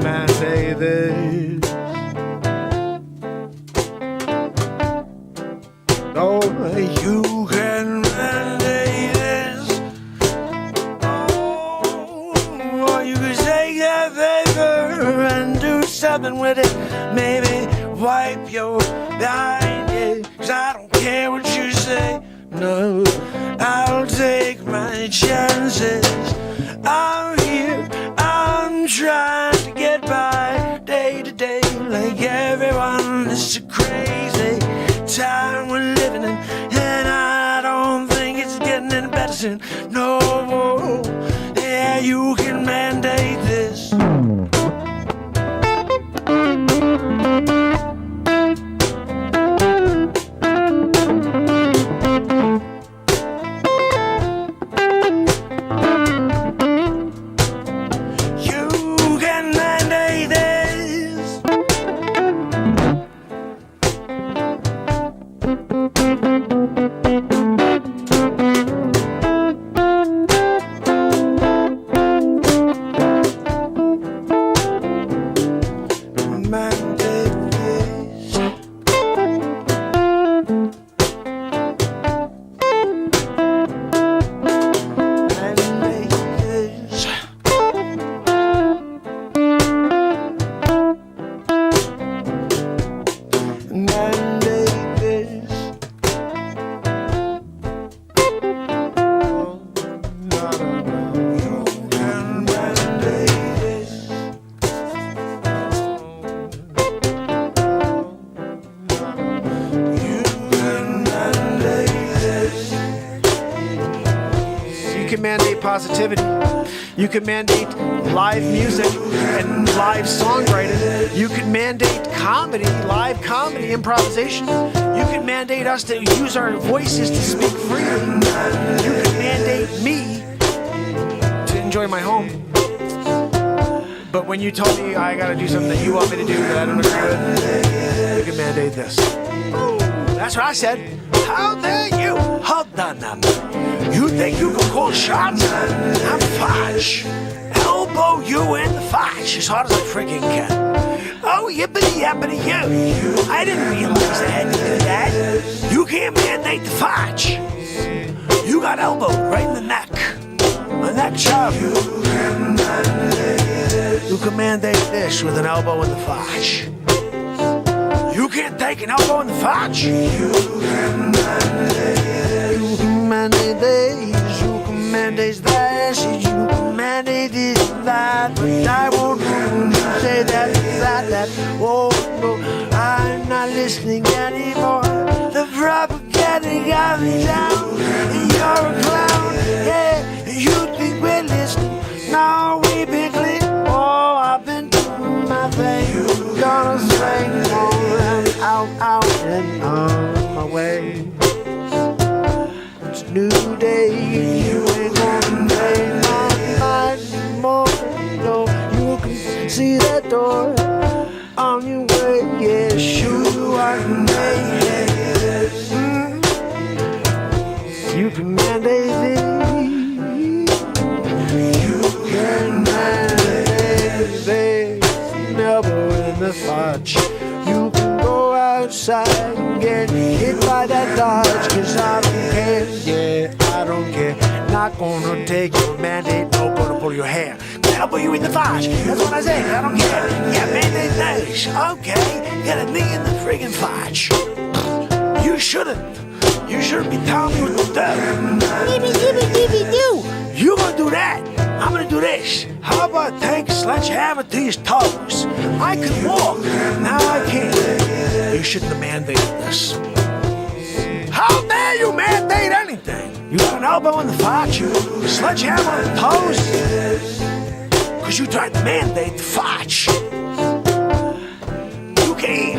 Mandate this. Oh, you can mandate this. Oh, or you could take that paper and do something with it. Maybe wipe your behind it. 'Cause I don't care what you say. No, I'll take my chances. I'm here, I'm trying to get by day to day like everyone. It's a crazy time we're living in, and I don't think it's getting any better soon. No, yeah, you can mandate this. Mandate positivity. You can mandate live music and live songwriting. You can mandate comedy, live comedy, improvisation. You can mandate us to use our voices to speak freely. You can mandate me to enjoy my home. But when you told me I gotta do something that you want me to do that I don't agree with, you can mandate this. That's what I said. How dare you? Hold on now. You think you can call shots? I'm Facce. Elbow you in the Facce as hard as I freaking can. Oh, yippity yappity you. I didn't realize I had to do that. You can't mandate the Facce. You got elbowed right in the neck. My neck chub. You can mandate this with an elbow in the Facce. You can't take an elbow in the Facce. You can mandate this. You can mandate that. You can mandate this and that. But I won't say that. Oh no, I'm not listening anymore. The propaganda got me down. You're a clown. Yeah, you think we're listening. No, we've been clear. Oh, I've been doing my thing. Gonna swing on and out and on my way. It's a new day. You ain't gonna play my mind anymore. No, you can see that door on your way. Yeah, sure you are. You can mandate this. You can mandate this. Never in the Facce. You can go outside. side and get hit by that dodge, 'cause I don't care, yeah, I don't care. Not gonna take your mandate, no gonna pull your hair. I'll put you in the fudge, that's what I say, I don't care. Yeah, mandate nice, okay, get me in the friggin' fudge. You shouldn't be telling me what to do. You gonna do that, I'm gonna do this. How about take a sledgehammer to his toes? I could walk, now I can't. You shouldn't have mandated this. How dare you mandate anything? You got an elbow in the fudge, a sledgehammer on the toes? Because you tried to mandate the fudge. You can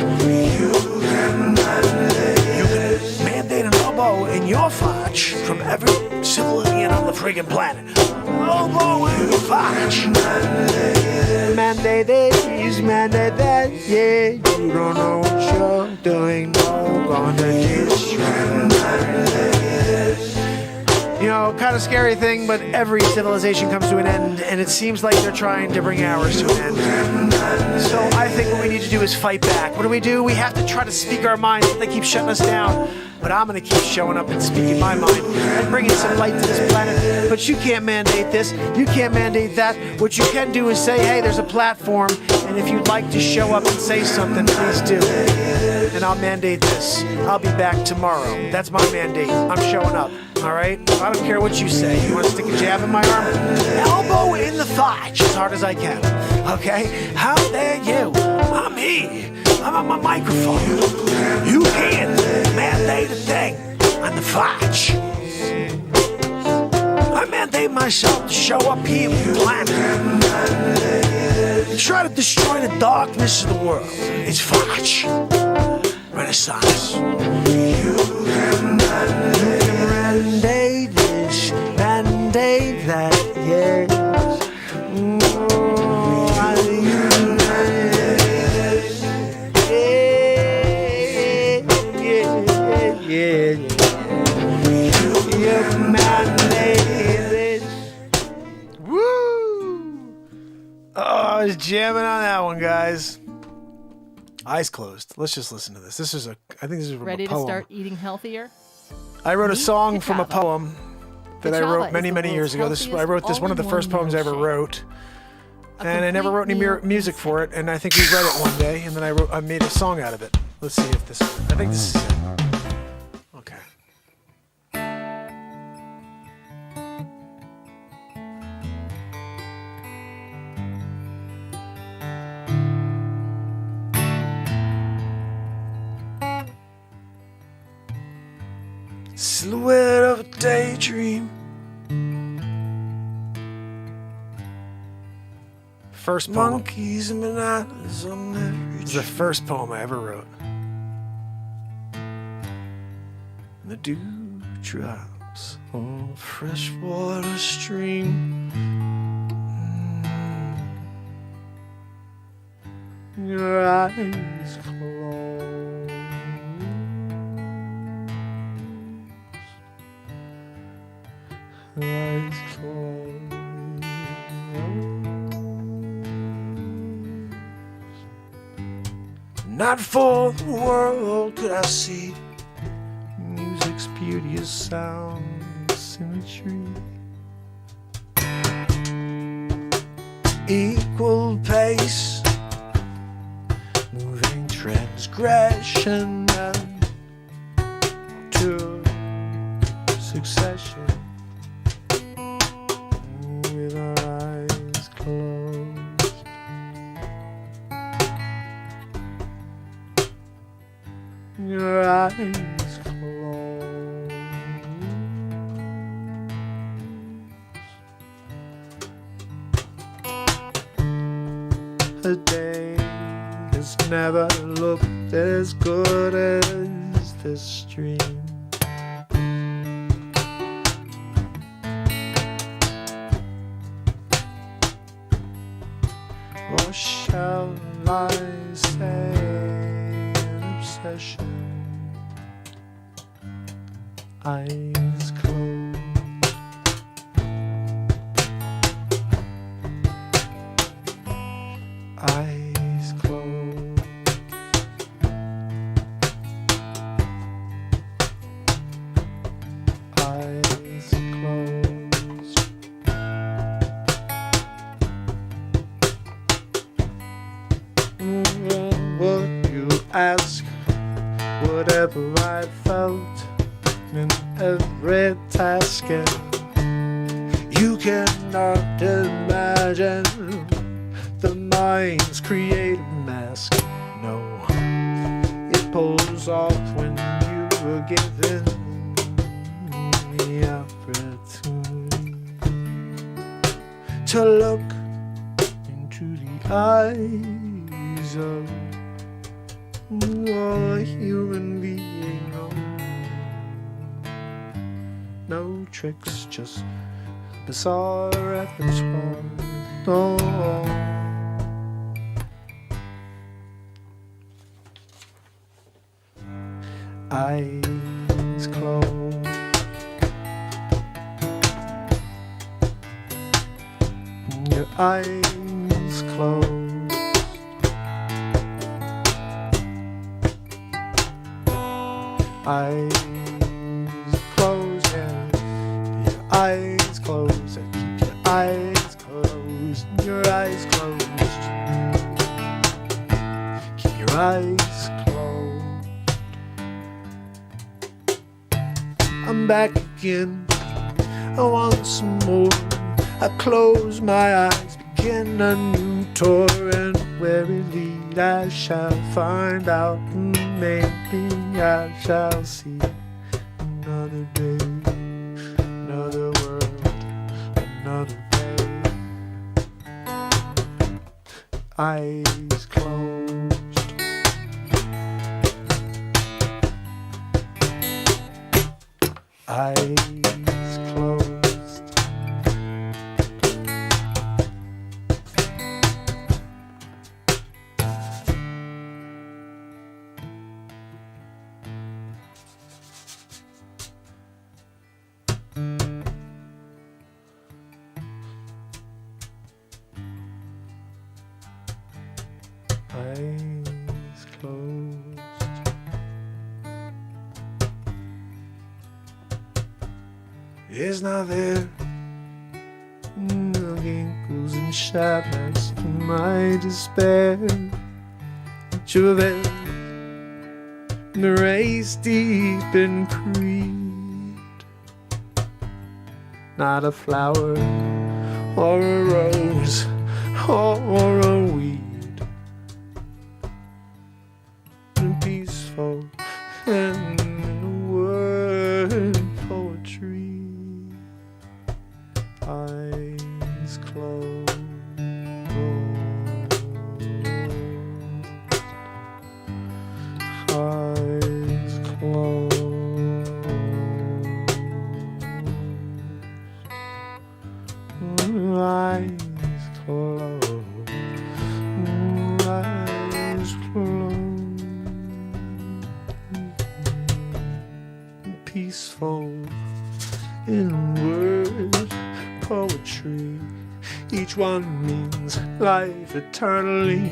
mandate an elbow in your fudge from every civilian on the friggin' planet. Elbow in your fudge. Mandate this, mandate that, yeah. You don't know what you're doing, no, gonna destroy. You know, kind of scary thing, but every civilization comes to an end, and it seems like they're trying to bring ours to an end. So I think what we need to do is fight back. What do? We have to try to speak our minds, but they keep shutting us down. But I'm going to keep showing up and speaking my mind and bringing some light to this planet. But you can't mandate this. You can't mandate that. What you can do is say, hey, there's a platform, and if you'd like to show up and say something, please do. And I'll mandate this. I'll be back tomorrow. That's my mandate. I'm showing up. All right? I don't care what you say. You want to stick a jab in my arm? Elbow in the fudge as hard as I can. Okay? How dare you? I'm here. I'm on my microphone. You can't mandate a thing on the fudge. I mandate myself to show up here with the planet and try to destroy the darkness of the world. It's fudge. Renaissance. You can mandate this, mandate that, yes. I was jamming on that one, guys. Eyes closed. Let's just listen to this. I think this is from Ready a poem. to start eating healthier? I wrote a song from a Kachava. poem that I wrote many, many years ago. I wrote this one of the first poems I ever wrote. And I never wrote any music for it, and I think we read it one day, and then I made a song out of it. Let's see if this, I think this is it. Okay. Silhouette of a daydream. First poem. Monkeys and bananas on every. It's the first poem I ever wrote. And the dew drops on a freshwater stream. Your eyes closed. Eyes closed. Not for the world could I see music's beauteous sound symmetry. Equal pace, moving transgression and to succession. With our eyes closed, your eyes closed. A day has never looked as good as this stream. Or shall I say an obsession? Eyes closed. Eyes closed. can't imagine the mind's creative mask. No, it pulls off when you were given the opportunity to look into the eyes of a human being. No tricks, just bizarre repertoire. Oh. Eyes closed. Your eyes closed. Eyes closed, yeah. Your eyes closed. Keep your eyes closed. Your eyes closed. Keep your eyes closed. I'm back again. Once more. I close my eyes, begin a new tour, and where it leads I shall find out. Maybe I shall see another day, another world, another day. Eyes closed. Eyes closed. Eyes closed. It's not there. The ginkles and shadows to my despair. Juvenile, the race deep in creed. Not a flower or a rose or a weed. Peaceful and word poetry. Eyes closed. Eyes closed. Eyes closed. Eyes closed. Peaceful in word poetry. Each one means life eternally.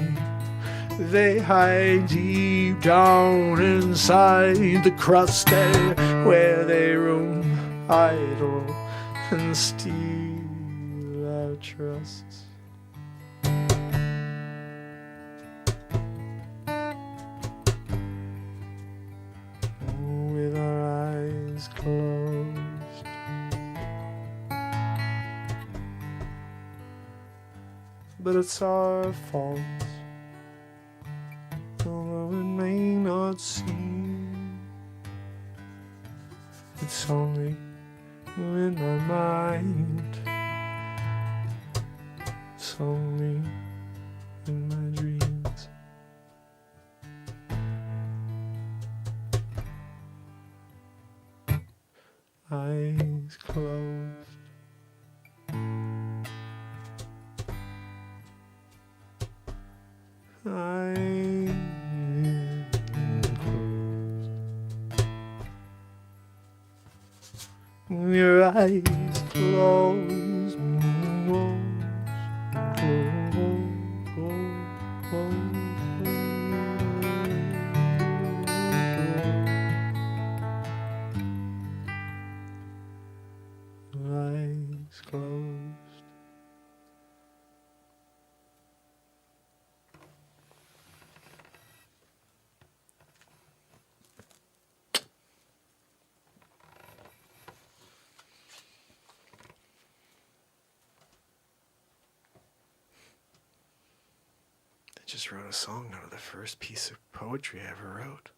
They hide deep down inside the crust where they roam idle and steal our trusts. With our eyes closed, but it's our fault, although it may not seem. It's only in my mind. It's only in my dreams. Eyes closed. Eyes closed. Your eyes closed. Eyes closed. just wrote a song out of the first piece of poetry I ever wrote.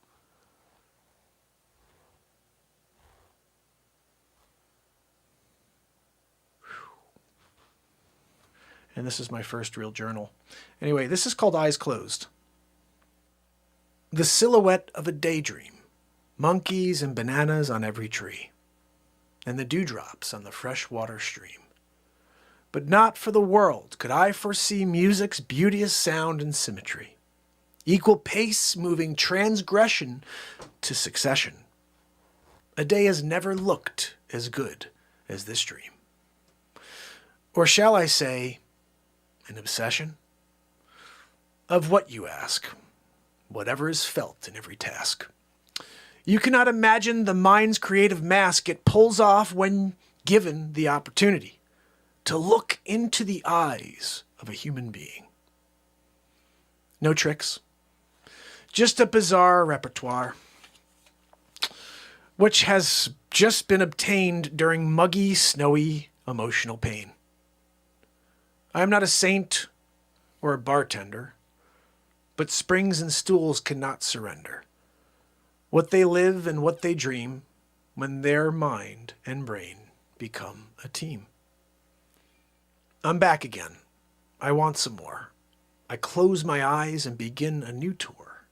And this is my first real journal. Anyway, this is called Eyes Closed. The silhouette of a daydream. Monkeys and bananas on every tree. And the dewdrops on the freshwater stream. But not for the world could I foresee music's beauteous sound and symmetry. Equal pace moving transgression to succession. A day has never looked as good as this dream. Or shall I say, an obsession? Of what, you ask? Whatever is felt in every task. You cannot imagine the mind's creative mask it pulls off when given the opportunity to look into the eyes of a human being. No tricks. Just a bizarre repertoire, which has just been obtained during muggy, snowy, emotional pain. I am not a saint or a bartender, but springs and stools cannot surrender. What they live and what they dream when their mind and brain become a team. I'm back again. I want some more. I close my eyes and begin a new tour.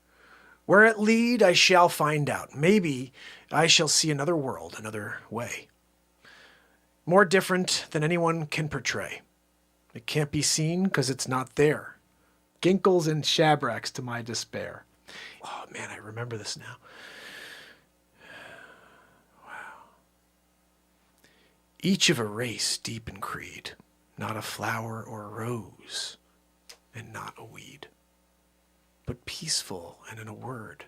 Where it lead, I shall find out. Maybe I shall see another world, another way. More different than anyone can portray. It can't be seen because it's not there. Ginkles and shabracks to my despair. Oh man, I remember this now. Wow. Each of a race deep in creed, not a flower or a rose, and not a weed, but peaceful and in a word,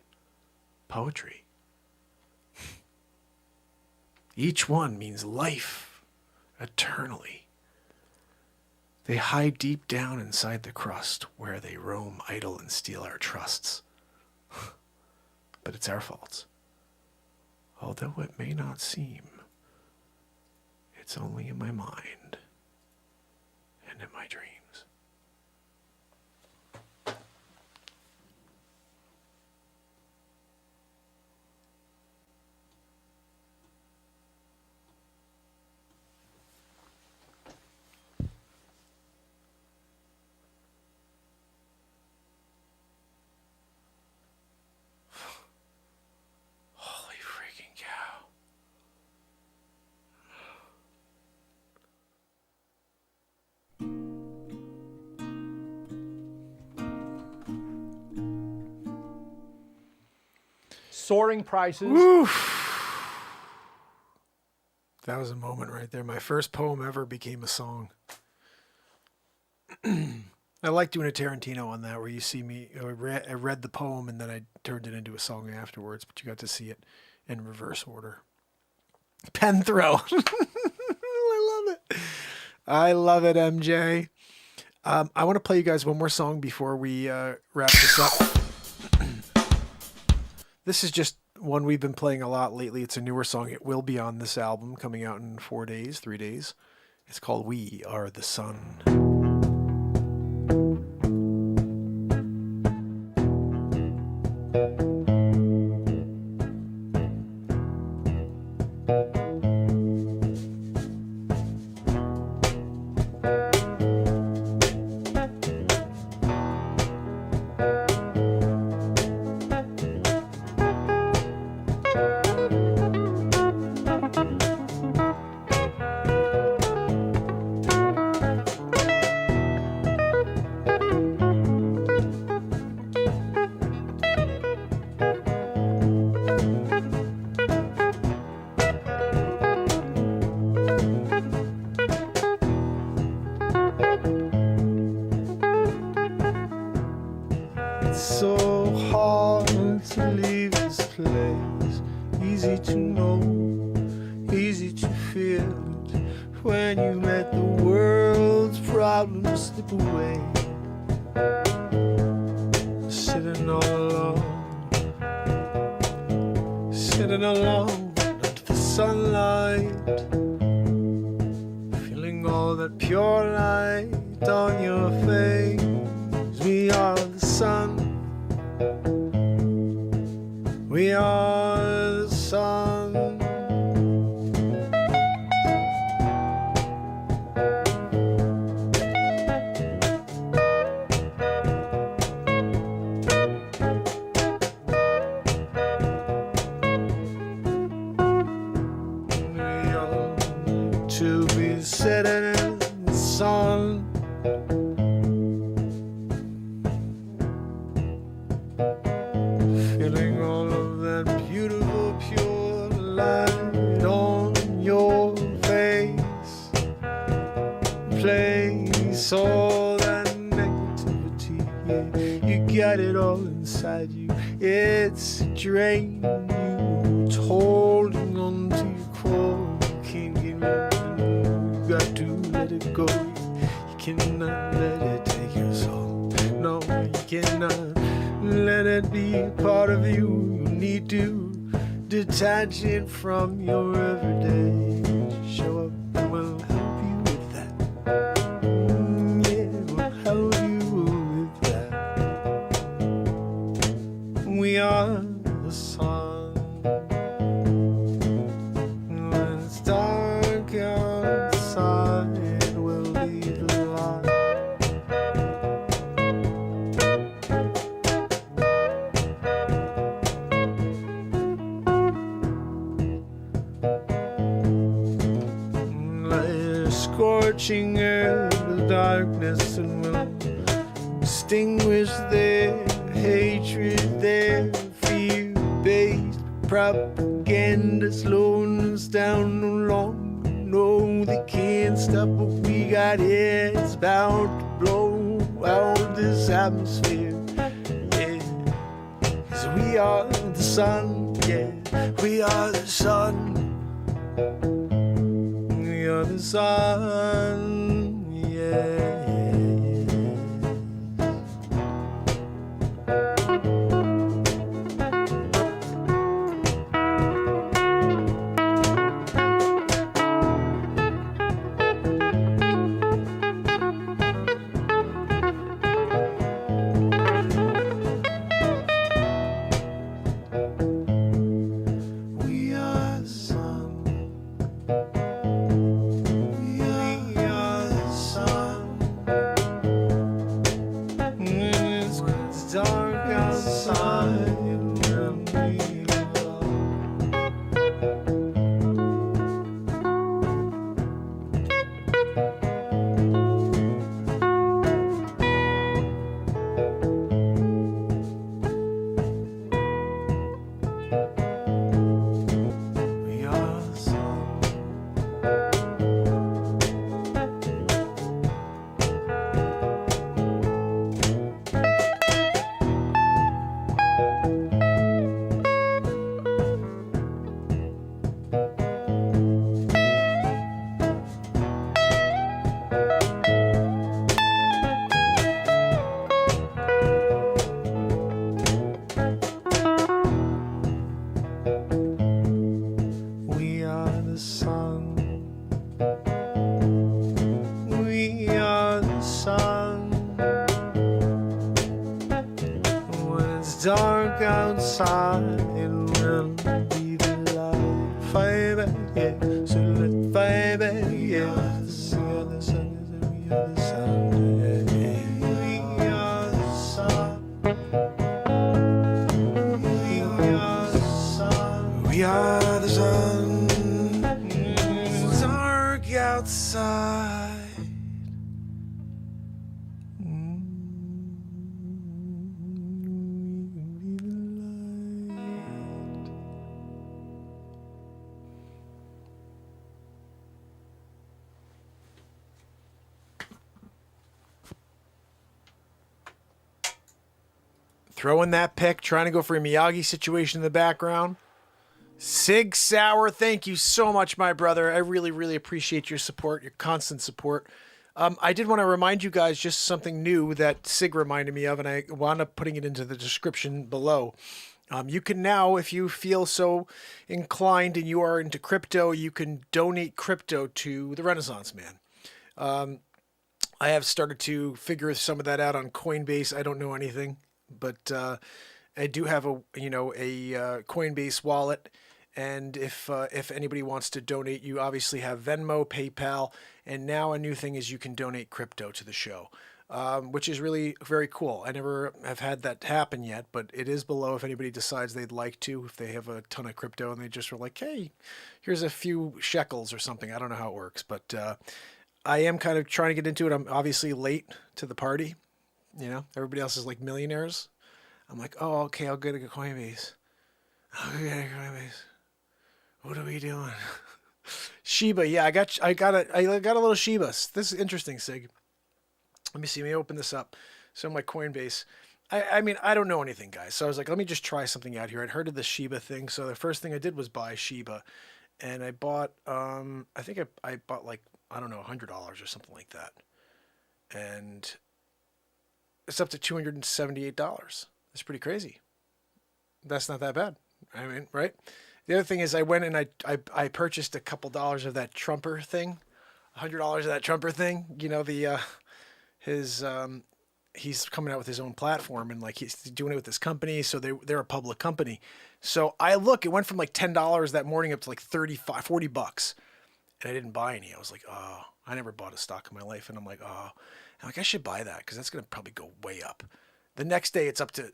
poetry. Each one means life eternally. They hide deep down inside the crust where they roam idle and steal our trusts. But it's our faults. Although it may not seem, it's only in my mind and in my dreams. Soaring prices. Oof. That was a moment right there. My first poem ever became a song. I like doing a Tarantino on that, where you see me. I read the poem and then I turned it into a song afterwards, but you got to see it in reverse order. Pen throw. I love it. I love it, MJ. I want to play you guys one more song before we wrap this up. This is just one we've been playing a lot lately. It's a newer song. It will be on this album coming out in 3 days. It's called We Are the Sun. Pure light on your face. We are the sun. Feeling all of that beautiful pure light on your face. Place all that negativity, yeah. You got it all inside you. It's draining you. It's holding on to your core. You can't get rid of it. You got to let it go. You cannot let it take your soul. No, you cannot let it be a part of you. You need to detach it from your everyday. Show up and we'll help you with that. Yeah, we'll help you with that. We are the sun. When it's dark outside, we'll be the light. Scorching earth with darkness, and will extinguish their hatred, their fear-based propaganda, slowing us down no longer. No, they can't stop what we got here. It's about to blow out this atmosphere. Yeah, 'cause we are the sun. Yeah, we are the sun. We are the sun, yeah. Dark outside, it will be the light. Fire back, yeah. So let fire back, yeah. We are the sun, we are the sun, yeah. We are the sun. We are the sun. We are the sun. It's dark outside. Throwing that pick, trying to go for a Miyagi situation in the background. Sig Sauer, thank you so much, my brother. I really, really appreciate your support, your constant support. I did want to remind you guys just something new that Sig reminded me of, and I wound up putting it into the description below. You can now, if you feel so inclined and you are into crypto, you can donate crypto to the Renaissance Man. I have started to figure some of that out on Coinbase. I don't know anything, but I do have a Coinbase wallet, and if anybody wants to donate, you obviously have Venmo, PayPal, and now a new thing is you can donate crypto to the show, which is really very cool. I never have had that happen yet, but it is below if anybody decides they'd like to, if they have a ton of crypto and they just were like, hey, here's a few shekels or something. I don't know how it works, but I am kind of trying to get into it. I'm obviously late to the party. You know, everybody else is like millionaires. I'm like, oh, okay, I'll get a Coinbase. I'll get a Coinbase. What are we doing? Shiba, yeah, I got a little Shiba. This is interesting, Sig. Let me see. Let me open this up. So my Coinbase. I mean, I don't know anything, guys. So I was like, let me just try something out here. I'd heard of the Shiba thing. So the first thing I did was buy Shiba. And I bought, I think I bought like, I don't know, $100 or something like that. And it's up to $278. That's pretty crazy. That's not that bad. I mean, right? The other thing is I went and I purchased a couple dollars of that Trumper thing. $100 of that Trumper thing. You know, he's coming out with his own platform and like he's doing it with this company. So they're a public company. So it went from like $10 that morning up to like $40. And I didn't buy any. I was like, oh, I never bought a stock in my life. And I'm like, I should buy that because that's going to probably go way up. The next day it's up to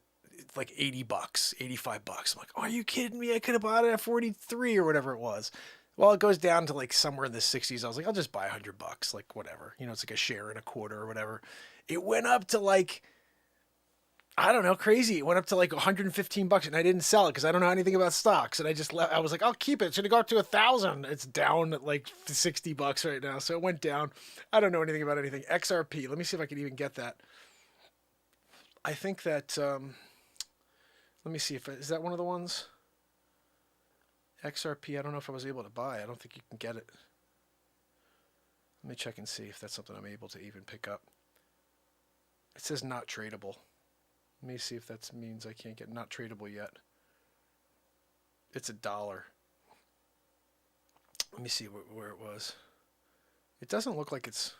like $80, $85. I'm like, oh, are you kidding me? I could have bought it at 43 or whatever it was. Well, it goes down to like somewhere in the 60s. I was like, I'll just buy $100, like whatever. You know, it's like a share and a quarter or whatever. It went up to like, I don't know, crazy. It went up to like $115 and I didn't sell it because I don't know anything about stocks. And I just I was like, I'll keep it. It's going to go up to 1,000. It's down at like $60 right now. So it went down. I don't know anything about anything. XRP. Let me see if I can even get that. I think that, let me see is that one of the ones? XRP. I don't know if I was able to buy. I don't think you can get it. Let me check and see if that's something I'm able to even pick up. It says not tradable. Let me see if that means I can't get not tradable yet. It's $1. Let me see where it was. It doesn't look like it's...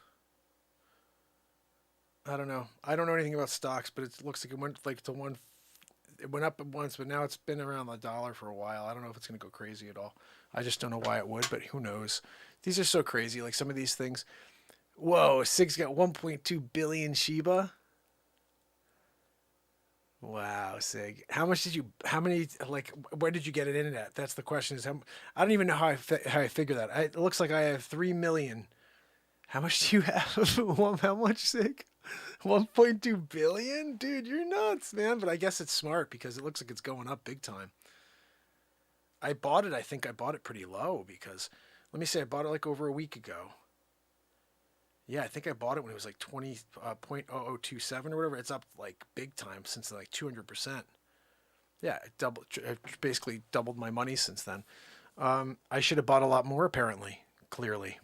I don't know. I don't know anything about stocks, but it looks like it went like to one... It went up once, but now it's been around $1 for a while. I don't know if it's going to go crazy at all. I just don't know why it would, but who knows? These are so crazy. Like some of these things. Whoa, Sig's got 1.2 billion Shiba. Wow, Sig. Where did you get it in at? That's the question. I don't even know how I figure that. It looks like I have 3 million. How much do you have? How much, Sig? 1.2 billion? Dude, you're nuts, man. But I guess it's smart because it looks like it's going up big time. I think I bought it pretty low because, let me say, I bought it like over a week ago. Yeah, I think I bought it when it was like 20.0027 or whatever. It's up like big time since like 200%. Yeah, it basically doubled my money since then. I should have bought a lot more apparently. Clearly.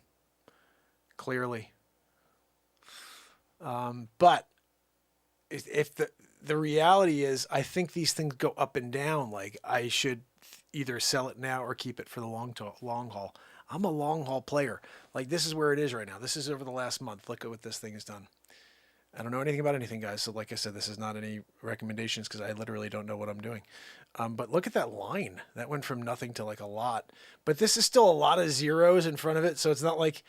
But if the reality is, I think these things go up and down. Like I should either sell it now or keep it for the long haul. I'm a long haul player. Like this is where it is right now. This is over the last month. Look at what this thing has done. I don't know anything about anything, guys. So like I said, this is not any recommendations because I literally don't know what I'm doing. But look at that line. That went from nothing to like a lot. But this is still a lot of zeros in front of it. So it's not like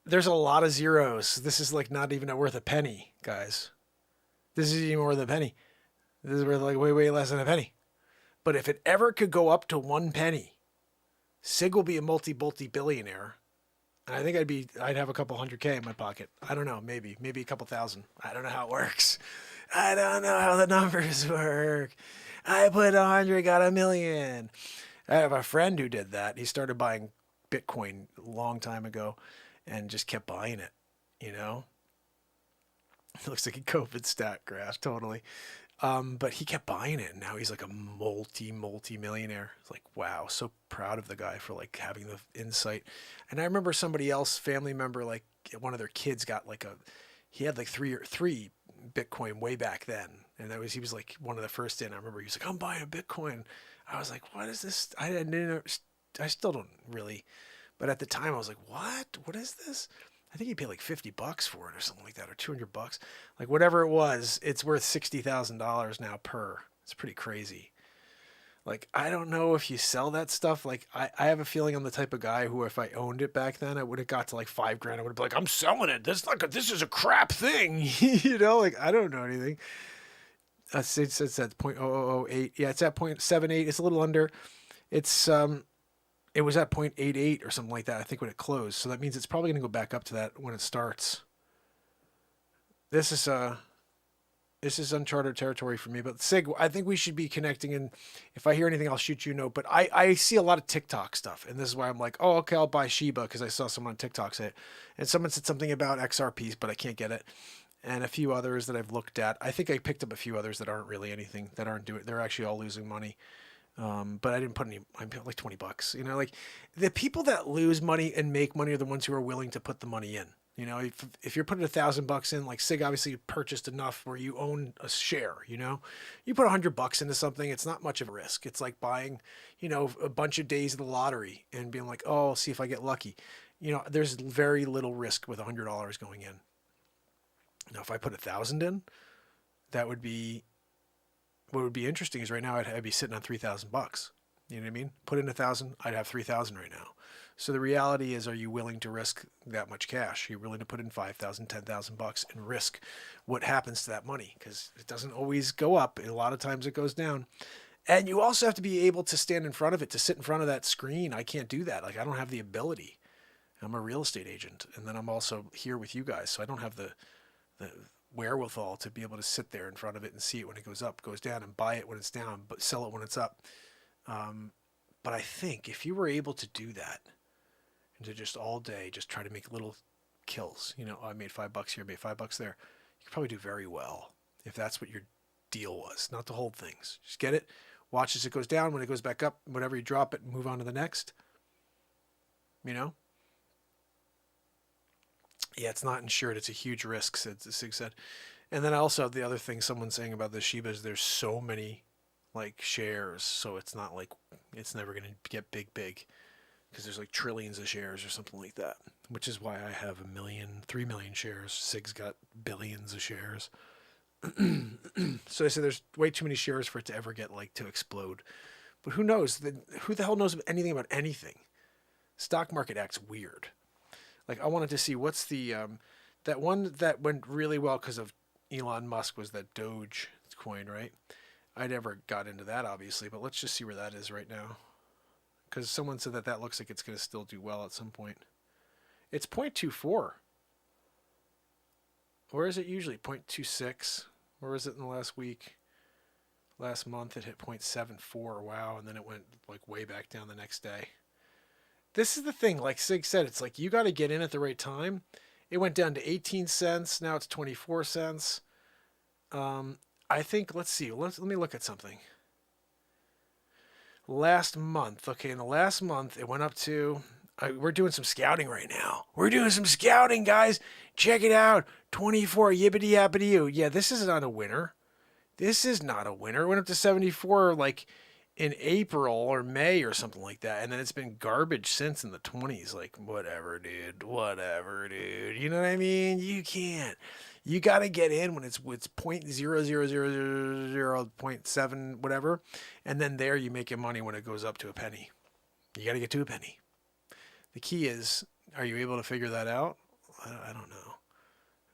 there's a lot of zeros. This is like not even worth a penny, guys. This isn't even worth a penny. This is worth like way, way less than a penny. But if it ever could go up to 1 penny, Sig will be a multi-billionaire. And I think I'd have a couple $100K in my pocket. I don't know, maybe a couple thousand. I don't know how it works. I don't know how the numbers work. I put 100, got 1 million. I have a friend who did that. He started buying Bitcoin a long time ago and just kept buying it, you know? It looks like a COVID stat graph, totally. But he kept buying it, and now he's like a multi-millionaire. It's like, wow, so proud of the guy for like having the insight. And I remember somebody else, family member, like one of their kids got like he had like three Bitcoin way back then, and he was like one of the first in. I remember he was like, I'm buying a Bitcoin. I was like, what is this? I still don't really, but at the time I was like, what is this? I think he paid like $50 for it or something like that, or $200. Like whatever it was, it's worth $60,000 now per. It's pretty crazy. Like, I don't know if you sell that stuff. Like, I have a feeling I'm the type of guy who, if I owned it back then, I would have got to like $5,000. I would have been like, I'm selling it. This is a crap thing. You know, like, I don't know anything. It's at 0.0008. Yeah, it's at 0.78. It's a little under. It's, it was at 0.88 or something like that, I think, when it closed. So that means it's probably going to go back up to that when it starts. This is uncharted territory for me. But Sig, I think we should be connecting, and if I hear anything, I'll shoot you a note. But I see a lot of TikTok stuff, and this is why I'm like, oh, okay, I'll buy Shiba, because I saw someone on TikTok say it. And someone said something about XRPs, but I can't get it. And a few others that I've looked at. I think I picked up a few others that aren't really anything, that aren't doing, they're actually all losing money. But I didn't put any, I put like $20, you know, like the people that lose money and make money are the ones who are willing to put the money in. You know, if you're putting $1,000 in, like Sig obviously purchased enough where you own a share, you know, you put $100 into something, it's not much of a risk. It's like buying, you know, a bunch of days of the lottery and being like, oh, I'll see if I get lucky. You know, there's very little risk with $100 going in. Now, if I put 1,000 in, that would be, what would be interesting is right now I'd be sitting on $3,000. You know what I mean? Put in 1,000, I'd have 3,000 right now. So the reality is, are you willing to risk that much cash? Are you willing to put in 5,000, 10,000 bucks and risk what happens to that money? Because it doesn't always go up. A lot of times it goes down. And you also have to be able to stand in front of it, to sit in front of that screen. I can't do that. Like, I don't have the ability. I'm a real estate agent. And then I'm also here with you guys. So I don't have the wherewithal to be able to sit there in front of it and see it when it goes up, goes down, and buy it when it's down, but sell it when it's up. But I think if you were able to do that, and to just all day just try to make little kills, you know, oh, I made $5 here, I made $5 there, you could probably do very well if that's what your deal was. Not to hold things. Just get it, watch as it goes down. When it goes back up, whenever you drop it, move on to the next. You know? Yeah, it's not insured. It's a huge risk, Sig said. And then also the other thing someone's saying about the Shiba is there's so many like shares, so it's not like it's never going to get big, because there's like trillions of shares or something like that, which is why I have 3 million shares. Sig's got billions of shares. So I say there's way too many shares for it to ever get like to explode. But who knows? Who the hell knows anything about anything? Stock market acts weird. Like, I wanted to see what's the that one that went really well because of Elon Musk was that Doge coin, right? I never got into that, obviously, but let's just see where that is right now. Because someone said that looks like it's going to still do well at some point. It's 0.24. Where is it usually? 0.26. Where was it in the last week? Last month it hit 0.74. Wow, and then it went like way back down the next day. This is the thing, like Sig said, it's like you got to get in at the right time. It went down to 18 cents. Now it's 24 cents. I think, let's see. Let me look at something. Last month. Okay, in the last month, it went up to... we're doing some scouting right now. We're doing some scouting, guys. Check it out. 24, yippity yappity you. Yeah, this is not a winner. This is not a winner. It went up to 74, like... in April or May or something like that, and then it's been garbage since in the 20s. Like, whatever, dude. You know what I mean? You can't. You got to get in when it's 0.00000.7 whatever, and then there you make your money when it goes up to a penny. You got to get to a penny. The key is, are you able to figure that out? I don't know.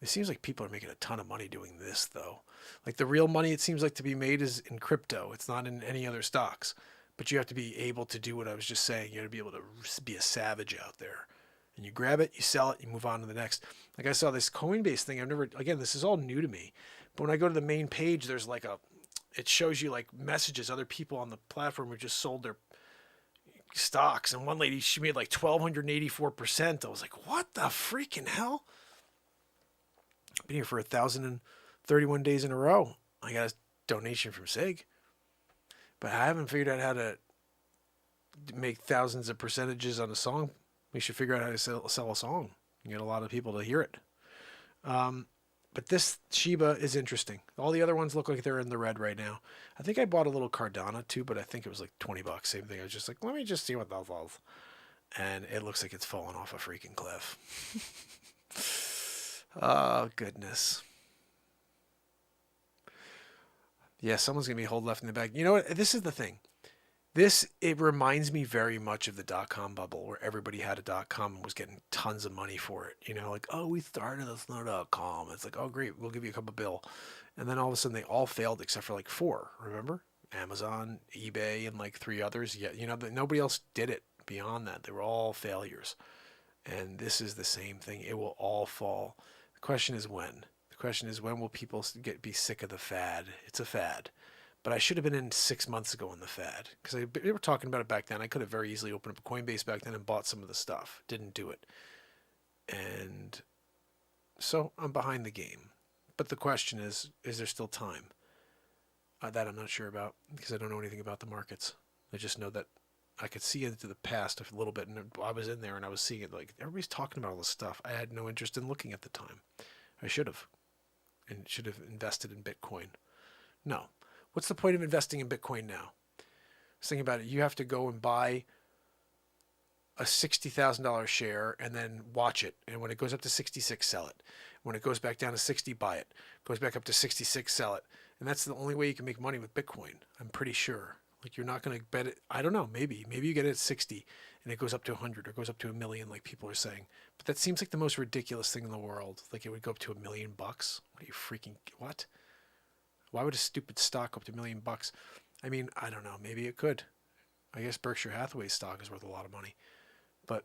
It seems like people are making a ton of money doing this, though. Like, the real money, it seems like, to be made is in crypto. It's not in any other stocks. But you have to be able to do what I was just saying. You have to be able to be a savage out there. And you grab it, you sell it, you move on to the next. Like, I saw this Coinbase thing. Again, this is all new to me. But when I go to the main page, there's like it shows you like messages, other people on the platform who just sold their stocks. And one lady, she made like 1,284%. I was like, what the freaking hell? I've been here for 1,031 days in a row. I got a donation from Sig. But I haven't figured out how to make thousands of percentages on a song. We should figure out how to sell a song and get a lot of people to hear it. But this Shiba is interesting. All the other ones look like they're in the red right now. I think I bought a little Cardano too, but I think it was like $20. Same thing. I was just like, let me just see what that was. And it looks like it's falling off a freaking cliff. Oh, goodness. Yeah, someone's going to be hold left in the bag. You know what? This is the thing. It reminds me very much of the dot-com bubble where everybody had a .com and was getting tons of money for it. You know, like, oh, we started this .com. It's like, oh, great, we'll give you a couple bill. And then all of a sudden they all failed except for like 4, remember? Amazon, eBay, and like 3 others. Yeah, you know, nobody else did it beyond that. They were all failures. And this is the same thing. It will all fall. The question is when. The question is when will people be sick of the fad? It's a fad. But I should have been in 6 months ago in the fad. Because they were talking about it back then. I could have very easily opened up a Coinbase back then and bought some of the stuff. Didn't do it. And so I'm behind the game. But the question is there still time? That I'm not sure about because I don't know anything about the markets. I just know that I could see into the past a little bit, and I was in there and I was seeing it. Like everybody's talking about all this stuff. I had no interest in looking at the time. I should have, and should have invested in Bitcoin. No, what's the point of investing in Bitcoin now? I was thinking about it. You have to go and buy a $60,000 share and then watch it, and when it goes up to 66, sell it. When it goes back down to 60, buy it. Goes back up to 66, sell it. And that's the only way you can make money with Bitcoin. I'm pretty sure. Like you're not going to bet it. I don't know. Maybe you get it at 60 and it goes up to 100 or goes up to $1 million like people are saying. But that seems like the most ridiculous thing in the world. Like it would go up to $1 million. What are you freaking, what? Why would a stupid stock go up to $1 million? I mean, I don't know. Maybe it could. I guess Berkshire Hathaway stock is worth a lot of money. But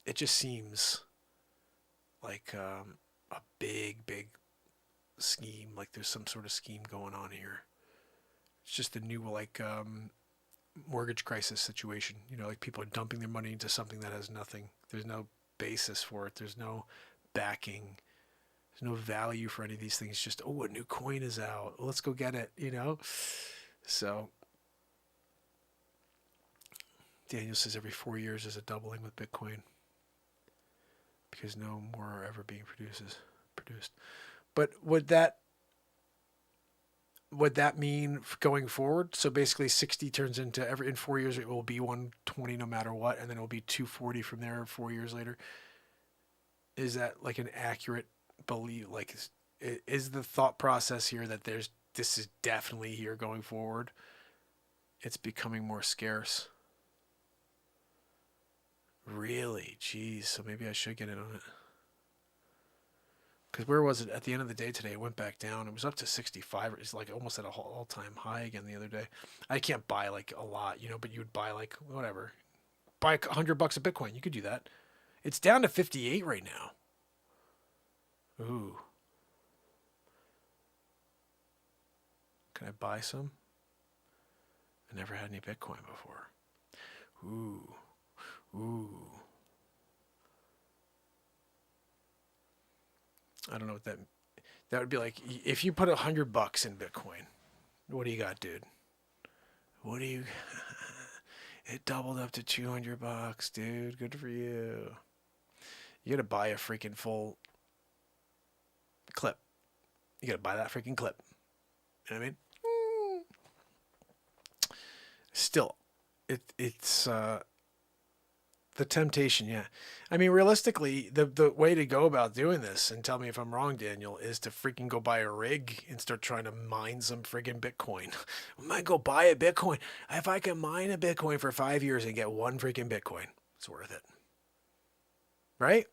it just seems like a big scheme. Like there's some sort of scheme going on here. It's just a new mortgage crisis situation. You know, like people are dumping their money into something that has nothing. There's no basis for it. There's no backing. There's no value for any of these things. Just, oh, a new coin is out. Well, let's go get it, you know? So Daniel says every 4 years is a doubling with Bitcoin because no more are ever being produced. But would that mean going forward? So basically 60 turns into in 4 years, it will be 120 no matter what. And then it will be 240 from there 4 years later. Is that like an accurate belief? Like, is the thought process here that this is definitely here going forward? It's becoming more scarce. Really? Jeez. So maybe I should get in on it. Because where was it at the end of the day today? It went back down. It was up to 65. It's like almost at an all-time high again the other day. I can't buy like a lot, you know, but you would buy like whatever. Buy $100 of Bitcoin. You could do that. It's down to 58 right now. Ooh. Can I buy some? I never had any Bitcoin before. Ooh. I don't know what that would be like. If you put $100 in Bitcoin, what do you got, dude? What do you? It doubled up to $200, dude. Good for you. You gotta buy a freaking full clip. You gotta buy that freaking clip. You know what I mean? Still, it's the temptation, yeah. I mean, realistically, the way to go about doing this, and tell me if I'm wrong, Daniel, is to freaking go buy a rig and start trying to mine some freaking Bitcoin. I might go buy a Bitcoin. If I can mine a Bitcoin for 5 years and get one freaking Bitcoin, it's worth it. Right?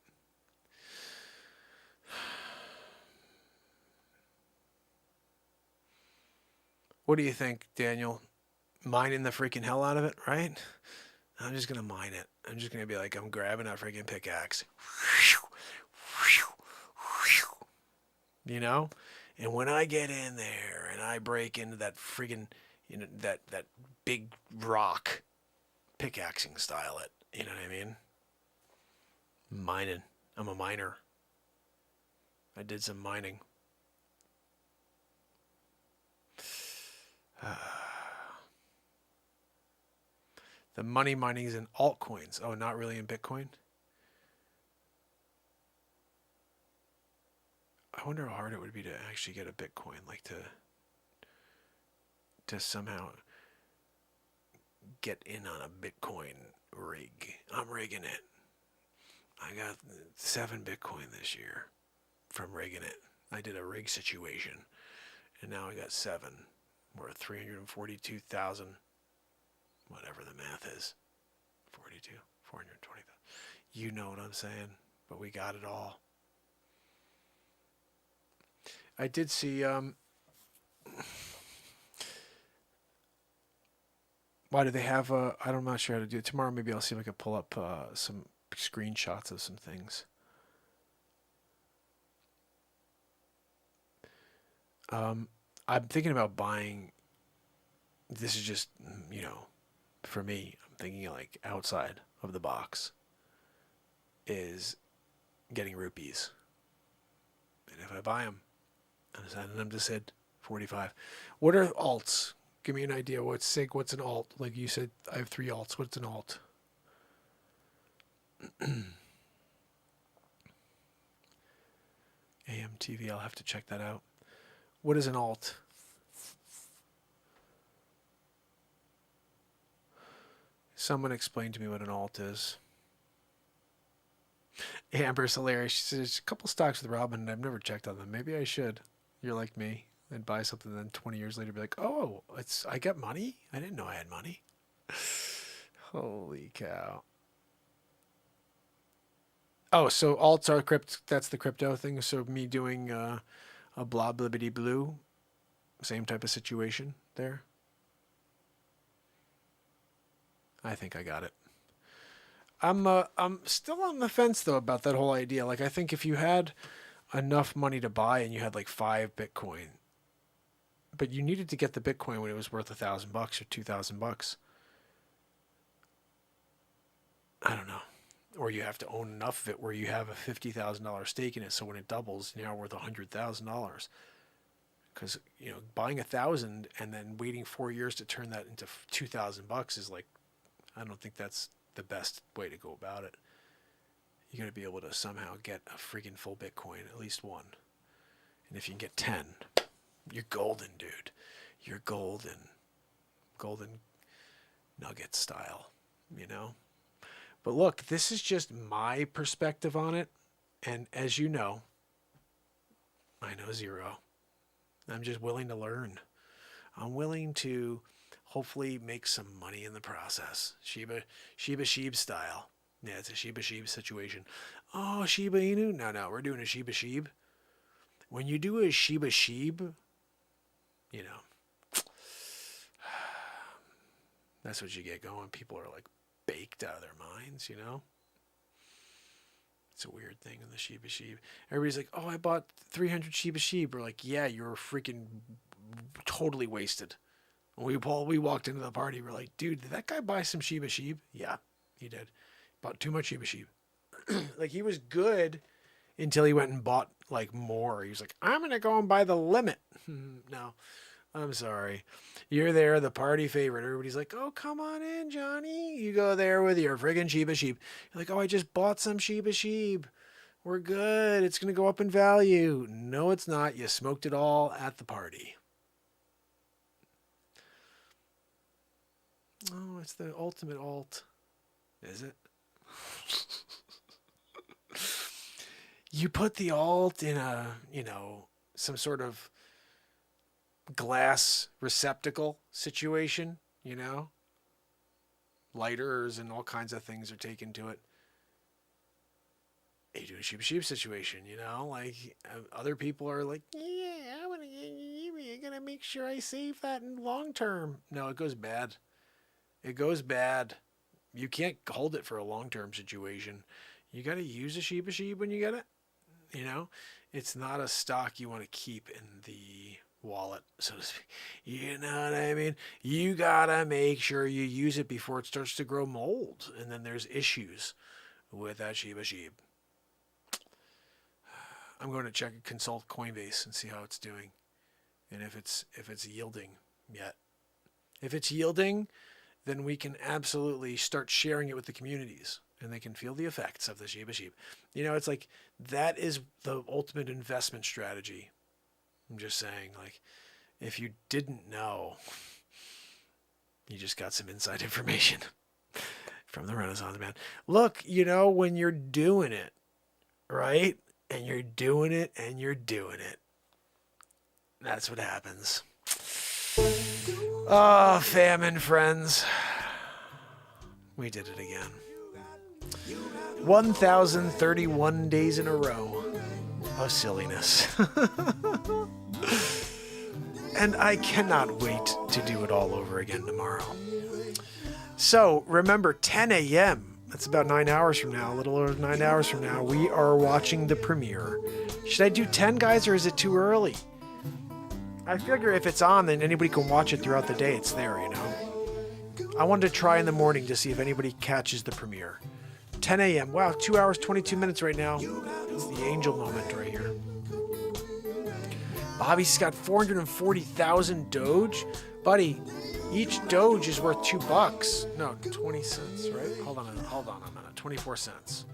What do you think, Daniel? Mining the freaking hell out of it, right? I'm just going to mine it. I'm just going to be like, I'm grabbing that freaking pickaxe. You know? And when I get in there and I break into that friggin', you know, that big rock, pickaxing style it. You know what I mean? Mining. I'm a miner. I did some mining. The money mining is in altcoins. Oh, not really in Bitcoin? I wonder how hard it would be to actually get a Bitcoin, like to somehow get in on a Bitcoin rig. I'm rigging it. I got 7 Bitcoin this year from rigging it. I did a rig situation, and now I got 7. We're at 342,000. Whatever the math is. 42, 420,000. You know what I'm saying? But we got it all. I did see Why do they have I'm not sure how to do it. Tomorrow maybe I'll see if I can pull up some screenshots of some things. I'm thinking about buying, this is just, for me, I'm thinking like outside of the box is getting rupees. And if I buy them, I'm sending them to Sid, 45. What are alts? Give me an idea. What's SIG? What's an alt? Like you said, I have 3 alts. What's an alt? AMTV, I'll have to check that out. What is an alt? Someone explain to me what an alt is. Amber's hilarious. She says, there's a couple stocks with Robin, and I've never checked on them. Maybe I should. You're like me. I'd buy something, then 20 years later be like, oh, I got money? I didn't know I had money. Holy cow. Oh, so alts are that's the crypto thing. So me doing a blah blibbity blue, same type of situation there. I think I got it. I'm still on the fence though about that whole idea. Like, I think if you had enough money to buy and you had like 5 Bitcoin, but you needed to get the Bitcoin when it was worth $1,000 or $2,000. I don't know. Or you have to own enough of it where you have a $50,000 stake in it, so when it doubles, you're now worth $100,000. Because buying 1,000 and then waiting 4 years to turn that into $2,000 is like, I don't think that's the best way to go about it. You got to be able to somehow get a freaking full Bitcoin, at least one. And if you can get 10, you're golden, dude. You're golden. Golden nugget style, But look, this is just my perspective on it. And as you know, I know zero. I'm just willing to learn. I'm willing to hopefully make some money in the process. Shiba Sheeb style. Yeah, it's a Shiba Sheeb situation. Oh, Shiba Inu? No, we're doing a Shiba Sheeb. When you do a Shiba Sheeb, that's what you get going. People are like baked out of their minds, It's a weird thing in the Shiba Sheeb. Everybody's like, oh, I bought 300 Shiba Sheeb. We're like, yeah, you're freaking totally wasted. When we walked into the party, we're like, dude, did that guy buy some Shiba Sheeb? Yeah, he did. Bought too much Shiba Sheeb. Like, he was good until he went and bought like more. He was like, I'm going to go and buy the limit. No, I'm sorry. You're there, the party favorite. Everybody's like, oh, come on in, Johnny. You go there with your friggin' Shiba Sheeb. You're like, oh, I just bought some Shiba Sheeb. We're good. It's going to go up in value. No, it's not. You smoked it all at the party. Oh, it's the ultimate alt. Is it? You put the alt in a, some sort of glass receptacle situation, lighters and all kinds of things are taken to it. You do a Shiba Sheep situation, like other people are like, yeah, I gotta make sure I save that in long term. No, it goes bad. It goes bad. You can't hold it for a long term situation. You gotta use a Shiba Sheep when you get it. It's not a stock you want to keep in the wallet, so to speak. You know what I mean? You gotta make sure you use it before it starts to grow mold, and then there's issues with that Shiba Sheep. I'm going to consult Coinbase and see how it's doing, and if it's yielding yet. If it's yielding, then we can absolutely start sharing it with the communities, and they can feel the effects of the Shiba Sheep. It's like, that is the ultimate investment strategy. I'm just saying, like, if you didn't know, you just got some inside information from the Renaissance Man. Look, when you're doing it, right? And you're doing it, and you're doing it. That's what happens. Oh, famine, friends. We did it again. 1,031 days in a row of silliness. And I cannot wait to do it all over again tomorrow. So remember, 10 a.m. That's about 9 hours from now, a little over 9 hours from now. We are watching the premiere. Should I do 10, guys, or is it too early? I figure if it's on, then anybody can watch it throughout the day. It's there, you know. I wanted to try in the morning to see if anybody catches the premiere. 10 a.m. Wow, 2 hours, 22 minutes right now. It's the angel moment right here. Bobby's got 440,000 Doge. Buddy, each Doge is worth $2. No, 20 cents, right? Hold on a minute. 24 cents.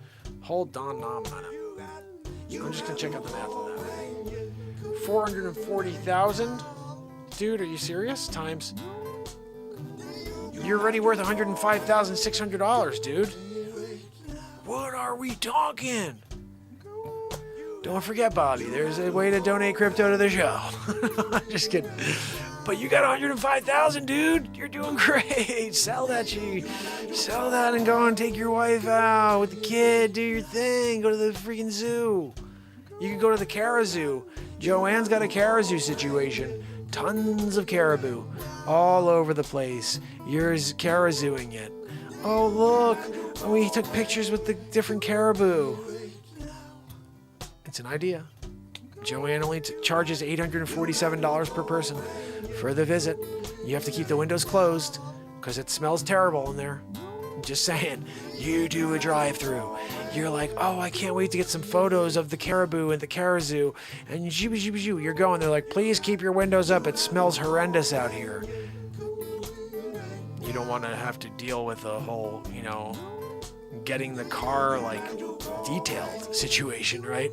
Hold on a minute. I'm just going to check out the math on that. 440,000? Dude, are you serious? Times... You're already worth $105,600, dude. What are we talking? Don't forget, Bobby, there's a way to donate crypto to the show. I'm just kidding. But you got 105,000, dude. You're doing great. Sell that shit. Sell that and go and take your wife out with the kid. Do your thing. Go to the freaking zoo. You can go to the Caribou. Joanne's got a Caribou situation. Tons of caribou all over the place. You're Caribouing it. Oh, look. We took pictures with the different caribou. It's an idea. Joanne only charges $847 per person for the visit. You have to keep the windows closed because it smells terrible in there. I'm just saying, you do a drive-through. You're like, oh, I can't wait to get some photos of the caribou and the Caribou. And you're going. They're like, please keep your windows up. It smells horrendous out here. You don't want to have to deal with the whole, you know, getting the car, like, detailed situation, right?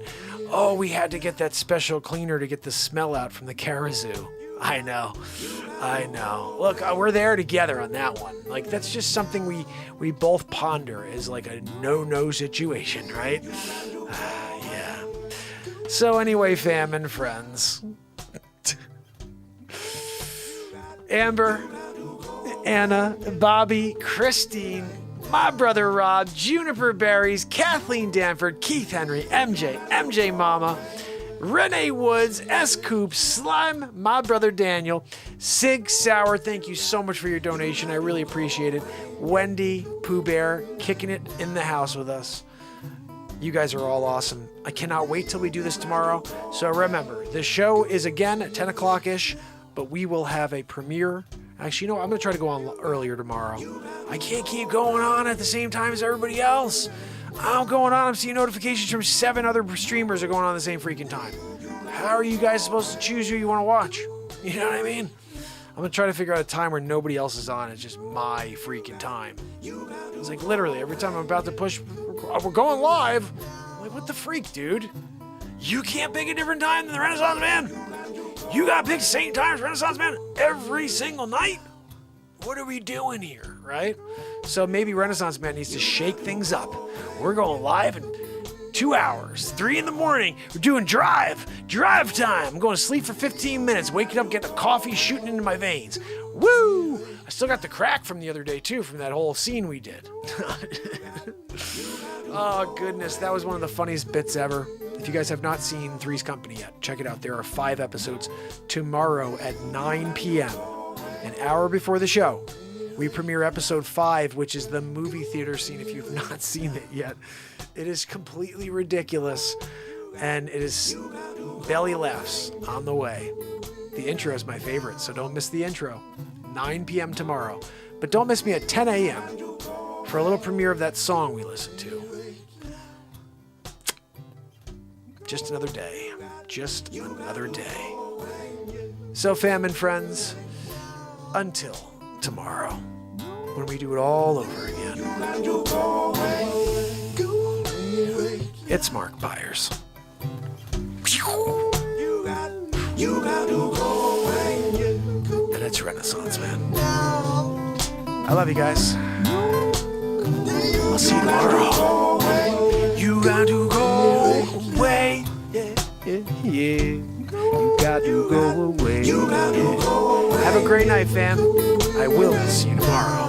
Oh, we had to get that special cleaner to get the smell out from the Caribou. I know. Look, we're there together on that one. Like, that's just something we both ponder as like a no-no situation, right? Yeah. So anyway, fam and friends. Amber, Anna, Bobby, Christine, my brother Rob, Juniper Berries, Kathleen Danford, Keith Henry, MJ Mama, Renee Woods, S. Coop, Slime, my brother Daniel, Sig Sauer, thank you so much for your donation. I really appreciate it. Wendy, Pooh Bear, kicking it in the house with us. You guys are all awesome. I cannot wait till we do this tomorrow. So remember, the show is again at 10 o'clock-ish, but we will have a premiere. Actually, you know what? I'm going to try to go on earlier tomorrow. I can't keep going on at the same time as everybody else. I'm going on. I'm seeing notifications from 7 other streamers are going on at the same freaking time. How are you guys supposed to choose who you want to watch? You know what I mean? I'm going to try to figure out a time where nobody else is on. It's just my freaking time. It's like literally every time I'm about to push, we're going live. I'm like, what the freak, dude? You can't pick a different time than the Renaissance Man? You got to pick the same time as Renaissance Man every single night? What are we doing here, right? So maybe Renaissance Man needs to shake things up. We're going live in 2 hours, 3 in the morning. We're doing drive time. I'm going to sleep for 15 minutes, waking up, getting a coffee shooting into my veins. Woo! I still got the crack from the other day, too, from that whole scene we did. Oh, goodness. That was one of the funniest bits ever. If you guys have not seen Three's Company yet, check it out. There are 5 episodes tomorrow at 9 p.m., an hour before the show. We premiere episode 5, which is the movie theater scene if you've not seen it yet. It is completely ridiculous, and it is belly laughs on the way. The intro is my favorite, so don't miss the intro. 9 p.m. tomorrow. But don't miss me at 10 a.m. for a little premiere of that song we listened to. Just another day. Just another day. So, fam and friends, until tomorrow, when we do it all over again. It's Mark Pires. And it's Renaissance Man. I love you guys. I'll see you tomorrow. You got to go away. Yeah. You got to go away. Yeah. Have a great night, fam. I will see you tomorrow.